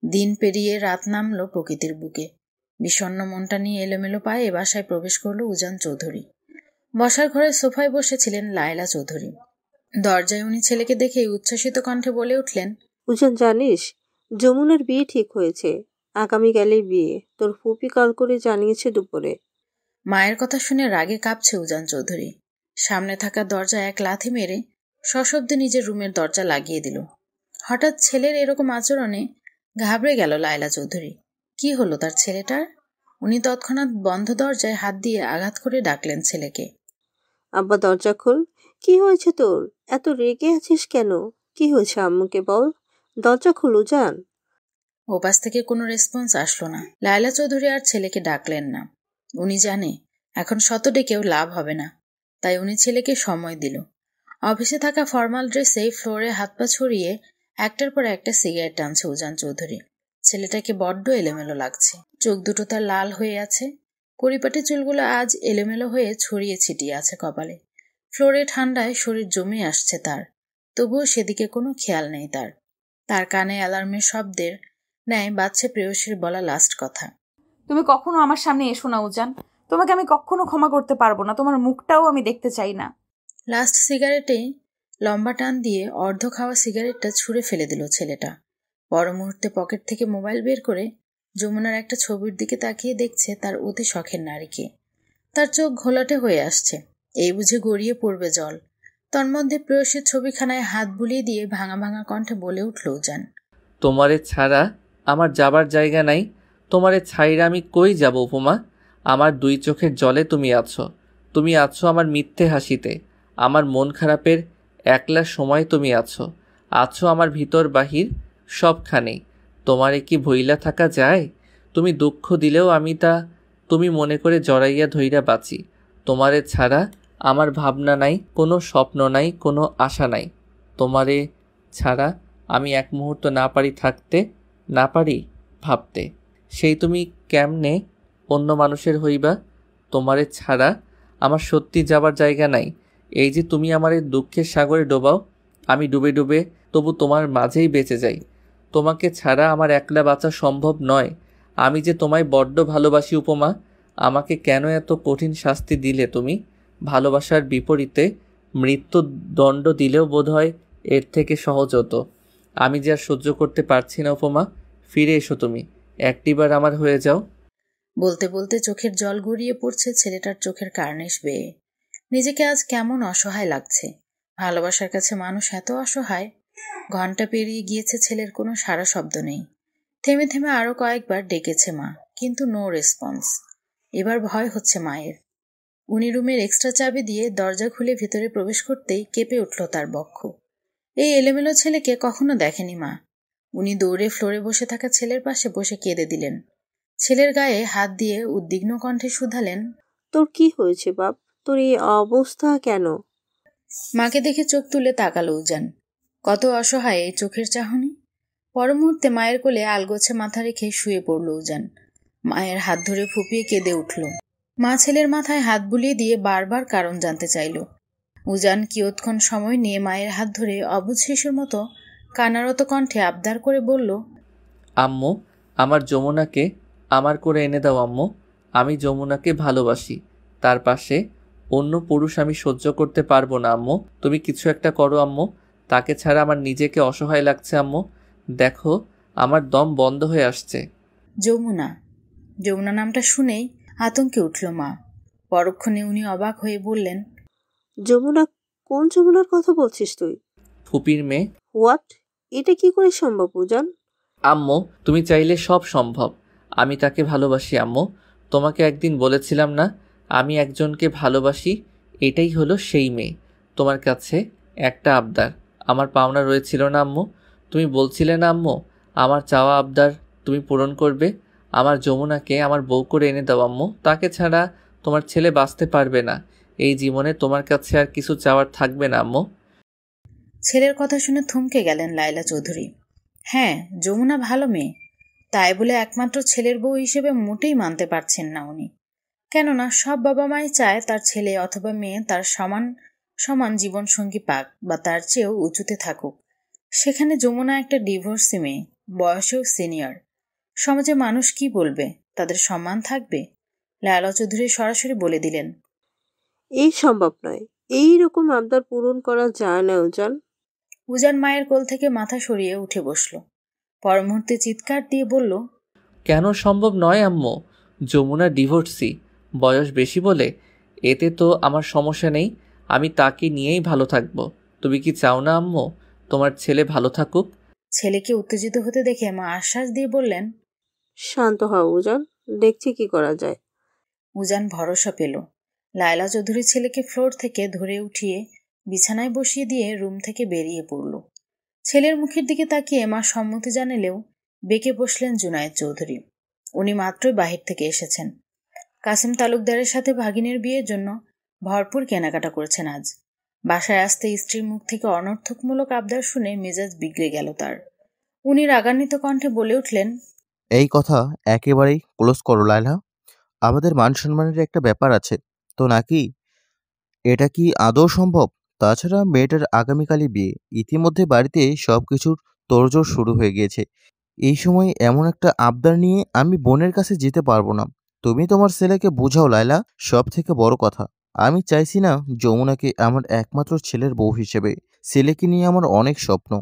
দিন পেরিয়ে রাত নামলো প্রকৃতির বুকে। বিষণ্ণ মনটা নিয়ে এলোমেলো পায়ে বাসায় প্রবেশ করলো উজান চৌধুরী। বসার ঘরের সোফায় বসেছিলেন লায়লা চৌধুরী। দরজায় উনি ছেলেকে দেখেই উচ্ছ্বাসিত কণ্ঠে বলে উঠলেন, উজান জানিস, যমুনার বিয়ে ঠিক হয়েছে, আগামীকালই বিয়ে। তোর ফুপি কল করে জানিয়েছে দুপুরে। মায়ের কথা শুনে রাগে কাঁপছে উজান চৌধুরী। সামনে থাকা দরজা এক লাথি মেরে সশব্দে নিজের রুমের দরজা লাগিয়ে দিল। হঠাৎ ছেলের এরকম আচরণে ঘাবড়ে গেল লায়লা চৌধুরী। কি হলো তার ছেলেটার? উনি তৎক্ষণাৎ বন্ধ দরজায় হাত দিয়ে আঘাত করে ডাকলেন ছেলেকে। আব্বা দরজা খোল। কি হয়েছে তোর? এত রেগে আছিস কেন? কি হয়েছে আম্মুকে বল। দরজা খোল উজান। ওপাশ থেকে কোনো রেসপন্স আসলো না। লায়লা চৌধুরী আর ছেলেকে ডাকলেন না। উনি জানে এখন শত ডেকেও লাভ হবে না, তাই উনি ছেলেকে সময় দিল। অফিসে থাকা ফর্মাল ড্রেসে ফ্লোরে হাত পা ছড়িয়ে একটার পর একটা সিগারেট টানছে উজান চৌধুরী। ছেলেটাকে বড্ড এলোমেলো লাগছে। চোখ দুটো তার লাল হয়ে আছে। পরিপাটি চুলগুলো আজ এলোমেলো হয়ে ছড়িয়ে ছিটিয়ে আছে কপালে। ফ্লোরে ঠান্ডায় শরীর জমে আসছে তার, তবুও সেদিকে কোনো খেয়াল নেই তার। তার কানে অ্যালার্মের শব্দের ন্যায় বাজছে প্রেয়সীর বলা লাস্ট কথা, তুমি কখনো আমার সামনে এসো না উজান, তোমাকে আমি কখনো ক্ষমা করতে পারবো না, তোমার মুখটাও আমি দেখতে চাই না। লাস্ট সিগারেটে লম্বা টান দিয়ে অর্ধ খাওয়া সিগারেটটা ছুঁড়ে ফেলে দিল ছেলেটা। পর মুহূর্তে পকেট থেকে মোবাইল বের করে যমুনার একটা ছবির দিকে তাকিয়ে দেখছে তার অতি শখের নারীকে। তার চোখ ঘোলাটে হয়ে আসছে, এই বুঝে গড়িয়ে পড়বে জল। তন্মধ্যে প্রেয়সীর ছবিখানায় হাত বুলিয়ে দিয়ে ভাঙা ভাঙা কণ্ঠে বলে উঠল উজান, তোমারে ছাড়া আমার যাবার জায়গা নাই। তোমারে ছাইরা আমি কই যাব উপমা? আমার দুই চোখের জলে তুমি আছো। তুমি আছো আমার মিথ্যে হাসিতে, আমার মন খারাপের একলা সময় তুমি আছো। আছো আমার ভিতর বাহির সবখানেই। তোমারে কি ভইলা থাকা যায়? তুমি দুঃখ দিলেও আমি তা তুমি মনে করে জড়াইয়া ধইরা বাঁচি। তোমারে ছাড়া আমার ভাবনা নাই, কোনো স্বপ্ন নাই, কোনো আশা নাই। তোমারে ছাড়া আমি এক মুহূর্ত না পারি থাকতে, না পারি ভাবতে। সেই তুমি কেমনে অন্য মানুষের হইবা? তোমারে ছাড়া আমার সত্যি যাবার জায়গা নাই। এই যে তুমি আমার এই দুঃখের সাগরে ডোবাও, আমি ডুবে ডুবে তবু তোমার মাঝেই বেঁচে যাই। তোমাকে ছাড়া আমার একলা বাঁচা সম্ভব নয়। আমি যে তোমায় বড্ড ভালোবাসি উপমা। আমাকে কেন এত কঠিন শাস্তি দিলে তুমি? ভালোবাসার বিপরীতে মৃত্যুদণ্ড দিলেও বোধহয় এর থেকে সহজ হতো। আমি যে আর সহ্য করতে পারছি না উপমা। ফিরে এসো তুমি, একটিবার আমার হয়ে যাও। বলতে বলতে চোখের জল গড়িয়ে পড়ছে ছেলেটার চোখের কার্নিশ বেয়ে। নিজেকে আজ কেমন অসহায় লাগছে। ভালোবাসার কাছে মানুষ এত অসহায়। ঘন্টা পেরিয়ে গিয়েছে, ছেলের কোনো সাড়া শব্দ নেই। থেমে থেমে আরো কয়েকবার ডেকেছে মা, কিন্তু নো রেসপন্স। এবার ভয় হচ্ছে মায়ের। উনি রুমের এক্সট্রা চাবি দিয়ে দরজা খুলে ভিতরে প্রবেশ করতেই কেঁপে উঠল তার বক্ষ। এই এলোমেলো ছেলেকে কখনো দেখেনি মা। উনি দৌড়ে ফ্লোরে বসে থাকা ছেলের পাশে বসে কেঁদে দিলেন। ছেলের গায়ে হাত দিয়ে উদ্বিগ্ন কণ্ঠে শুধালেন, তোর কি হয়েছে বাপ? তোর এই অবস্থা কেন? মাকে দেখে চোখ তুলে তাকালো উজান। কত অসহায় এই চোখের চাহনি। পর মুহূর্তে মায়ের কোলে আলগোছে মাথা রেখে শুয়ে পড়ল উজান। মায়ের হাত ধরে ফুপিয়ে কেঁদে উঠল। মা ছেলের মাথায় হাত বুলিয়ে দিয়ে বারবার কারণ জানতে চাইল। উজান কিয়ৎক্ষণ সময় নিয়ে মায়ের হাত ধরে অবুঝ শিশুর মতো কান্নারত কণ্ঠে আবদার করে বলল, আম্মু, আমার যমুনাকে আমার করে এনে দাও আম্মু। আমি যমুনাকে ভালোবাসি। তার পাশে অন্য পুরুষ আমি সহ্য করতে পারবো না আম্মু। তুমি কিছু একটা করো আম্মু। তাকে ছাড়া আমার নিজেকে অসহায় লাগছে আম্মু। দেখো আমার দম বন্ধ হয়ে আসছে। যমুনা। যমুনা নামটা শুনেই আতঙ্কে উঠল মা। পরক্ষণে উনি অবাক হয়ে বললেন, যমুনা? কোন যমুনার কথা বলছিস তুই? ফুপির মেয়ে। হোয়াট? এটা কি করে সম্ভব উজান? আম্মু, তুমি চাইলে সব সম্ভব। আমি তাকে ভালোবাসি আম্মু। তোমাকে একদিন বলেছিলাম না আমি একজনকে ভালোবাসি? এটাই হলো সেই মেয়ে। তোমার কাছে একটা আবদার আমার পাওনা রয়েছিল না আম্মু? তুমি বলছিলে না আম্মু আমার চাওয়া আবদার তুমি পূরণ করবে? আমার যমুনাকে আমার বউ করে এনে দাও আম্মু। তাকে ছাড়া তোমার ছেলে বাঁচতে পারবে না। এই জীবনে তোমার কাছে আর কিছু চাওয়ার থাকবে না আম্মু। ছেলের কথা শুনে থমকে গেলেন লায়লা চৌধুরী। হ্যাঁ, যমুনা ভালো মেয়ে, তাই বলে একমাত্র ছেলের বউ হিসেবে মোটেই মানতে পারছেন না উনি। কেননা সব বাবা মাই চায় তার ছেলে অথবা মেয়ে তার সমান সমান জীবনসঙ্গী পাক বা তার চেয়েও উঁচুতে থাকুক। সেখানে যমুনা একটা ডিভোর্সি মেয়ে, বয়সেও সিনিয়র। সমাজে মানুষ কি বলবে তাদের সম্মান থাকবে? লায়লা চৌধুরী সরাসরি বলে দিলেন, এই সম্ভব নয়। এই রকম আবদার পূরণ করা যায় না উজান। উজান মায়ের কোল থেকে মাথা সরিয়ে উঠে বসল। পর মুহূর্তে চিৎকার দিয়ে বলল, কেন সম্ভব নয় আম্মু? যমুনা ডিভোর্সি, বয়স বেশি বলে। এতে তো আমার সমস্যা নেই, আমি তাকে নিয়েই ভালো থাকবো। তুমি কি চাও না আম্মু তোমার ছেলে ভালো থাকুক? ছেলেকে উত্তেজিত হতে দেখে মা আশ্বাস দিয়ে বললেন, শান্ত হও উজান, দেখছি কি করা যায়। উজান ভরসা পেল। লায়লা চৌধুরী ছেলেকে ফ্লোর থেকে ধরে উঠিয়ে বিছানায় বসিয়ে দিয়ে রুম থেকে বেরিয়ে পড়ল। ছেলের মুখের দিকে তাকিয়ে মা সম্মতি জানালেও বেঁকে বসলেন জুনায়েদ চৌধুরী। উনি মাত্রই বাহির থেকে এসেছেন। কাসিম তালুকদারের সাথে ভাগিনের বিয়ের জন্য ভরপুর কেনাকাটা করেছেন আজ। বাসায় আসতে স্ত্রীর মুখ থেকে অনর্থকমূলক আবদার শুনে মেজাজ বিগড়ে গেল তার। উনি রাগান্বিত কণ্ঠে বলে উঠলেন, এই কথা একেবারেই ক্লোজ করো লায়লা। আমাদের মান সম্মানের একটা ব্যাপার আছে তো নাকি? এটা কি আদৌ সম্ভব? তাছাড়া মেয়েটার আগামীকালই বিয়ে। ইতিমধ্যে বাড়িতে সব কিছুর তোড়জোড় শুরু হয়ে গিয়েছে। এই সময় এমন একটা আবদার নিয়ে আমি বোনের কাছে যেতে পারবো না। তুমি তোমার ছেলেকে বোঝাও লায়লা। সব থেকে বড় কথা, আমি চাইছি না যমুনাকে আমার একমাত্র ছেলের বউ হিসেবে। ছেলেকে নিয়ে আমার অনেক স্বপ্ন।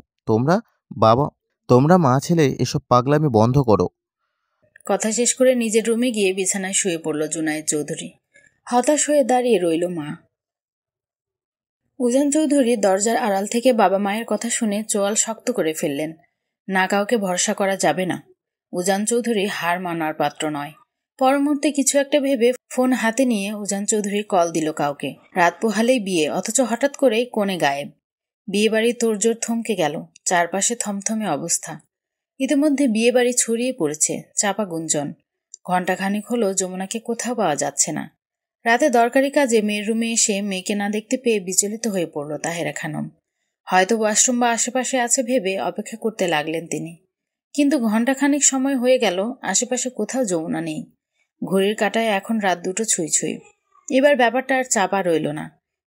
তোমরা মা ছেলে এসব পাগলামি বন্ধ করো। কথা শেষ করে নিজের রুমে গিয়ে বিছানায় শুয়ে পড়ল জুনায়েদ চৌধুরী। হতাশ হয়ে দাঁড়িয়ে রইল মা। উজান চৌধুরী দরজার আড়াল থেকে বাবা মায়ের কথা শুনে চোয়াল শক্ত করে ফেললেন। না, কাউকে ভরসা করা যাবে না। উজান চৌধুরী হার মানার পাত্র নয়। পর মুহূর্তে কিছু একটা ভেবে ফোন হাতে নিয়ে উজান চৌধুরী কল দিল কাউকে। রাত পোহালেই বিয়ে, অথচ হঠাৎ করেই কোণে গায়েব। বিয়ে বাড়ি তোড়জোড় থমকে গেল। চারপাশে থমথমে অবস্থা। ইতিমধ্যে বিয়ে বাড়ি ছড়িয়ে পড়েছে চাপা গুঞ্জন। ঘণ্টাখানিক হলো যমুনাকে কোথাও পাওয়া যাচ্ছে না। রাতে দরকারি কাজে মেয়ের রুমে এসে মেয়েকে না দেখতে পেয়ে বিচলিত হয়ে পড়ল তাহেরা খানম। হয়তো ওয়াশরুম বা আশেপাশে আছে ভেবে অপেক্ষা করতে লাগলেন তিনি। কিন্তু ঘণ্টাখানিক সময় হয়ে গেল, আশেপাশে কোথাও যমুনা নেই। ঘড়ির কাঁটায় এখন রাত 2টো ছুঁই ছুঁই। এবার ব্যাপারটা আর চাপা রইল না।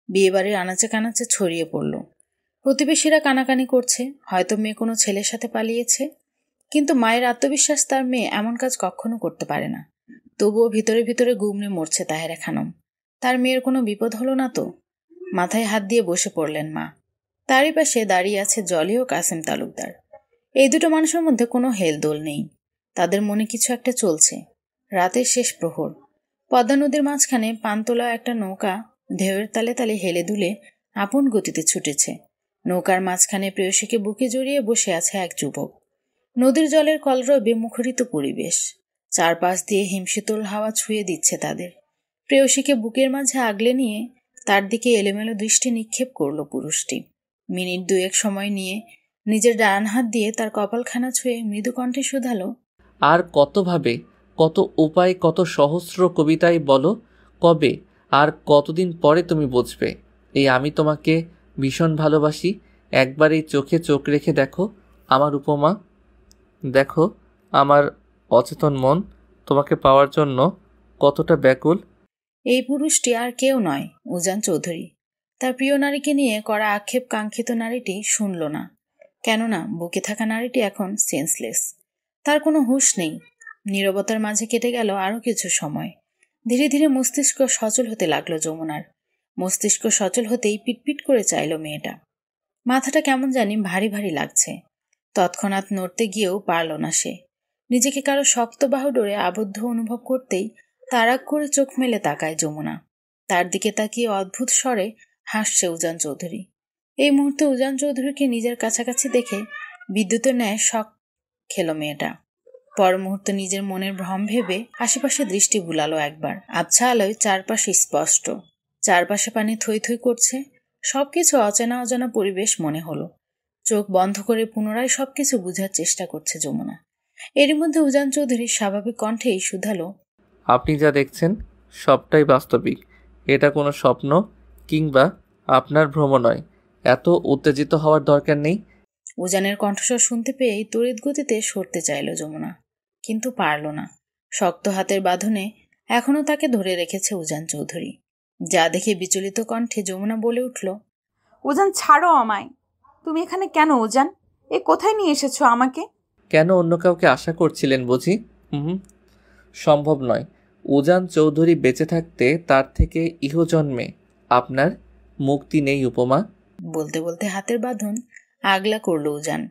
বিয়েবাড়ির আনাচে কানাচে ছড়িয়ে পড়ল। প্রতিবেশীরা কানাকানি করছে, হয়তো মেয়ে কোনো ছেলের সাথে পালিয়েছে। কিন্তু মায়ের আত্মবিশ্বাস তার মেয়ে এমন কাজ কখনো করতে পারে না। তবুও ভিতরে ভিতরে গুমড়ে মরছে তাহেরা খানম। তার মেয়ের কোনো বিপদ হলো না তো? মাথায় হাত দিয়ে বসে পড়লেন মা। তারই পাশে দাঁড়িয়ে আছে জলি ও কাসিম তালুকদার। এই দুটো মানুষের মধ্যে কোনো হেলদোল নেই। তাদের মনে কিছু একটা চলছে। রাতের শেষ প্রহর। পদ্মা নদীর মাঝখানে পানতোলা একটা নৌকা ঢেউয়ের তালে তালে হেলে দুলে আপন গতিতে ছুটেছে। নৌকার মাঝখানে প্রেয়সীকে বুকে জড়িয়ে বসে আছে এক যুবক। নদীর জলের কলরবে মুখরিত পরিবেশ। চারপাশ দিয়ে হিমশীতল হাওয়া ছুঁয়ে দিচ্ছে তাদের। প্রেয়সীকে বুকের মাঝে আগলে নিয়ে তার দিকে এলোমেলো দৃষ্টি নিক্ষেপ করল পুরুষটি। মিনিট 2-1 সময় নিয়ে নিজের ডান হাত দিয়ে তার কপালখানা ছুঁয়ে মৃদু কণ্ঠে শুধালো, আর কতভাবে, কত উপায়, কত সহস্র কবিতায় বলো, কবে আর কতদিন পরে তুমি বুঝবে এই আমি তোমাকে ভীষণ ভালোবাসি? একবার এই চোখে চোখ রেখে দেখো আমার উপমা। দেখো আমার অচেতন মন তোমাকে পাওয়ার জন্য কতটা ব্যাকুল। এই পুরুষটি আর কেউ নয়, উজান চৌধুরী। তার প্রিয় নারীকে নিয়ে করা আক্ষেপ কাঙ্ক্ষিত নারীটি শুনল না। কেননা বুকে থাকা নারীটি এখন সেন্সলেস। তার কোনো হুঁশ নেই। নীরবতার মাঝে কেটে গেল আরও কিছু সময়। ধীরে ধীরে মস্তিষ্ক সচল হতে লাগলো যমুনার। মস্তিষ্ক সচল হতেই পিটপিট করে চাইল মেয়েটা। মাথাটা কেমন জানি ভারী ভারী লাগছে। তৎক্ষণাৎ নড়তে গিয়েও পারল না সে। নিজেকে কারো শক্ত বাহুডোরে আবদ্ধ অনুভব করতেই তাড়াক করে চোখ মেলে তাকায় যমুনা। তার দিকে তাকিয়ে অদ্ভুত স্বরে হাসছে উজান চৌধুরী। এই মুহূর্তে উজান চৌধুরীকে নিজের কাছাকাছি দেখে বিদ্যুতের ন্যায় শক খেল মেয়েটা। পর মুহূর্তে নিজের মনের ভ্রম ভেবে আশেপাশে দৃষ্টি বুলালো একবার। আবছা আলোয় চারপাশে স্পষ্ট। চারপাশে পানি থই থই করছে। সবকিছু অচেনা অজানা পরিবেশ মনে হলো। চোখ বন্ধ করে পুনরায় সবকিছু বুঝার চেষ্টা করছে যমুনা। এরই মধ্যে উজান চৌধুরী স্বাভাবিক কণ্ঠেই শুধালো, আপনি যা দেখছেন সবটাই বাস্তবিক। এটা কোনো স্বপ্ন কিংবা আপনার ভ্রম নয়। এত উত্তেজিত হওয়ার দরকার নেই। উজানের কণ্ঠস্বর শুনতে পেয়েই তড়িৎ গতিতে সরতে চাইল যমুনা, কিন্তু পারল না। শক্ত হাতের বাঁধনে এখনো তাকে ধরে রেখেছে উজান চৌধুরী। যা দেখে বিচলিত কণ্ঠে যমুনা বলে উঠল, উজান ছাড়ো আমায়। তুমি এখানে কেন উজান? কোথায় নিয়ে এসেছো আমাকে? কেন অন্য কাউকে আশা করছিলেন বুঝি? সম্ভব নয়। উজান চৌধুরী বেঁচে থাকতে তার থেকে ইহজন্মে আপনার মুক্তি নেই উপমা। বলতে বলতে হাতের বাঁধন আগলা করল উজান।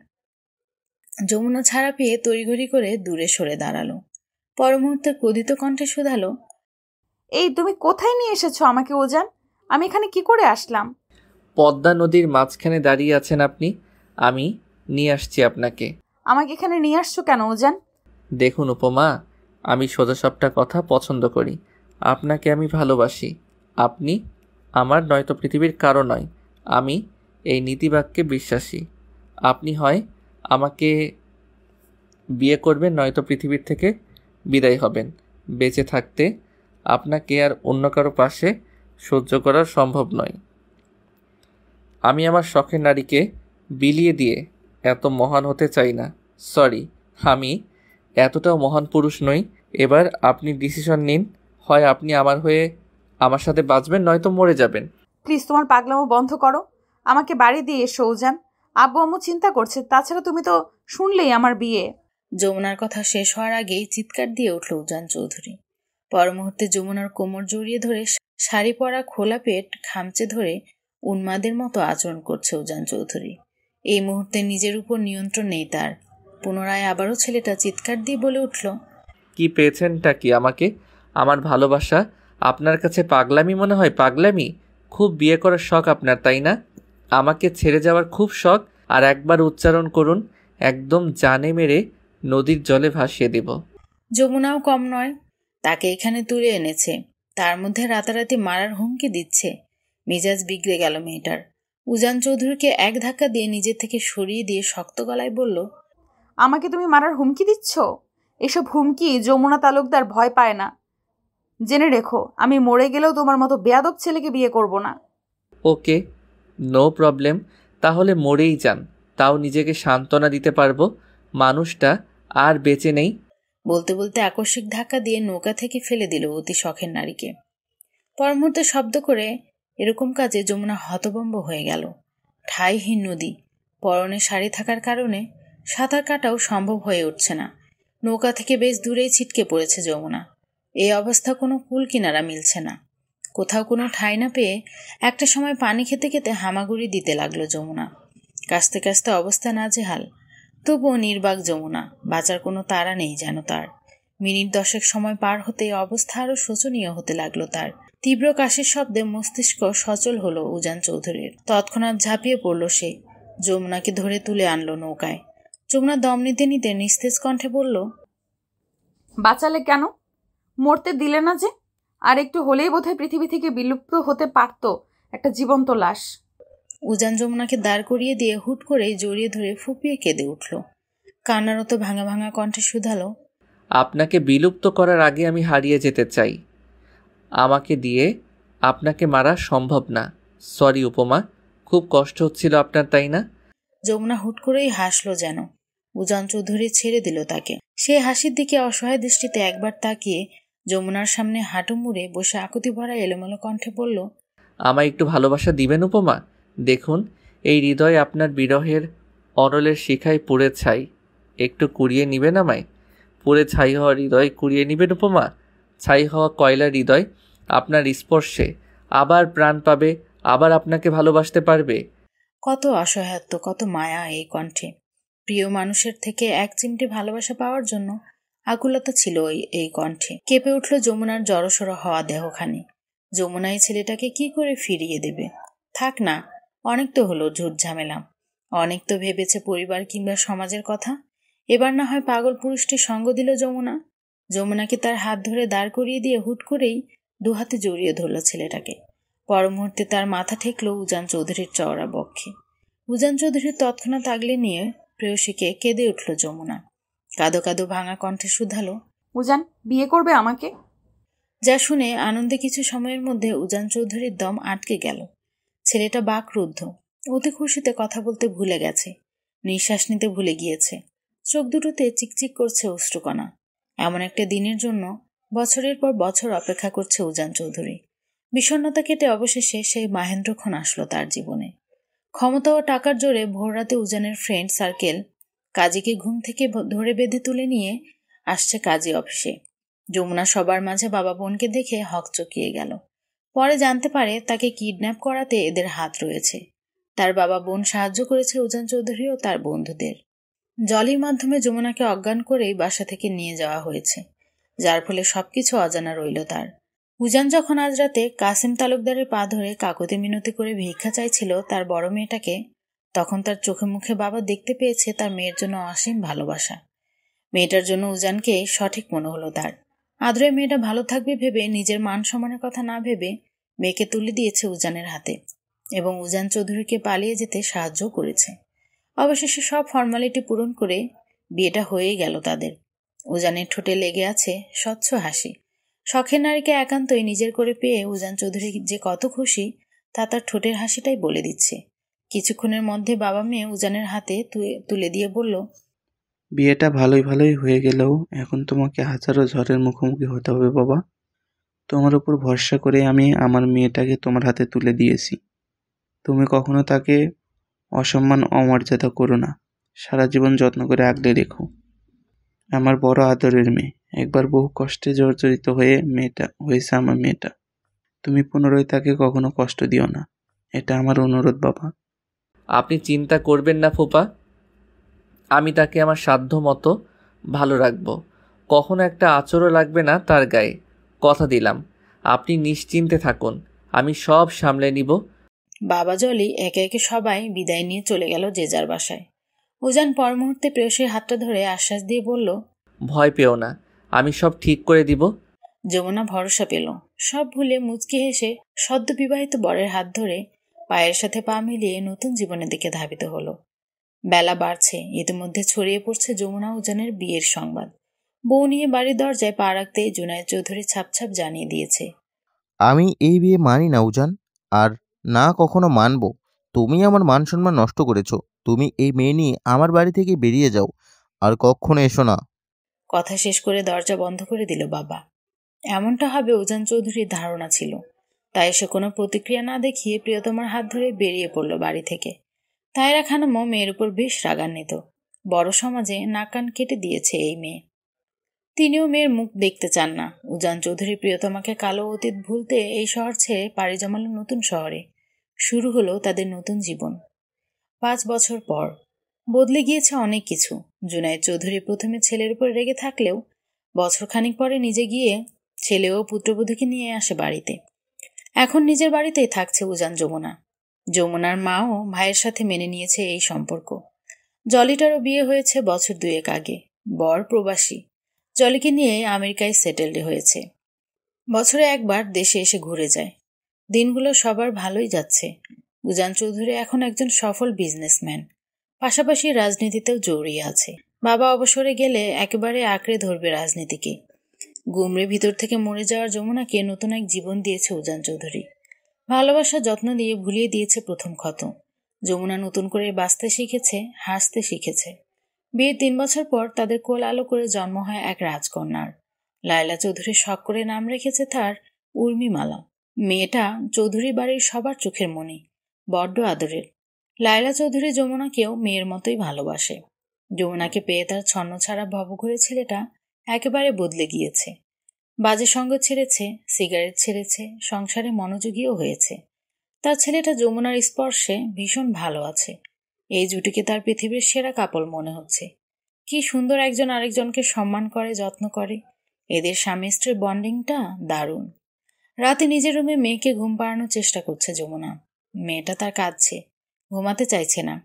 যমুনা ছাড়া পেয়ে তড়িঘড়ি করে দূরে সরে দাঁড়ালো। পর মুহূর্তে ক্রোধিত কণ্ঠে শুধালো, এই তুমি কোথায় নিয়ে এসেছো আমাকে উজান? আমি এখানে কি করে আসলাম? পদ্মা নদীর মাঝখানে দাঁড়িয়ে আছেন আপনি, আমি নিয়ে আসছি আপনাকে। আমাকে এখানে নিয়ে আসছো কেন উজান? দেখুন উপমা, আমি সোজাসাপটা কথা পছন্দ করি। আপনাকে আমি ভালোবাসি। আপনি আমার, নয়তো পৃথিবীর কারো নয়। আমি এই নীতিবাক্যে বিশ্বাসী। আপনি হয় আমাকে বিয়ে করবেন, নয়তো পৃথিবীর থেকে বিদায় হবেন। বেঁচে থাকতে আপনাকে আর অন্য কারো পাশে সহ্য করা সম্ভব নয়। আমি আমার শখের নারীকে বিলিয়ে দিয়ে এত মহান হতে চাই না। সরি, আমি এতটাও মহান পুরুষ নই। এবার আপনি ডিসিশন নিন, হয় আপনি আমার হয়ে আমার সাথে বাঁচবেন, নয়তো মরে যাবেন। প্লিজ তোমার পাগলামো বন্ধ করো। আমাকে বাড়ি দিয়ে এসো উজান। আব্বু আম্মু চিন্তা করছে, তাছাড়া তুমি তো শুনলেই আমার বিয়ে। যমুনার কথা শেষ হওয়ার আগেই চিৎকার দিয়ে উঠল উজান চৌধুরী। পর মুহূর্তে যমুনার কোমর জড়িয়ে ধরে শাড়ি পরা খোলা পেট খামচে ধরে উন্মাদের মতো আচরণ করছে উজান চৌধুরী। এই মুহূর্তে নিজের উপর নিয়ন্ত্রণ নেই তার। পুনরায় আবারও ছেলেটা চিৎকার দিয়ে বলে উঠল, কি পেয়েছেনটা কি আমাকে? আমার ভালোবাসা আপনার কাছে পাগলামি মনে হয়? পাগলামি? খুব বিয়ে করার শখ আপনার, তাই না? আমাকে ছেড়ে যাওয়ার খুব শখ। আর একবার উচ্চারণ করুন, একদম জানে মেরে নদীর জলে ভাসিয়ে দেব। যমুনাও কম নয়, তাকে এখানে তুলে এনেছে, তার মধ্যে রাতারাতি মারার হুমকি দিচ্ছে। মেজাজ বিগড়ে গেল মেয়েটার। উজান চৌধুরীকে এক ধাক্কা দিয়ে নিজের থেকে সরিয়ে দিয়ে শক্ত গলায় বলল, আমাকে তুমি মারার হুমকি দিচ্ছ? এসব হুমকি যমুনা তালুকদার ভয় পায় না। জেনে রেখো, আমি মরে গেলেও তোমার মতো বেয়াদব ছেলেকে বিয়ে করব না। ওকে, নো প্রবলেম। তাহলে মরেই যান, তাও নিজেকে সান্ত্বনা দিতে পারবো মানুষটা আর বেঁচে নেই। বলতে বলতে আকস্মিক ধাক্কা দিয়ে নৌকা থেকে ফেলে দিল অতি শখের নারীকে। পর মুহূর্তে শব্দ করে এরকম কাজে যমুনা হতভম্ব হয়ে গেল। ঠাইহীন নদী, পরনে শাড়ি থাকার কারণে সাঁতার কাটাও সম্ভব হয়ে উঠছে না। নৌকা থেকে বেশ দূরেই ছিটকে পড়েছে যমুনা। এই অবস্থা কোনো কুল কিনারা মিলছে না। কোথাও কোনো ঠাঁই না পেয়ে একটা সময় পানি খেতে খেতে হামাগুড়ি দিতে লাগলো যমুনা। কাস্তে কাস্তে অবস্থা নাজেহাল। তবুও নির্বাক যমুনা, বাঁচার কোনো তাড়া নেই যেন তার। মিনিট 10 সময় পার হতে অবস্থা আরো শোচনীয় হতে লাগলো তার। তীব্র কাশির শব্দে মস্তিষ্ক সচল হলো উজান চৌধুরীর। তৎক্ষণাৎ ঝাঁপিয়ে পড়ল সে, যমুনাকে ধরে তুলে আনলো নৌকায়। যমুনা দম নিতে নিতে নিস্তেজ কণ্ঠে বলল, বাঁচালে কেন? মরতে দিলে না যে? আর একটু হলেই বোধহয় পৃথিবী থেকে বিলুপ্ত হতে পারত একটা জীবন্ত লাশ। উজান যমুনাকে দাঁড় করিয়ে দিয়ে হুট করে জড়িয়ে ধরে ফুপিয়ে কেঁদে উঠল। কান্নারত ভাঙা ভাঙা কণ্ঠে শুধালো, আপনাকে বিলুপ্ত করার আগে আমি হারিয়ে যেতে চাই। আমাকে দিয়ে আপনাকে মারা সম্ভব না। সরি উপমা, খুব কষ্ট হচ্ছিল আপনার, তাই না? যমুনা হুট করেই হাসলো যেন। উজান চৌধুরী ছেড়ে দিল তাকে। সে হাসির দিকে অসহায় দৃষ্টিতে একবার তাকিয়ে যমুনার সামনে হাঁটু মুড়ে বসে আকুতি ভরা এলোমেলো কণ্ঠে বলল, আমায় একটু ভালোবাসা দিবেন উপমা? দেখুন, এই হৃদয় আপনার বিরহের অনলের শিখায় পুড়ে ছাই। একটু কুড়িয়ে নিবেন আমায়? পুড়ে ছাই হওয়া হৃদয় কুড়িয়ে নিবেন উপমা? ছাই হওয়া কয়লার হৃদয় আপনার স্পর্শে আবার প্রাণ পাবে, আবার আপনাকে ভালোবাসতে পারবে। কত অসহায়ত্ব, কত মায়া এই কণ্ঠে। প্রিয় মানুষের থেকে এক চিমটি ভালোবাসা পাওয়ার জন্য আকুলতা ছিল এই কণ্ঠে। কেঁপে উঠল যমুনার জড়সড় হওয়া দেহখানি। যমুনা এই ছেলেটাকে কি করে ফিরিয়ে দেবে? থাক না, অনেক তো হলো ঝুট ঝামেলা। অনেক তো ভেবেছে পরিবার কিংবা সমাজের কথা। এবার না হয় পাগল পুরুষটি সঙ্গ দিল যমুনা। যমুনাকে তার হাত ধরে দাঁড় করিয়ে দিয়ে হুট করেই দুহাতে জড়িয়ে ধরল ছেলেটাকে। পর মুহূর্তে তার মাথা ঠেকল উজান চৌধুরীর চওড়া বক্ষে। উজান চৌধুরীর তৎক্ষণাৎ আগলে নিয়ে প্রেয়সীকে কেঁদে উঠল যমুনা। কাঁদো কাঁদো ভাঙা কণ্ঠে শুধালো, উজান, বিয়ে করবে আমাকে? যা শুনে আনন্দে কিছু সময়ের মধ্যে উজান চৌধুরীর দম আটকে গেল। ছেলেটা বাকরুদ্ধ, অতি খুশিতে কথা বলতে ভুলে গেছে, নিঃশ্বাস নিতে ভুলে গিয়েছে। চোখ দুটোতে চিকচিক করছে অশ্রুকণা। এমন একটা দিনের জন্য বছরের পর বছর অপেক্ষা করছে উজান চৌধুরী। বিষণ্ণতা কেটে অবশেষে সেই মাহেন্দ্রক্ষণ আসলো তার জীবনে। ক্ষমতা ও টাকার জোরে ভোররাতে উজানের ফ্রেন্ড সার্কেল কাজীকে ঘুম থেকে ধরে বেঁধে তুলে নিয়ে আসছে কাজী অফিসে। যমুনা সবার মাঝে বাবা বোনকে দেখে হকচকিয়ে গেল। পরে জানতে পারে তাকে কিডন্যাপ করাতে এদের হাত রয়েছে। তার বাবা বোন সাহায্য করেছে উজান চৌধুরী ও তার বন্ধুদের। জলির মাধ্যমে যমুনাকে অজ্ঞান করেই বাসা থেকে নিয়ে যাওয়া হয়েছে, যার ফলে সবকিছু অজানা রইল তার। উজান যখন আজ রাতে কাসিম তালুকদারের পা ধরে কাকুতি মিনতি করে ভিক্ষা চাইছিল তার বড় মেয়েটাকে, তখন তার চোখে মুখে বাবা দেখতে পেয়েছে তার মেয়ের জন্য অসীম ভালোবাসা। মেয়েটার জন্য উজানকে সঠিক মনে হলো তার। আদরে মেয়েটা ভালো থাকবে ভেবে নিজের মান সম্মানের কথা না ভেবে মেয়েকে তুলে দিয়েছে উজানের হাতে এবং উজান চৌধুরীকে পালিয়ে যেতে সাহায্য করেছে। অবশেষে সব ফর্মালিটি পূরণ করে বিয়েটা হয়েই গেল তাদের। উজানের ঠোঁটে লেগে আছে স্বচ্ছ হাসি। শখের নারীকে একান্তই নিজের করে পেয়ে উজান চৌধুরী যে কত খুশি তা তার ঠোঁটের হাসিটাই বলে দিচ্ছে। কিছুক্ষণের মধ্যে বাবা মেয়ে উজানের হাতে তুলে দিয়ে বলল, বিয়েটা ভালোই হয়ে গেলেও এখন তোমাকে হাজারো ঝড়ের মুখোমুখি হতে হবে বাবা। তোমার উপর ভরসা করে আমি আমার মেয়েটাকে তোমার হাতে তুলে দিয়েছি। তুমি কখনো তাকে অসম্মান অমর্যাদা করো না। সারা জীবন যত্ন করে আগলে রেখো। আমার বড় আদরের মেয়ে, একবার বহু কষ্টে জর্জরিত হয়ে হয়েছে আমার মেয়েটা। তুমি পুনরায় তাকে কখনো কষ্ট দিও না, এটা আমার অনুরোধ বাবা। আপনি চিন্তা করবেন না ফুপা, আমি তাকে আমার সাধ্য মতো ভালো রাখবো। কখনো একটা আঁচড়ও লাগবে না তার গায়ে, কথা দিলাম। আপনি নিশ্চিন্তে থাকুন, আমি সব সামলে নিব। বাবা জলি একে একে সবাই বিদায় নিয়ে চলে গেল যে যার বাসায়। উজান পর মুহূর্তে প্রেয়সীর হাতটা ধরে আশ্বাস দিয়ে বলল, ভয় পেও না, আমি সব ঠিক করে দিব। যমুনা ভরসা পেল। সব ভুলে মুচকি হেসে সদ্য বিবাহিত বরের হাত ধরে পায়ের সাথে পা মিলিয়ে নতুন জীবনের দিকে ধাবিত হলো। বেলা বাড়ছে, ইতিমধ্যে ছড়িয়ে পড়ছে যমুনা উজানের বিয়ের সংবাদ। বউ নিয়ে বাড়ির দরজায় পা রাখতেই জুনায়েদ চৌধুরী ছাপ জানিয়ে দিয়েছে, আমি এই বিয়ে মানি না উজান, আর না কখনো মানব। তুমি আমার মান সম্মান নষ্ট করেছো। তুমি এই মেয়ে নিয়ে আমার বাড়ি থেকে বেরিয়ে যাও, আর কখনো এসো না। কথা শেষ করে দরজা বন্ধ করে দিল বাবা। এমনটা হবে উজান চৌধুরীর ধারণা ছিল, তাই সে কোনো প্রতিক্রিয়া না দেখিয়ে প্রিয়তমার হাত ধরে বেরিয়ে পড়ল বাড়ি থেকে। তাইরা খানমও মেয়ের উপর বেশ রাগান্বিত। বড় সমাজে নাক কান কেটে দিয়েছে এই মেয়ে। তিনিও মেয়ের মুখ দেখতে চান না। উজান চৌধুরী প্রিয়তমাকে কালো অতীত ভুলতে এই শহর ছেড়ে পাড়ি জমালো নতুন শহরে। শুরু হলো তাদের নতুন জীবন। 5 বছর পর বদলে গিয়েছে অনেক কিছু। জুনায়েদ চৌধুরী প্রথমে ছেলের উপর রেগে থাকলেও বছরখানিক পরে নিজে গিয়ে ছেলে ও পুত্রবধূকে নিয়ে আসে বাড়িতে। এখন নিজের বাড়িতেই থাকছে উজান যমুনা। যমুনার মাও ভাইয়ের সাথে মেনে নিয়েছে এই সম্পর্ক। জলিটারও বিয়ে হয়েছে বছর 2 আগে। বর প্রবাসী, জলিকে নিয়ে আমেরিকায় সেটেলড হয়েছে। বছরে একবার দেশে এসে ঘুরে যায়। দিনগুলো সবার ভালোই যাচ্ছে। উজান চৌধুরী এখন একজন সফল বিজনেসম্যান, পাশাপাশি রাজনীতিতেও জড়িয়ে আছে। বাবা অবসরে গেলে একেবারে আঁকড়ে ধরবে রাজনীতিকে। গুমরে ভিতর থেকে মরে যাওয়ার যমুনাকে নতুন এক জীবন দিয়েছে উজান চৌধুরী। ভালোবাসা যত্ন দিয়ে ভুলিয়ে দিয়েছে প্রথম ক্ষত। যমুনা নতুন করে বাঁচতে শিখেছে, হাসতে শিখেছে। বিয়ের 3 বছর পর তাদের কোল আলো করে জন্ম হয় এক রাজকন্যার। লায়লা চৌধুরী শখ করে নাম রেখেছে তার উর্মিমালা। মেয়েটা চৌধুরী বাড়ির সবার চোখের মণি, বড্ড আদরের। লায়লা চৌধুরী যমুনাকেও মেয়ের মতোই ভালোবাসে। যমুনাকে পেয়ে তার ছন্নছাড়া ভবঘুরে ছেলেটা একেবারে বদলে গিয়েছে। বাজে সঙ্গ ছেড়েছে, সিগারেট ছেড়েছে, সংসারে মনোযোগীও হয়েছে। তার ছেলেটা যমুনার স্পর্শে ভীষণ ভালো আছে। এই জুটিকে তার পৃথিবীর সেরা কাপল মনে হচ্ছে। কি সুন্দর একজন আরেকজনকে সম্মান করে, যত্ন করে। এদের স্বামী স্ত্রীর বন্ডিংটা দারুণ। রাতে নিজের রুমে মেয়েকে ঘুম পাড়ানোর চেষ্টা করছে যমুনা। মেয়েটা তার কাঁদছে, ঘুমাতে চাইছে না।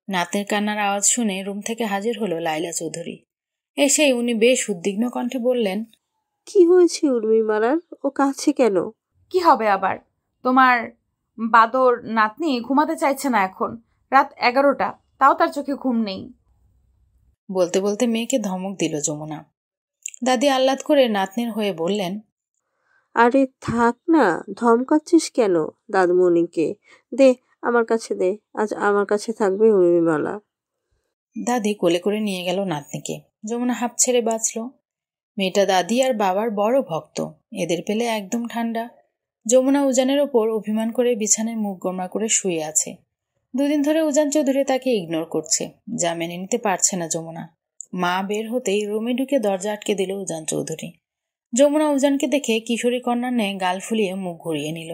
নাতনির কান্নার আওয়াজ শুনে রুম থেকে হাজির হলো লায়লা চৌধুরী। এসেই উনি বেশ উদ্বিগ্ন কণ্ঠে বললেন, কি হয়েছে উর্মিমালার? ও কাঁদছে কেন? কি হবে আবার? তোমার বাদর নাতনি ঘুমাতে চাইছে না এখন। রাত 11টা, তাও তার চোখে ঘুম নেই। বলতে বলতে মেয়েকে ধমক দিল যমুনা। দাদি আহ্লাদ করে নাতনির হয়ে বললেন, আরে থাক না, ধমকাচ্ছিস কেন দাদুমণিকে? দে আমার কাছে দে, আজ আমার কাছে থাকবে উর্মিমালা। দাদি কোলে করে নিয়ে গেল নাতনিকে। যমুনা হাঁপ ছেড়ে বাঁচল। মেয়েটা দাদি আর বাবার বড় ভক্ত, এদের পেলে একদম ঠান্ডা। যমুনা উজানের ওপর অভিমান করে বিছানায় মুখ গোমড়া করে শুয়ে আছে। 2 দিন ধরে উজান চৌধুরী তাকে ইগনোর করছে, যা মেনে নিতে পারছে না যমুনা। মা বের হতেই রুমে ঢুকে দরজা আটকে দিল উজান চৌধুরী। যমুনা উজানকে দেখে কিশোরী কন্যার ন্যায় গাল ফুলিয়ে মুখ ঘুরিয়ে নিল,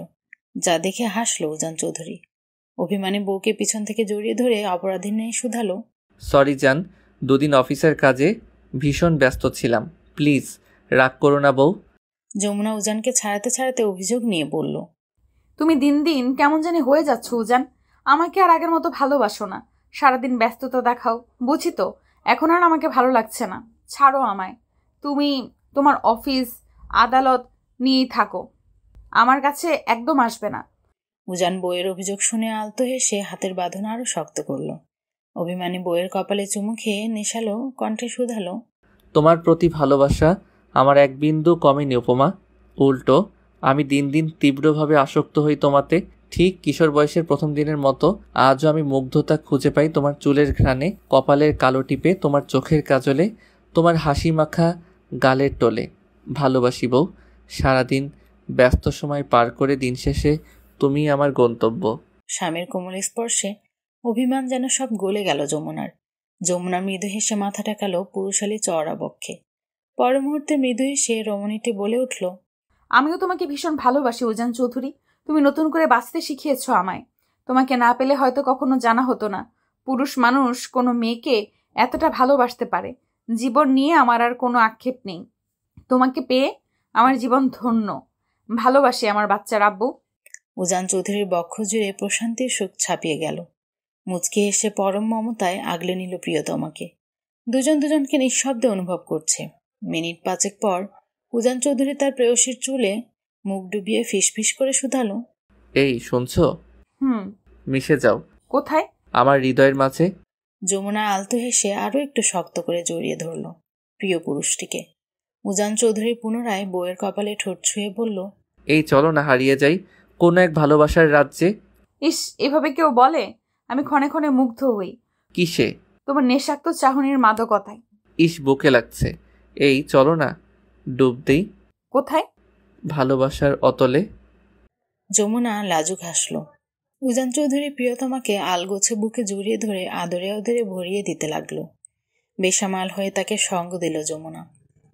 যা দেখে হাসল উজান চৌধুরী। অভিমানী বউকে পিছন থেকে জড়িয়ে ধরে অপরাধীর ন্যায় শুধালো, সরি জান, দুদিন অফিসের কাজে ভীষণ ব্যস্ত ছিলাম, প্লিজ রাগ করো না বউ। যমুনা উজানকে ছাড়াতে ছাড়াতে অভিযোগ নিয়ে বলল, তুমি দিন দিন কেমন জানি হয়ে যাচ্ছ উজান। আমাকে আর আগের মতো ভালোবাসো না, সারাদিন ব্যস্ততা দেখাও, বুঝি তো। এখন আর আমাকে ভালো লাগছে না, ছাড়ো আমায়। তুমি তোমার অফিস আদালত নিয়েই থাকো, আমার কাছে একদম আসবে না। উজান বউয়ের অভিযোগ শুনে আলতো হেসে হাতের বাঁধন আরো শক্ত করল। অভিমানী বউয়ের কপালে চুমু খেয়ে নেশালো কণ্ঠে শুধালো, তোমার প্রতি ভালোবাসা আমার এক বিন্দু কমেনি উপমা, উল্টো আমি দিন দিন তীব্রভাবে আসক্ত হই তোমাতে। ঠিক কিশোর বয়সের প্রথম দিনের মতো আজও আমি মুগ্ধতা খুঁজে পাই তোমার চুলের ঘ্রাণে, কপালের কালো টিপে, তোমার চোখের কাজলে, তোমার হাসি মাখা গালের টোলে। ভালোবাসি বউ, সারাদিন ব্যস্ত সময় পার করে দিন শেষে তুমি আমার গন্তব্য। স্বামীর কোমল স্পর্শে অভিমান যেন সব গলে গেল যমুনার। যমুনা মৃদু হেসে মাথা টেকালো পুরুষালী চওড়া বক্ষে। পর মুহূর্তে মৃদু হেসে রমণীটি বলে উঠল, আমিও তোমাকে ভীষণ ভালোবাসি উজান চৌধুরী। তুমি নতুন করে বাঁচতে শিখিয়েছ আমায়। তোমাকে না পেলে হয়তো কখনো জানা হতো না পুরুষ মানুষ কোনো মেয়েকে এতটা ভালোবাসতে পারে। জীবন নিয়ে আমার আর কোনো আক্ষেপ নেই। তোমাকে পেয়ে আমার জীবন ধন্য। ভালোবাসি আমার বাচ্চার আব্বু। উজান চৌধুরীর বক্ষ জুড়ে প্রশান্তির সুখ ছাপিয়ে গেল। মুচকি এসে পরম মমতায় আগলে নিল প্রিয়তমাকে। দুজন দুজনকে নিঃশব্দে অনুভব করছে। মিনিট 5 পর উজান চৌধুরী তার প্রেয়সীর চুলে মুখ ডুবিয়ে ফিসফিস করে শুধালো, এই শুনছো? মিশে যাও। কোথায়? আমার হৃদয়ের মাঝে। যমুনা আলতো হেসে আরো একটু শক্ত করে জড়িয়ে ধরল প্রিয় পুরুষটিকে। উজান চৌধুরী পুনরায় বউয়ের কপালে ঠোঁট ছুঁয়ে বলল, এই চলো না হারিয়ে যাই কোনো এক ভালোবাসার রাজ্যে। ইস, এভাবে কেউ বলে? আমি ক্ষণে ক্ষণে মুগ্ধ হই। কিসে? তোমার নেশাক্ত চাহনির মাদকতায়। ইস, বুকে লাগছে। এই চলো না ডুব দেই। কোথায়? ভালোবাসার অতলে। যমুনা লাজুক হাসল। উজান চৌধুরী প্রিয়তমাকে আলগোছে বুকে জড়িয়ে ধরে আদরে আদরে ভরিয়ে দিতে লাগলো। বেসামাল হয়ে তাকে সঙ্গ দিল যমুনা।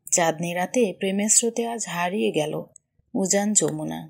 চাঁদনি রাতে প্রেমের স্রোতে আজ হারিয়ে গেল উজান যমুনা।